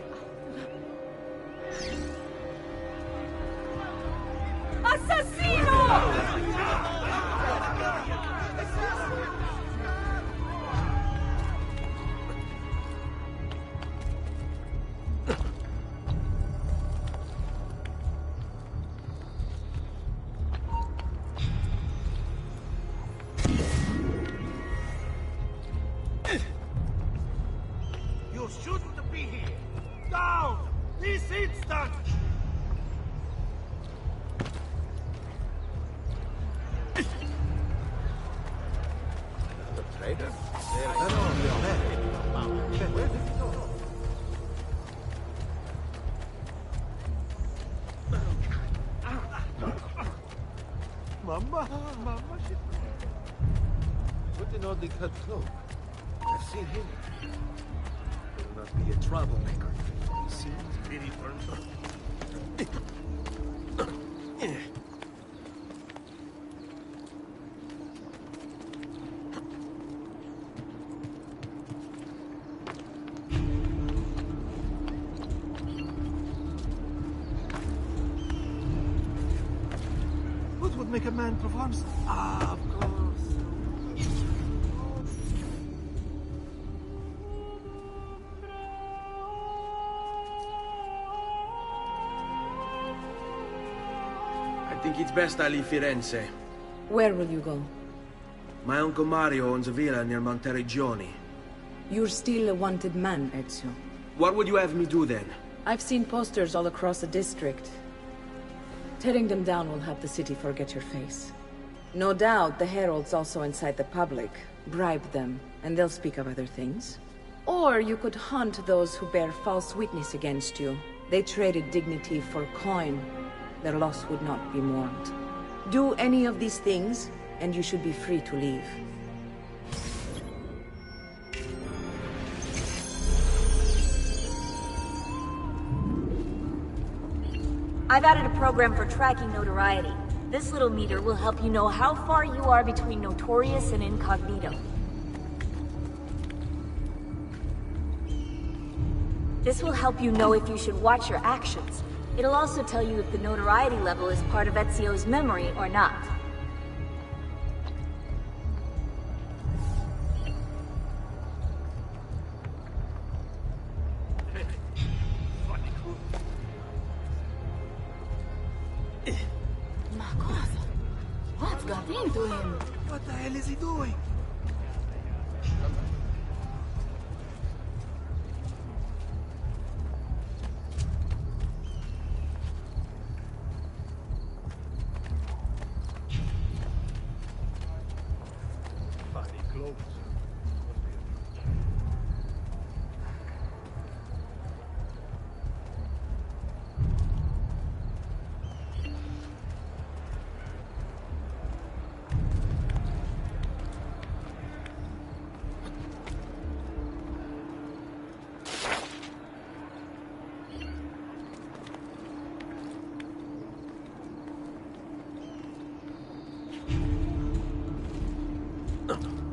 [SPEAKER 5] You shouldn't be here! Down! This instant!
[SPEAKER 1] The traitor? Where did he go? Mama, shit. Put an oddly cut cloak. I've seen him. Will not be a troublemaker. He seems very firm. What would make a man perform? Ah, of course.
[SPEAKER 12] I think it's best I leave Firenze.
[SPEAKER 20] Where will you go?
[SPEAKER 12] My Uncle Mario owns a villa near Monteregioni.
[SPEAKER 20] You're still a wanted man, Ezio.
[SPEAKER 12] What would you have me do then?
[SPEAKER 20] I've seen posters all across the district. Tearing them down will help the city forget your face. No doubt the heralds also incite the public. Bribe them, and they'll speak of other things. Or you could hunt those who bear false witness against you. They traded dignity for coin. Their loss would not be mourned. Do any of these things, and you should be free to leave.
[SPEAKER 21] I've added a program for tracking notoriety. This little meter will help you know how far you are between notorious and incognito. This will help you know if you should watch your actions. It'll also tell you if the notoriety level is part of Ezio's memory or not.
[SPEAKER 13] What's got into him?
[SPEAKER 1] What the hell is he doing? Funny clothes.
[SPEAKER 12] Buongiorno.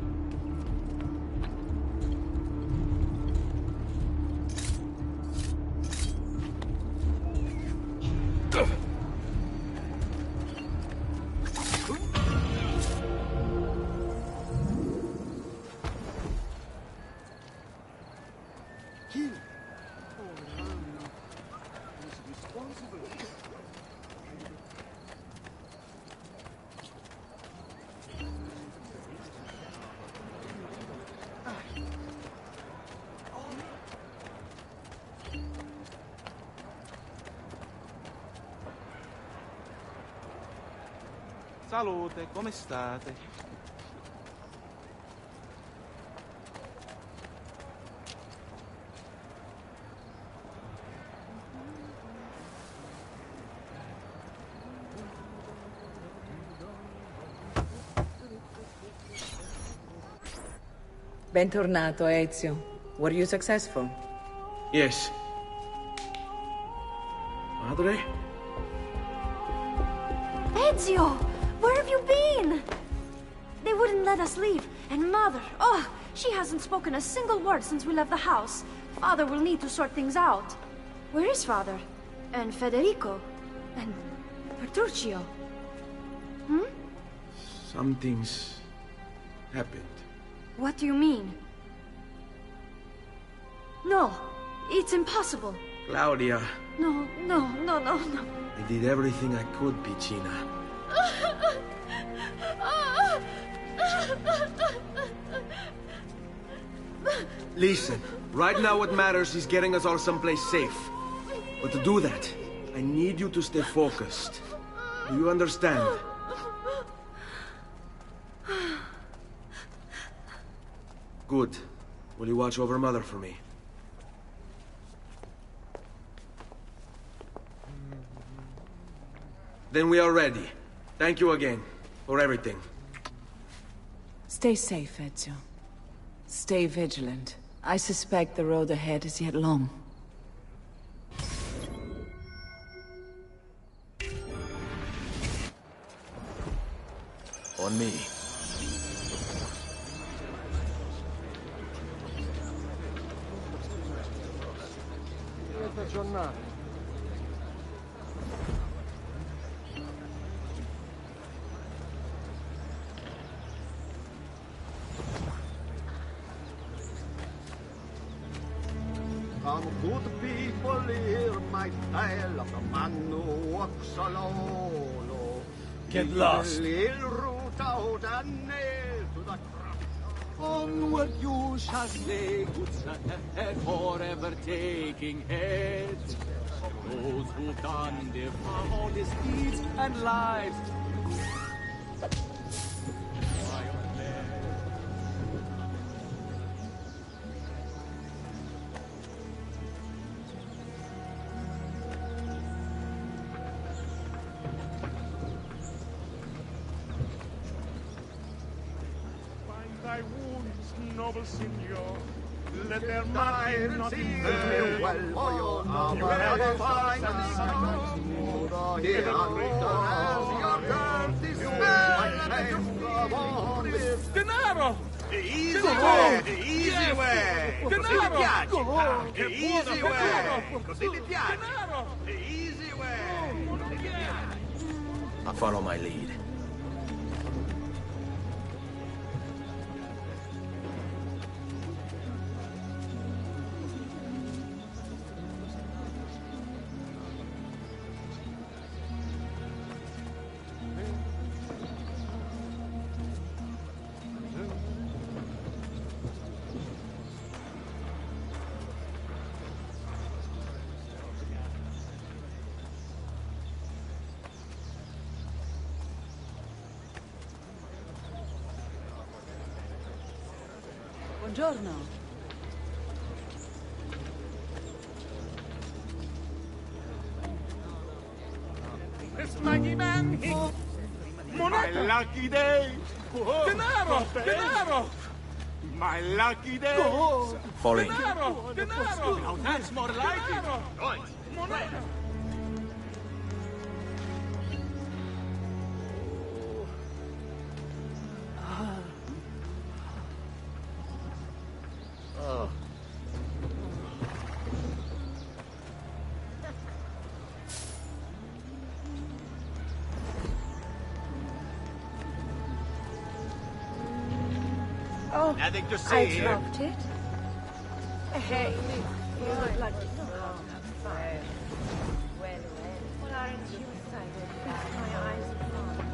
[SPEAKER 11] Salute, come state?
[SPEAKER 20] Bentornato, Ezio. Were you successful?
[SPEAKER 12] Yes. Madre?
[SPEAKER 21] Ezio! Where have you been? They wouldn't let us leave. And Mother, oh, she hasn't spoken a single word since we left the house. Father will need to sort things out. Where is Father? And Federico? And Petruccio? Hmm?
[SPEAKER 12] Something's happened.
[SPEAKER 21] What do you mean? No, it's impossible.
[SPEAKER 12] Claudia,
[SPEAKER 21] No.
[SPEAKER 12] I did everything I could, Piccina. Listen, right now what matters is getting us all someplace safe. But to do that, I need you to stay focused. Do you understand? Good. Will you watch over Mother for me? Then we are ready. Thank you again for everything.
[SPEAKER 20] Stay safe, Ezio. Stay vigilant. I suspect the road ahead is yet long.
[SPEAKER 12] On me.
[SPEAKER 15] Giornata.
[SPEAKER 3] Some good people hear my tale of the man who walks alone.
[SPEAKER 19] Get lost.
[SPEAKER 3] He'll root out and nail to the cross.
[SPEAKER 5] Onward you shall stay, good sir, forever taking head. Those who've done their honest deeds and lives.
[SPEAKER 19] Thy wounds, noble signor. Let their
[SPEAKER 3] Die
[SPEAKER 19] marking
[SPEAKER 3] and
[SPEAKER 19] not
[SPEAKER 3] see
[SPEAKER 19] interfere.
[SPEAKER 3] well for your
[SPEAKER 19] You will never
[SPEAKER 3] find
[SPEAKER 19] find
[SPEAKER 3] the
[SPEAKER 19] the
[SPEAKER 3] Here as your dirty smell.
[SPEAKER 19] Denaro!
[SPEAKER 3] Easy
[SPEAKER 19] Denaro!
[SPEAKER 3] way! Easy way! Così ti
[SPEAKER 19] Denaro!
[SPEAKER 3] piace!
[SPEAKER 19] Che
[SPEAKER 3] Easy
[SPEAKER 19] buono,
[SPEAKER 3] way!
[SPEAKER 19] Denaro!
[SPEAKER 3] Così ti piace!
[SPEAKER 19] Denaro!
[SPEAKER 3] Easy way!
[SPEAKER 12] I follow my lead.
[SPEAKER 20] Buongiorno.
[SPEAKER 19] It's Maggie Man!
[SPEAKER 5] My lucky day!
[SPEAKER 19] Denaro! Denaro!
[SPEAKER 5] My lucky day!
[SPEAKER 12] Fall in.
[SPEAKER 19] Denaro! Denaro!
[SPEAKER 5] Now that's more like it! Right.
[SPEAKER 19] Moneta!
[SPEAKER 13] Oh,
[SPEAKER 22] Nothing to
[SPEAKER 13] I
[SPEAKER 22] see here.
[SPEAKER 13] dropped it. Hey, you look like you know how to have fun. Well, aren't you excited? My eyes are fine.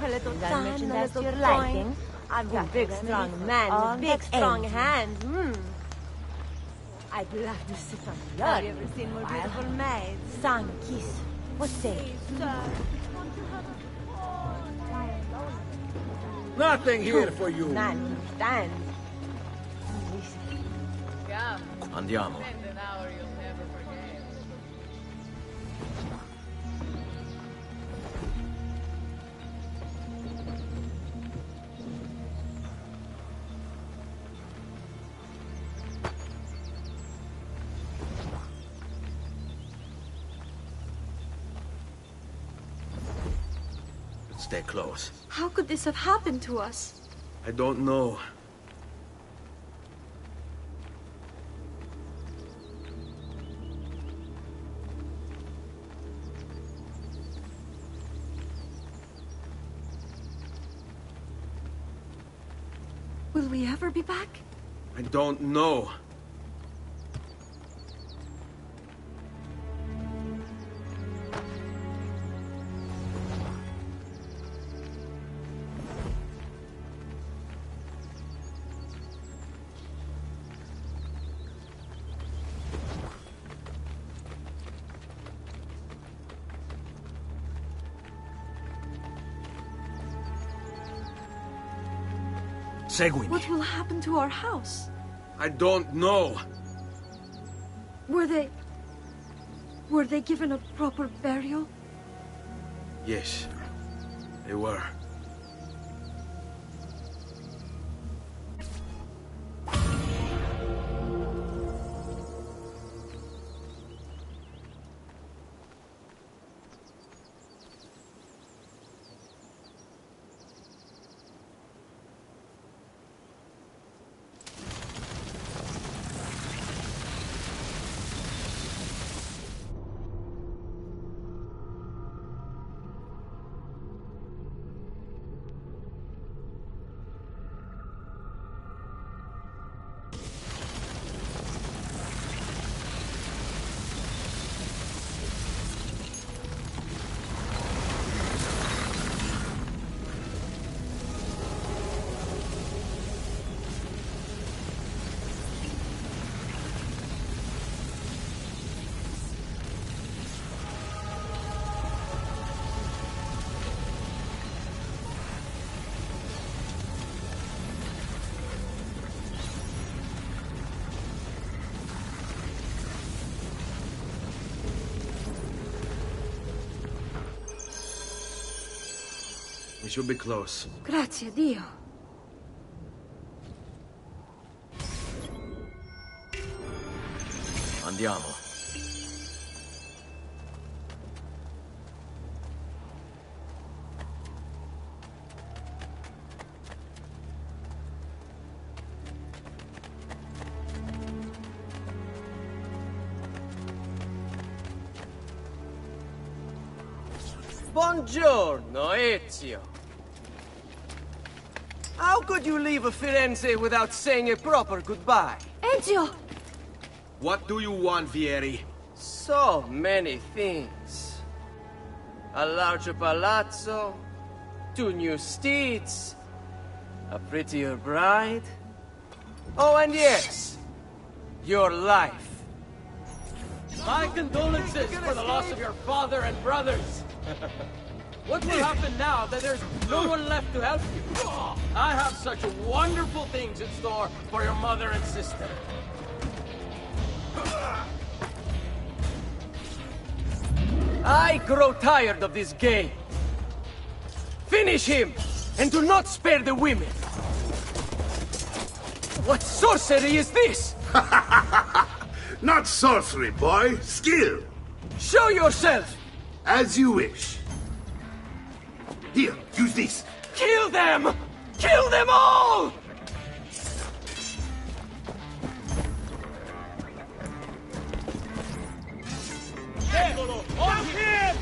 [SPEAKER 21] A little
[SPEAKER 13] Is that
[SPEAKER 21] tan, a
[SPEAKER 13] merchandise
[SPEAKER 21] little
[SPEAKER 13] to your
[SPEAKER 21] coin.
[SPEAKER 13] liking?
[SPEAKER 21] I've got
[SPEAKER 13] big,
[SPEAKER 21] a
[SPEAKER 13] strong
[SPEAKER 21] man
[SPEAKER 13] all
[SPEAKER 21] with big,
[SPEAKER 13] that
[SPEAKER 21] strong
[SPEAKER 13] energy.
[SPEAKER 21] hands.
[SPEAKER 13] I'd love to sit on your
[SPEAKER 21] Have you ever seen more beautiful maids?
[SPEAKER 13] Sang kiss. What say?
[SPEAKER 15] Nothing here for you.
[SPEAKER 13] Man who stands.
[SPEAKER 22] Andiamo. Stay close.
[SPEAKER 21] How could this have happened to us?
[SPEAKER 12] I don't know.
[SPEAKER 21] Will we ever be back?
[SPEAKER 12] I don't know.
[SPEAKER 22] Seguimi.
[SPEAKER 21] What will happen to our house?
[SPEAKER 12] I don't know.
[SPEAKER 21] Were they given a proper burial?
[SPEAKER 12] Yes, they were. We should be close.
[SPEAKER 21] Grazie, Dio.
[SPEAKER 22] Andiamo.
[SPEAKER 11] Buongiorno, Ezio. How could you leave Firenze without saying a proper goodbye?
[SPEAKER 21] Ezio!
[SPEAKER 12] What do you want, Vieri?
[SPEAKER 11] So many things. A larger palazzo, 2 new steeds, a prettier bride. Oh, and yes, your life. My condolences for the loss of your father and brothers. What will happen now that there's no one left to help you? I have such wonderful things in store for your mother and sister. I grow tired of this game. Finish him, and do not spare the women. What sorcery is this?
[SPEAKER 16] Not sorcery, boy. Skill.
[SPEAKER 11] Show yourself!
[SPEAKER 16] As you wish. Here, use this.
[SPEAKER 11] Kill them! Kill them all!
[SPEAKER 10] Eccolo! On him!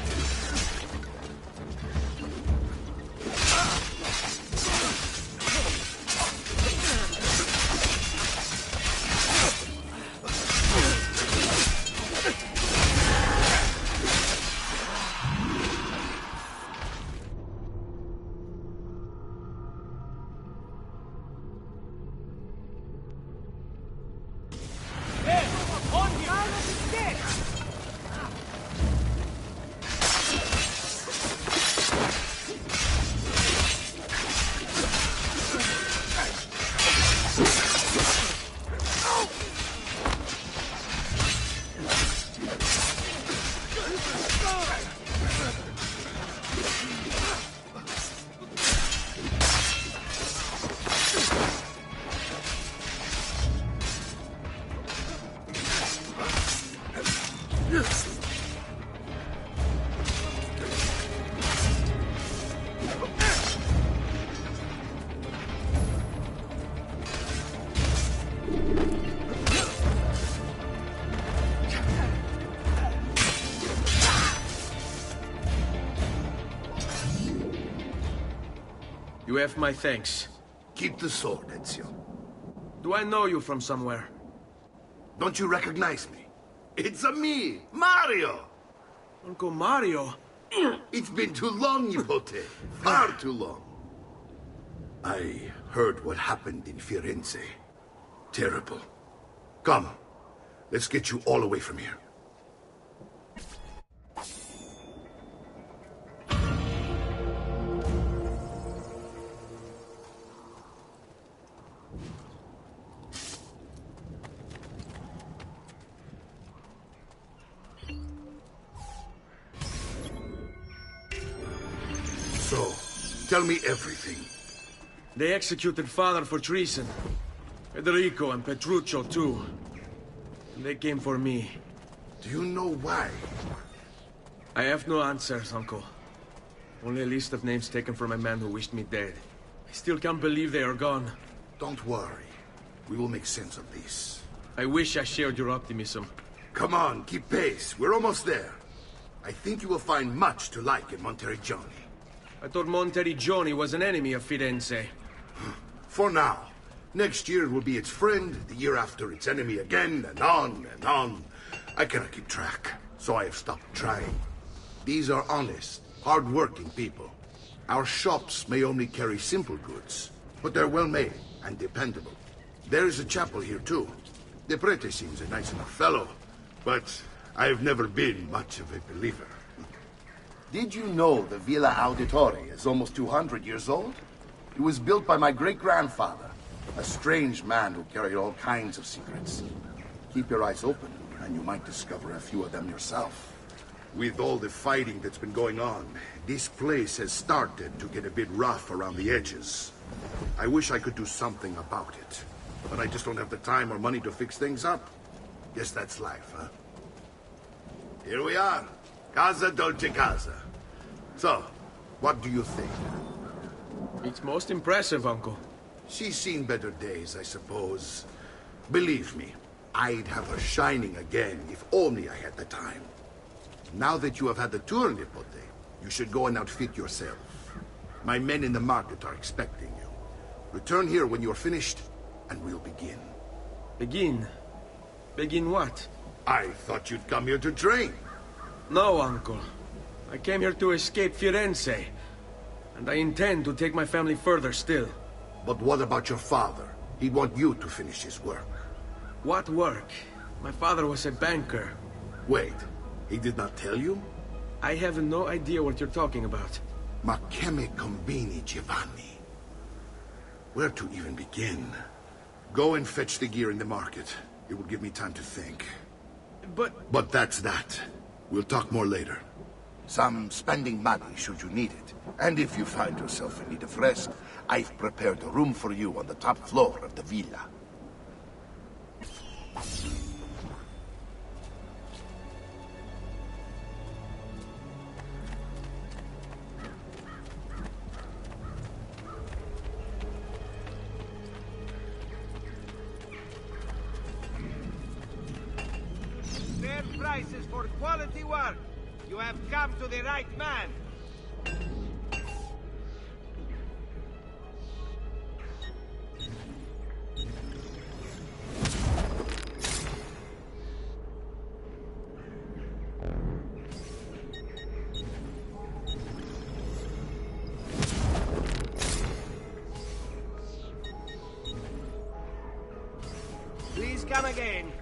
[SPEAKER 12] You have my thanks.
[SPEAKER 16] Keep the sword, Ezio.
[SPEAKER 12] Do I know you from somewhere?
[SPEAKER 16] Don't you recognize me? It's me, Mario!
[SPEAKER 12] Uncle Mario?
[SPEAKER 16] It's been too long, Nipote. Far too long. I heard what happened in Firenze. Terrible. Come, let's get you all away from here. So, tell me everything.
[SPEAKER 12] They executed Father for treason. Federico and Petruccio, too. And they came for me.
[SPEAKER 16] Do you know why?
[SPEAKER 12] I have no answers, Uncle. Only a list of names taken from a man who wished me dead. I still can't believe they are gone.
[SPEAKER 16] Don't worry. We will make sense of this.
[SPEAKER 12] I wish I shared your optimism.
[SPEAKER 16] Come on, keep pace. We're almost there. I think you will find much to like in Monteriggioni.
[SPEAKER 12] I thought Monteriggioni was an enemy of Firenze.
[SPEAKER 16] For now. Next year it will be its friend, the year after its enemy again, and on and on. I cannot keep track, so I have stopped trying. These are honest, hard-working people. Our shops may only carry simple goods, but they're well-made and dependable. There is a chapel here, too. The prete seems a nice enough fellow, but I have never been much of a believer.
[SPEAKER 1] Did you know the Villa Auditore is almost 200 years old? It was built by my great-grandfather, a strange man who carried all kinds of secrets. Keep your eyes open, and you might discover a few of them yourself.
[SPEAKER 16] With all the fighting that's been going on, this place has started to get a bit rough around the edges. I wish I could do something about it, but I just don't have the time or money to fix things up. Guess that's life, huh? Here we are. Casa Dolce Casa. So, what do you think?
[SPEAKER 12] It's most impressive, Uncle.
[SPEAKER 16] She's seen better days, I suppose. Believe me, I'd have her shining again if only I had the time. Now that you have had the tour, Nipote, you should go and outfit yourself. My men in the market are expecting you. Return here when you're finished, and we'll begin.
[SPEAKER 12] Begin? Begin what?
[SPEAKER 16] I thought you'd come here to train.
[SPEAKER 12] No, Uncle. I came here to escape Firenze. And I intend to take my family further still.
[SPEAKER 16] But what about your father? He'd want you to finish his work.
[SPEAKER 12] What work? My father was a banker.
[SPEAKER 16] Wait, he did not tell you?
[SPEAKER 12] I have no idea what you're talking about.
[SPEAKER 16] Ma che me combini, Giovanni? Where to even begin? Go and fetch the gear in the market. It will give me time to think. But that's that. We'll talk more later.
[SPEAKER 1] Some spending money should you need it. And if you find yourself in need of rest, I've prepared a room for you on the top floor of the villa.
[SPEAKER 10] quality work. You have come to the right man. Please come again.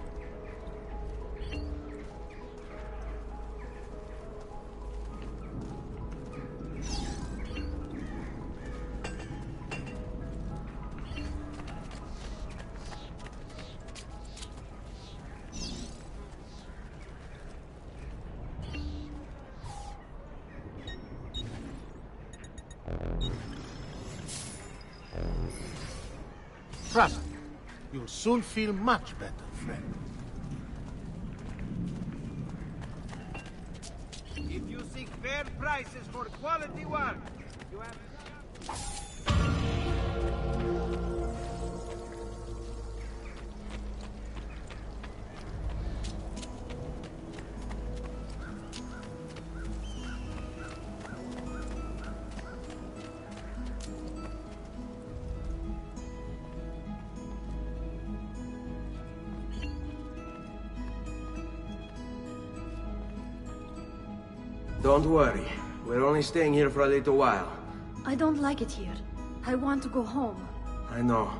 [SPEAKER 1] Trust me, you'll soon feel much better, friend.
[SPEAKER 10] If you seek fair prices for quality work, you have...
[SPEAKER 6] Don't worry. We're only staying here for a little while.
[SPEAKER 21] I don't like it here. I want to go home.
[SPEAKER 6] I know.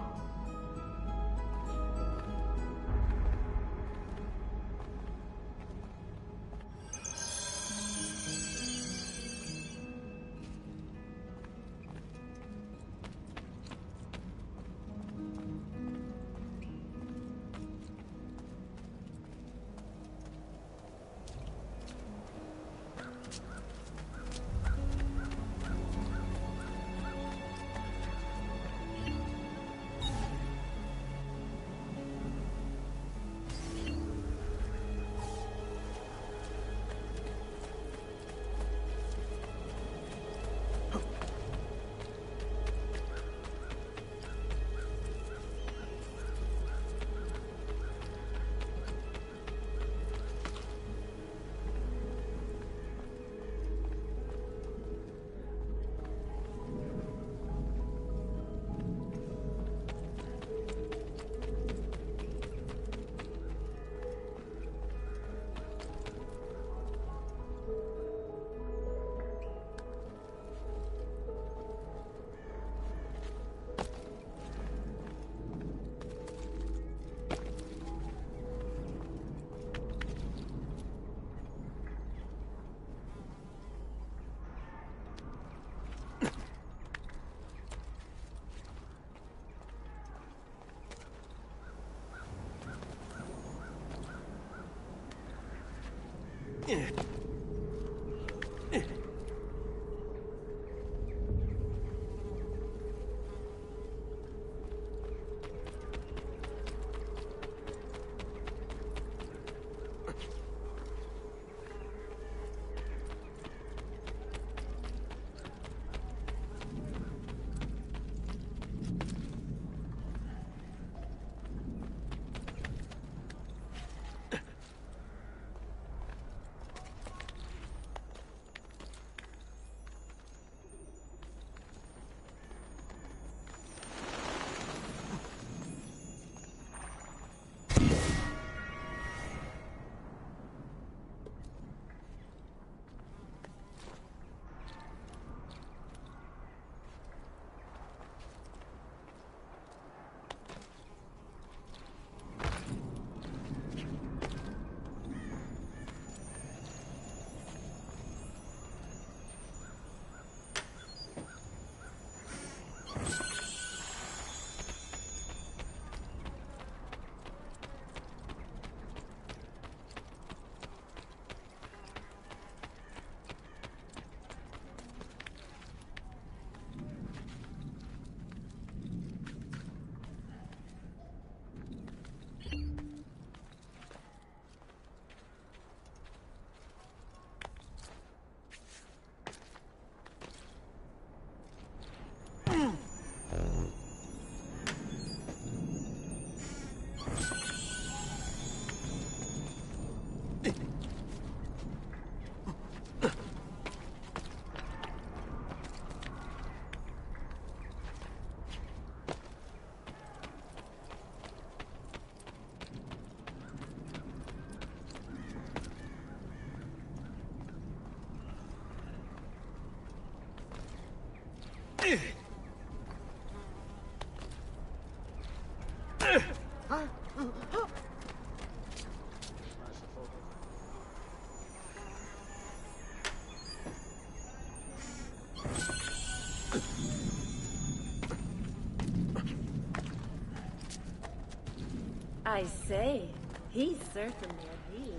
[SPEAKER 13] I say, he's certainly a healer.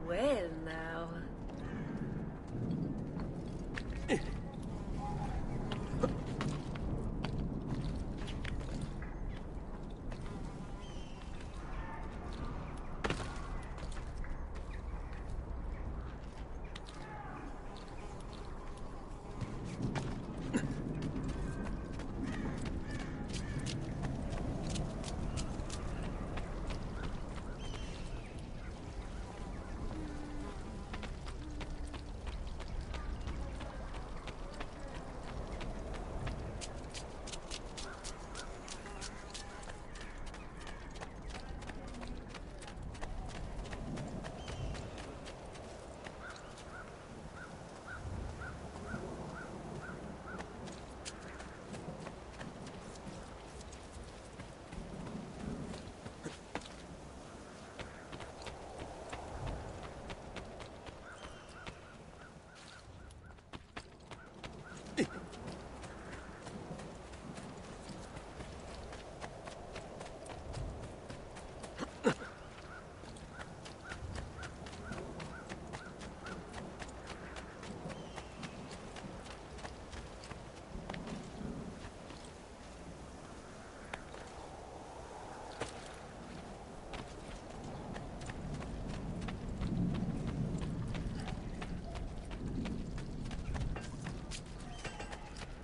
[SPEAKER 13] Well, now.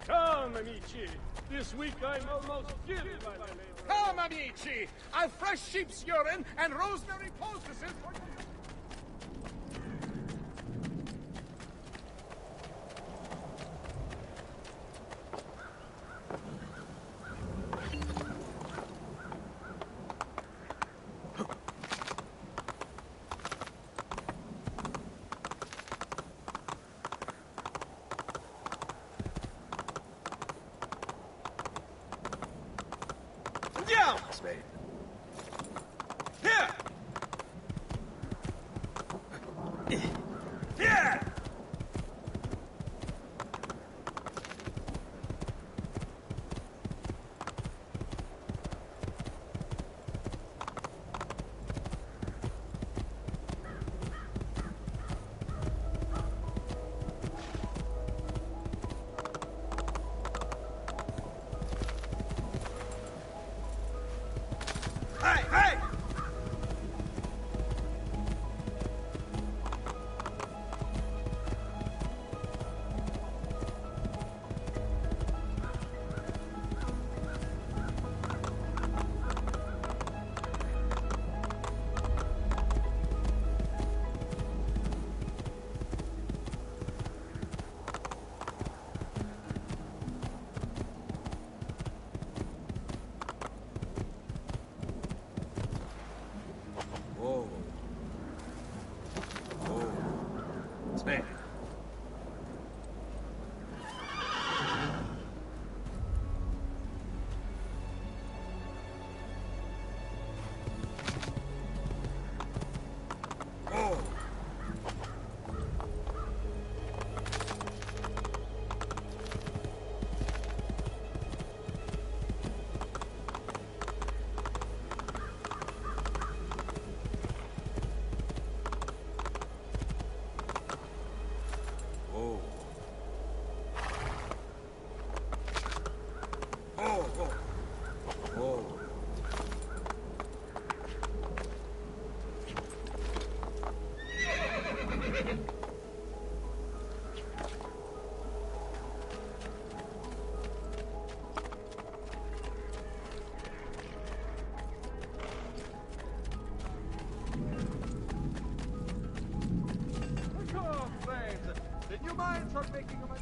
[SPEAKER 10] Come, amici. This week I'm almost killed by the labor.
[SPEAKER 15] Come, amici! I've fresh sheep's urine and rosemary poultices for you.
[SPEAKER 10] Andiamo!
[SPEAKER 1] Spade.
[SPEAKER 10] Here! Here! Hey, hey!
[SPEAKER 1] Whoa. Whoa. Spade. Whoa. Whoa. Whoa, whoa. Whoa.
[SPEAKER 15] Come, friends. The new mines are making my...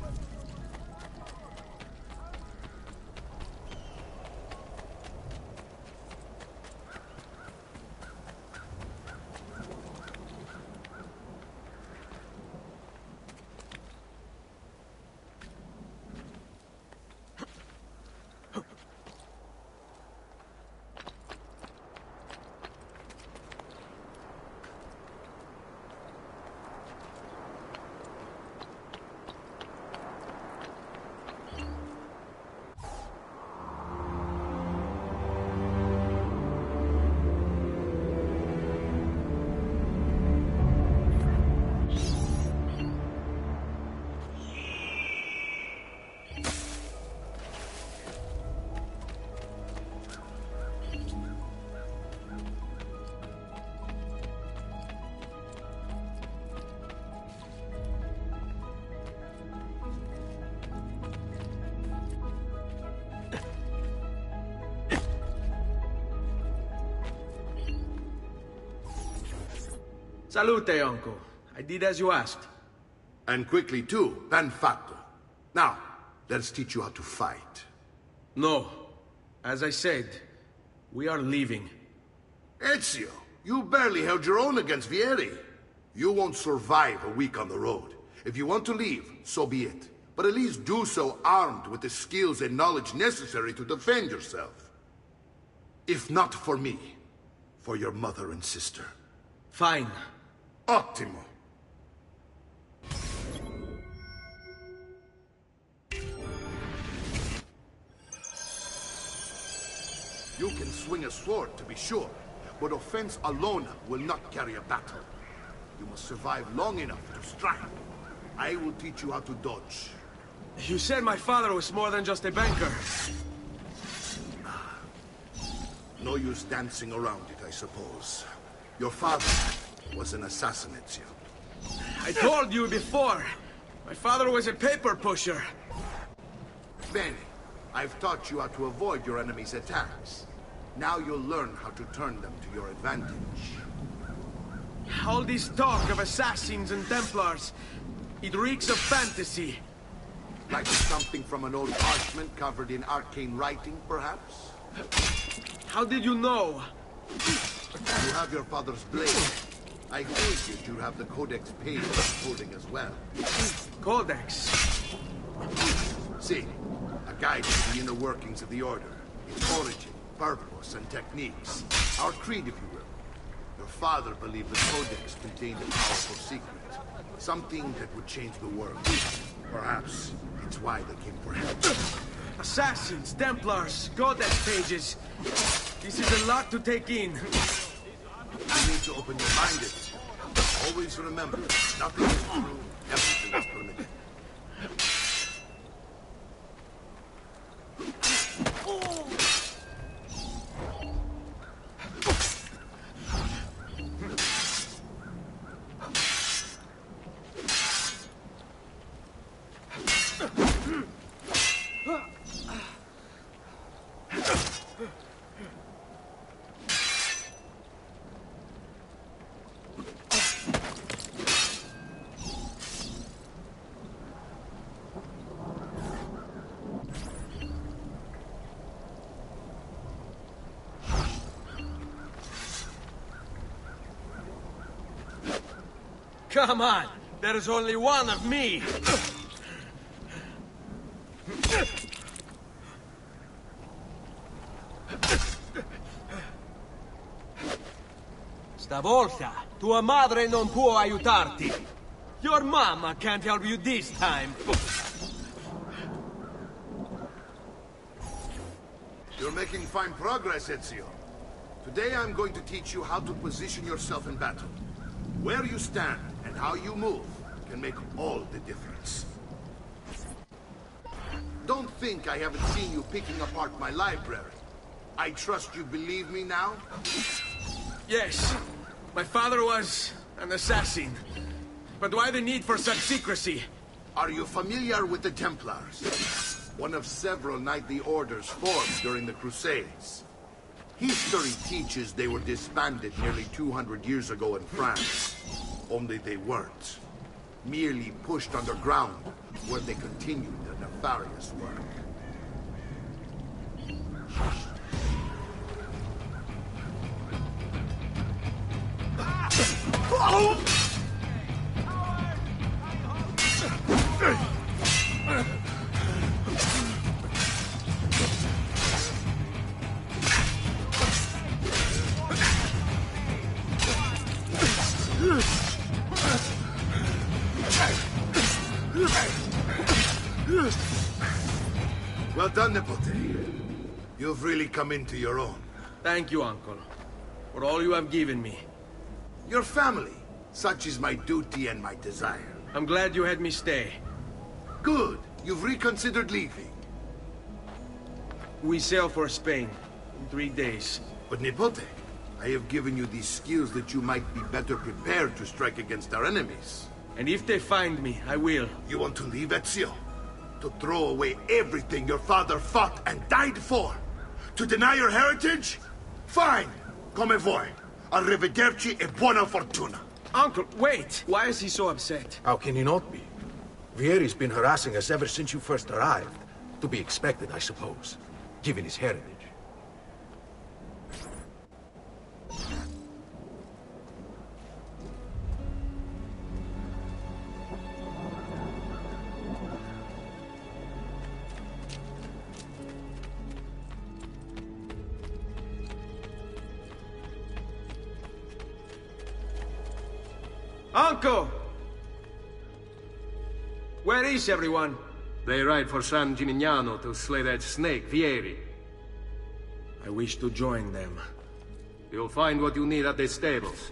[SPEAKER 12] Salute, uncle. I did as you asked.
[SPEAKER 16] And quickly too, ben fatto. Now, let's teach you how to fight.
[SPEAKER 12] No. As I said, we are leaving.
[SPEAKER 16] Ezio, you barely held your own against Vieri. You won't survive a week on the road. If you want to leave, so be it. But at least do so armed with the skills and knowledge necessary to defend yourself. If not for me, for your mother and sister.
[SPEAKER 12] Fine.
[SPEAKER 16] Ottimo. You can swing a sword, to be sure, but offense alone will not carry a battle. You must survive long enough to strike. I will teach you how to dodge.
[SPEAKER 12] You said my father was more than just a banker.
[SPEAKER 16] No use dancing around it, I suppose. Your father was an assassin, Ezio.
[SPEAKER 12] I told you before. My father was a paper pusher.
[SPEAKER 16] Bene. I've taught you how to avoid your enemy's attacks. Now you'll learn how to turn them to your advantage.
[SPEAKER 12] All this talk of assassins and Templars, it reeks of fantasy.
[SPEAKER 16] Like something from an old parchment covered in arcane writing, perhaps?
[SPEAKER 12] How did you know?
[SPEAKER 16] You have your father's blade. I figured you have the Codex page holding as well.
[SPEAKER 12] Codex?
[SPEAKER 16] See, a guide to the inner workings of the Order. Its origin, purpose, and techniques. Our creed, if you will. Your father believed the Codex contained a powerful secret. Something that would change the world. Perhaps it's why they came for him.
[SPEAKER 12] Assassins, Templars, Codex pages. This is a lot to take in.
[SPEAKER 16] You need to open your mind, Ezio. Always remember, nothing is true, everything is permitted.
[SPEAKER 12] Come on! There is only one of me! Stavolta, tua madre non può aiutarti. Your mama can't help you this time.
[SPEAKER 16] You're making fine progress, Ezio. Today I'm going to teach you how to position yourself in battle. Where you stand and how you move can make all the difference. Don't think I haven't seen you picking apart my library. I trust you believe me now?
[SPEAKER 12] Yes. My father was an assassin. But why the need for such secrecy?
[SPEAKER 16] Are you familiar with the Templars? One of several knightly orders formed during the Crusades. History teaches they were disbanded nearly 200 years ago in France. Only they weren't. Merely pushed underground, where they continued their nefarious work. Well done, Nipote. You've really come into your own.
[SPEAKER 12] Thank you, Uncle, for all you have given me.
[SPEAKER 16] Your family. Such is my duty and my desire.
[SPEAKER 12] I'm glad you had me stay.
[SPEAKER 16] Good. You've reconsidered leaving.
[SPEAKER 12] We sail for Spain in 3 days.
[SPEAKER 16] But Nipote, I have given you these skills that you might be better prepared to strike against our enemies.
[SPEAKER 12] And if they find me, I will.
[SPEAKER 16] You want to leave, Ezio? To throw away everything your father fought and died for? To deny your heritage? Fine! Come vuoi. Arrivederci e buona fortuna.
[SPEAKER 12] Uncle, wait! Why is he so upset?
[SPEAKER 16] How can he not be? Vieri's been harassing us ever since you first arrived. To be expected, I suppose, given his heritage.
[SPEAKER 12] Uncle! Where is everyone?
[SPEAKER 22] They ride for San Gimignano to slay that snake, Vieri.
[SPEAKER 12] I wish to join them.
[SPEAKER 22] You'll find what you need at the stables.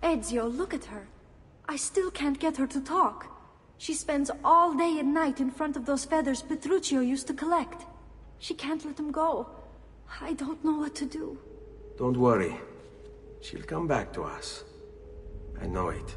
[SPEAKER 21] Ezio, look at her. I still can't get her to talk. She spends all day and night in front of those feathers Petruchio used to collect. She can't let them go. I don't know what to do.
[SPEAKER 12] Don't worry. She'll come back to us. I know it.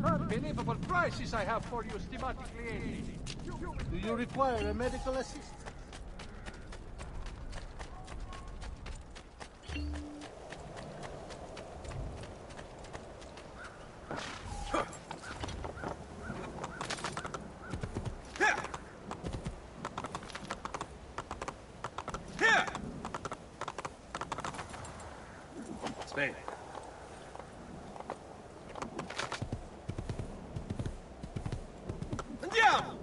[SPEAKER 14] Unbelievable prices I have for you, stimatic liaison. Do you require a medical assistant?
[SPEAKER 12] Spain.
[SPEAKER 14] Andiamo!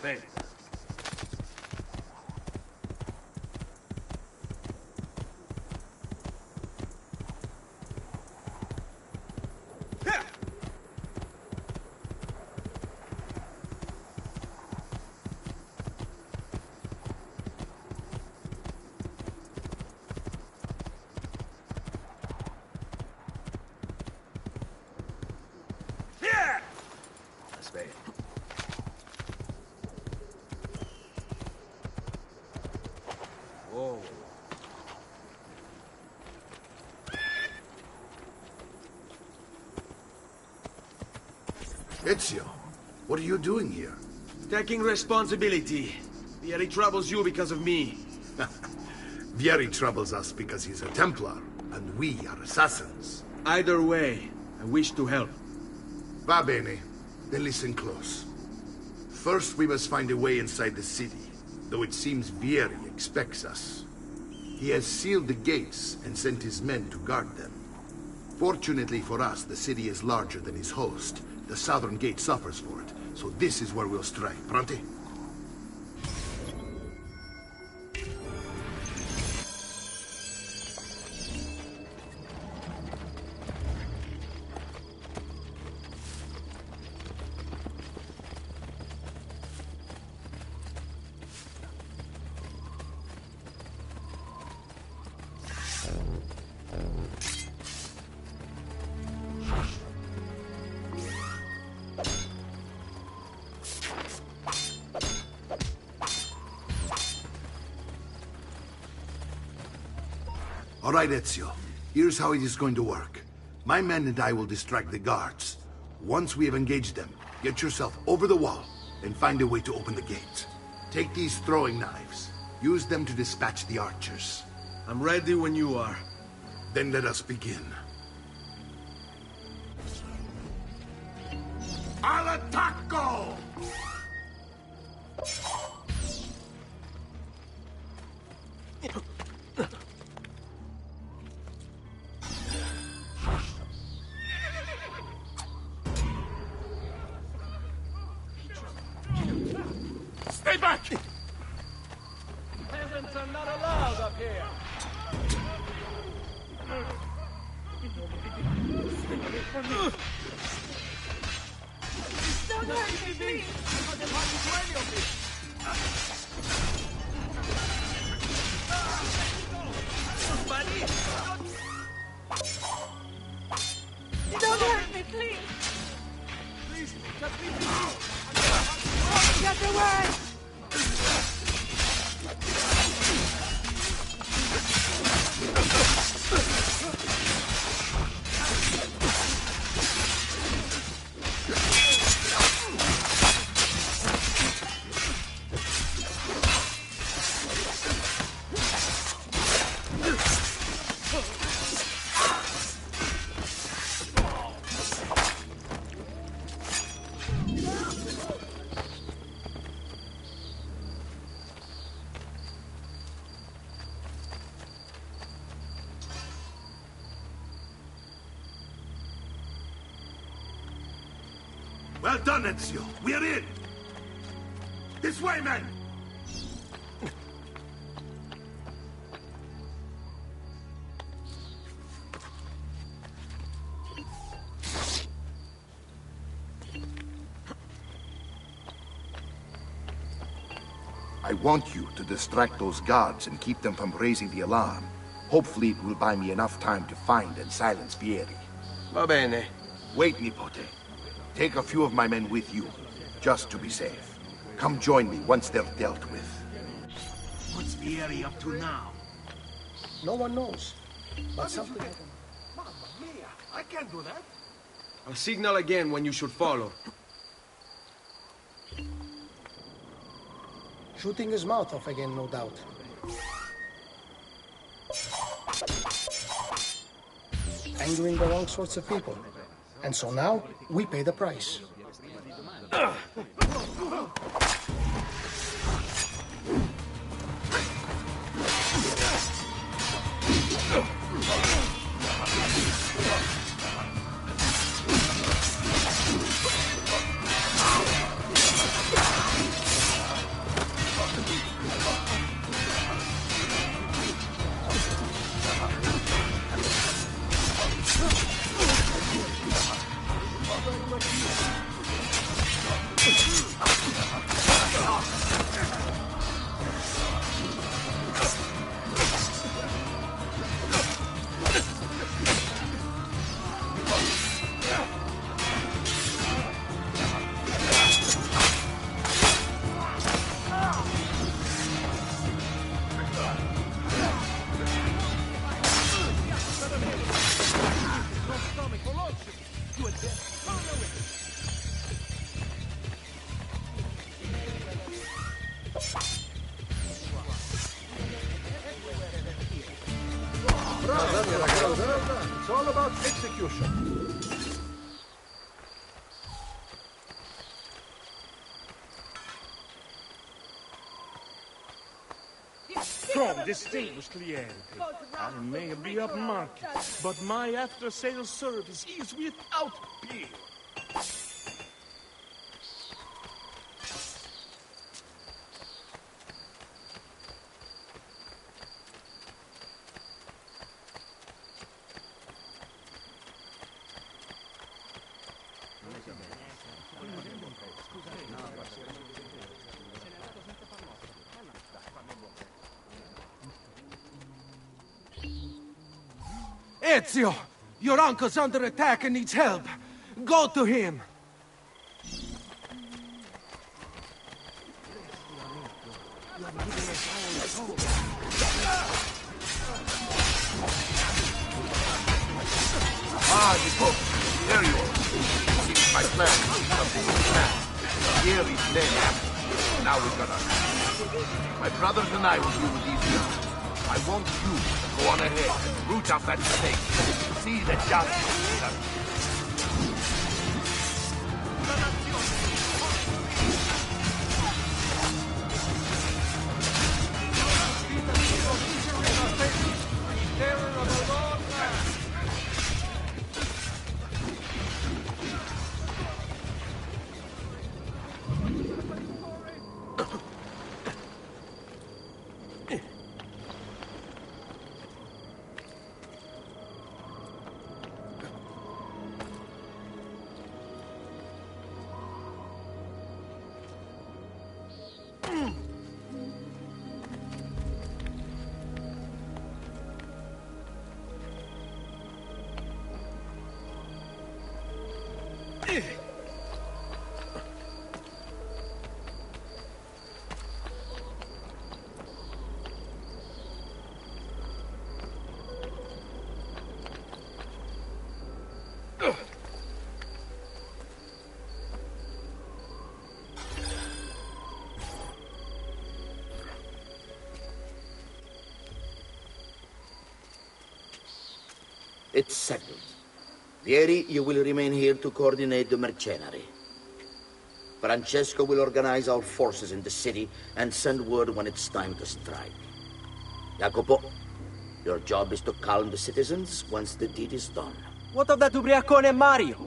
[SPEAKER 12] Suspense. Whoa.
[SPEAKER 16] Ezio, what are you doing here?
[SPEAKER 12] Taking responsibility. Vieri troubles you because of me.
[SPEAKER 16] Vieri troubles us because he's a Templar, and we are assassins.
[SPEAKER 12] Either way, I wish to help.
[SPEAKER 16] Va bene. Then listen close. First, we must find a way inside the city, though it seems Vieri expects us. He has sealed the gates and sent his men to guard them. Fortunately for us, the city is larger than his host. The southern gate suffers for it, so this is where we'll strike. Pronti? All right, Ezio. Here's how it is going to work. My men and I will distract the guards. Once we have engaged them, get yourself over the wall and find a way to open the gate. Take these throwing knives. Use them to dispatch the archers.
[SPEAKER 12] I'm ready when you are.
[SPEAKER 16] Then let us begin. Al attacco!
[SPEAKER 10] Stay back!
[SPEAKER 14] Peasants are not allowed up here.
[SPEAKER 13] Don't hurt me, please! Don't hurt me, please!
[SPEAKER 14] Please, just leave me.
[SPEAKER 13] Get away!
[SPEAKER 16] Well done, Ezio. We're in! This way, men! I want you to distract those guards and keep them from raising the alarm. Hopefully it will buy me enough time to find and silence Vieri.
[SPEAKER 12] Va bene.
[SPEAKER 16] Wait, Nipote. Take a few of my men with you, just to be safe. Come join me once they're dealt with.
[SPEAKER 6] What's Vieri up to now?
[SPEAKER 4] No one knows. But something happened.
[SPEAKER 16] Mamma mia! I can't do that!
[SPEAKER 12] I'll signal again when you should follow.
[SPEAKER 4] Shooting his mouth off again, no doubt. Angering the wrong sorts of people. And so now, we pay the price.
[SPEAKER 19] From distinguished clientele, I may be upmarket, but my after-sales service is without peer.
[SPEAKER 6] Ezio! Your uncle's under attack and needs help. Go to him.
[SPEAKER 16] Ah, you book. There you are. See, my plan. Something is planned. Here is dead. Now we got us. My brothers and I will deal with these guys. I want you to go on ahead and root out that snake. See that justice is done.
[SPEAKER 2] It's settled. Vieri, you will remain here to coordinate the mercenary. Francesco will organize our forces in the city and send word when it's time to strike. Jacopo, your job is to calm the citizens once the deed is done.
[SPEAKER 11] What of that ubriacone Mario?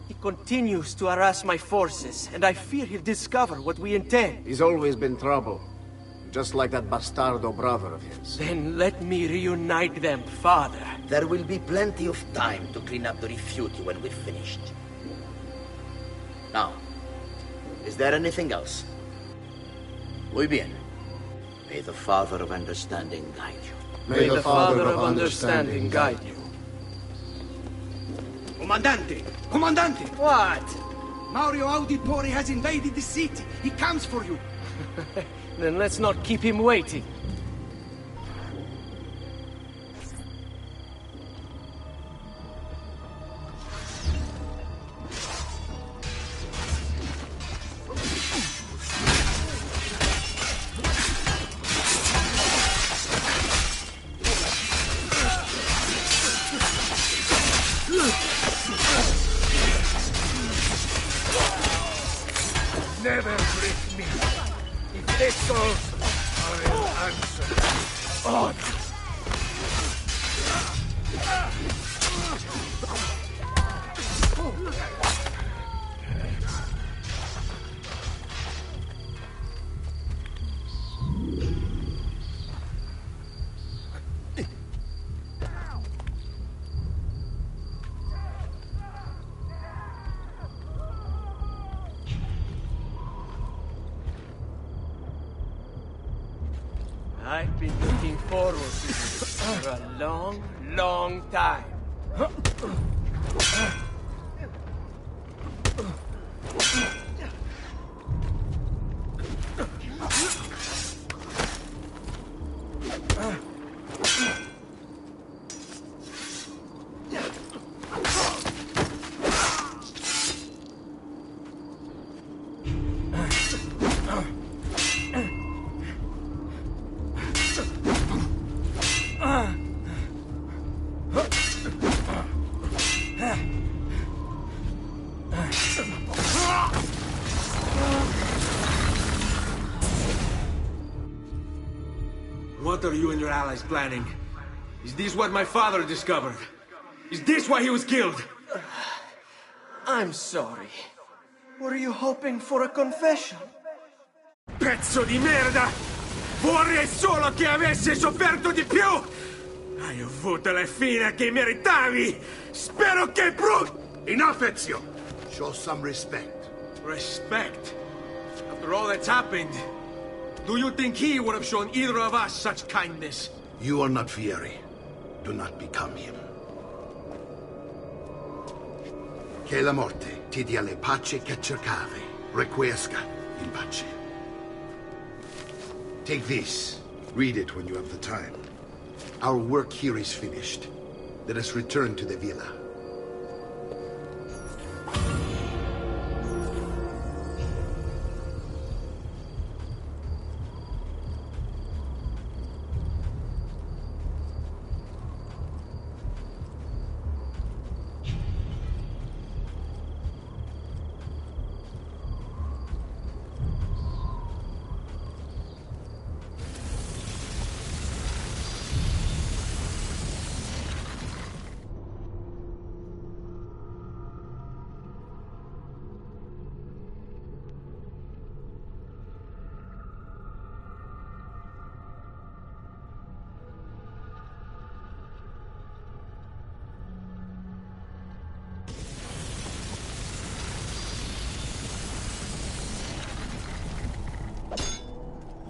[SPEAKER 11] He continues to harass my forces, and I fear he'll discover what we intend.
[SPEAKER 3] He's always been trouble. Just like that bastardo brother of his.
[SPEAKER 11] Then let me reunite them, father.
[SPEAKER 2] There will be plenty of time to clean up the refuge when we're finished. Now, is there anything else? Muy bien. May the Father of Understanding guide you.
[SPEAKER 11] May the Father of Understanding guide you.
[SPEAKER 7] Comandante! Comandante!
[SPEAKER 11] What?
[SPEAKER 7] Mario Auditore has invaded the city. He comes for you.
[SPEAKER 11] Then let's not keep him waiting.
[SPEAKER 16] Never break me. If this goes, I'll answer. Oh,
[SPEAKER 11] I've been looking forward to this for a long, long time.
[SPEAKER 12] What are you and your allies planning? Is this what my father discovered? Is this why he was killed?
[SPEAKER 11] I'm sorry. Were you hoping for a confession?
[SPEAKER 12] Pezzo di merda! Vorrei solo che avessi sofferto di più! Hai avuto la fine che meritavi! Spero che
[SPEAKER 16] Enough, Ezio! Show some respect.
[SPEAKER 12] Respect? After all that's happened, do you think he would have shown either of us such kindness?
[SPEAKER 16] You are not Fieri. Do not become him. Che la morte ti dia le pace che cercavi. Requiesca in pace. Take this. Read it when you have the time. Our work here is finished. Let us return to the villa.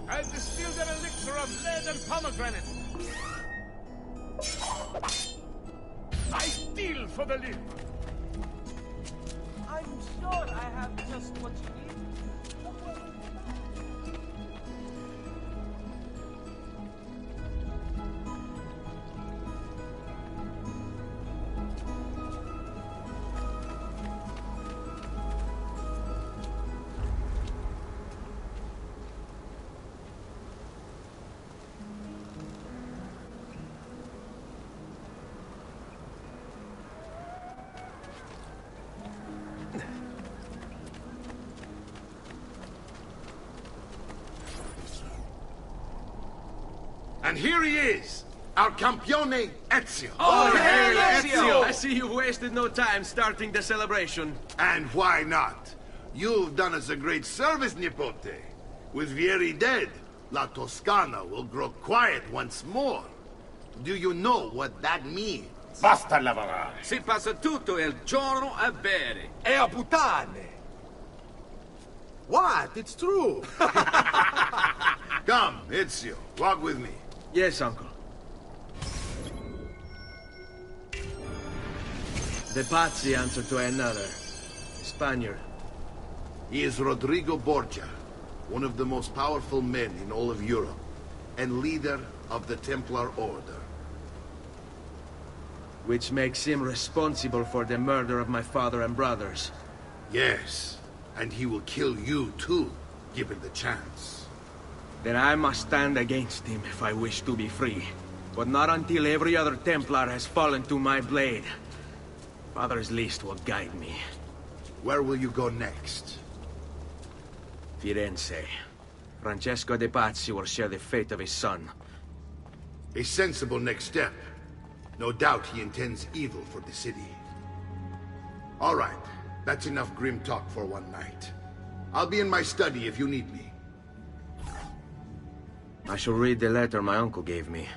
[SPEAKER 10] I've distilled an elixir of lead and pomegranate. I steal for the live.
[SPEAKER 11] I'm sure I have just what you need.
[SPEAKER 16] And here he is, our campione Ezio.
[SPEAKER 12] Oh, hey, Ezio! I see you've wasted no time starting the celebration.
[SPEAKER 16] And why not? You've done us a great service, Nipote. With Vieri dead, La Toscana will grow quiet once more. Do you know what that means?
[SPEAKER 3] Basta lavorare.
[SPEAKER 22] Si passa tutto il giorno a bere.
[SPEAKER 15] E a puttane. What? It's true.
[SPEAKER 16] Come, Ezio, walk with me.
[SPEAKER 12] Yes, uncle. The Pazzi answer to another. Spaniard.
[SPEAKER 16] He is Rodrigo Borgia, one of the most powerful men in all of Europe, and leader of the Templar Order.
[SPEAKER 12] Which makes him responsible for the murder of my father and brothers.
[SPEAKER 16] Yes, and he will kill you too, given the chance.
[SPEAKER 12] Then I must stand against him if I wish to be free. But not until every other Templar has fallen to my blade. Father's list will guide me.
[SPEAKER 16] Where will you go next?
[SPEAKER 12] Firenze. Francesco de Pazzi will share the fate of his son.
[SPEAKER 16] A sensible next step. No doubt he intends evil for the city. All right, that's enough grim talk for one night. I'll be in my study if you need me.
[SPEAKER 12] I shall read the letter my uncle gave me.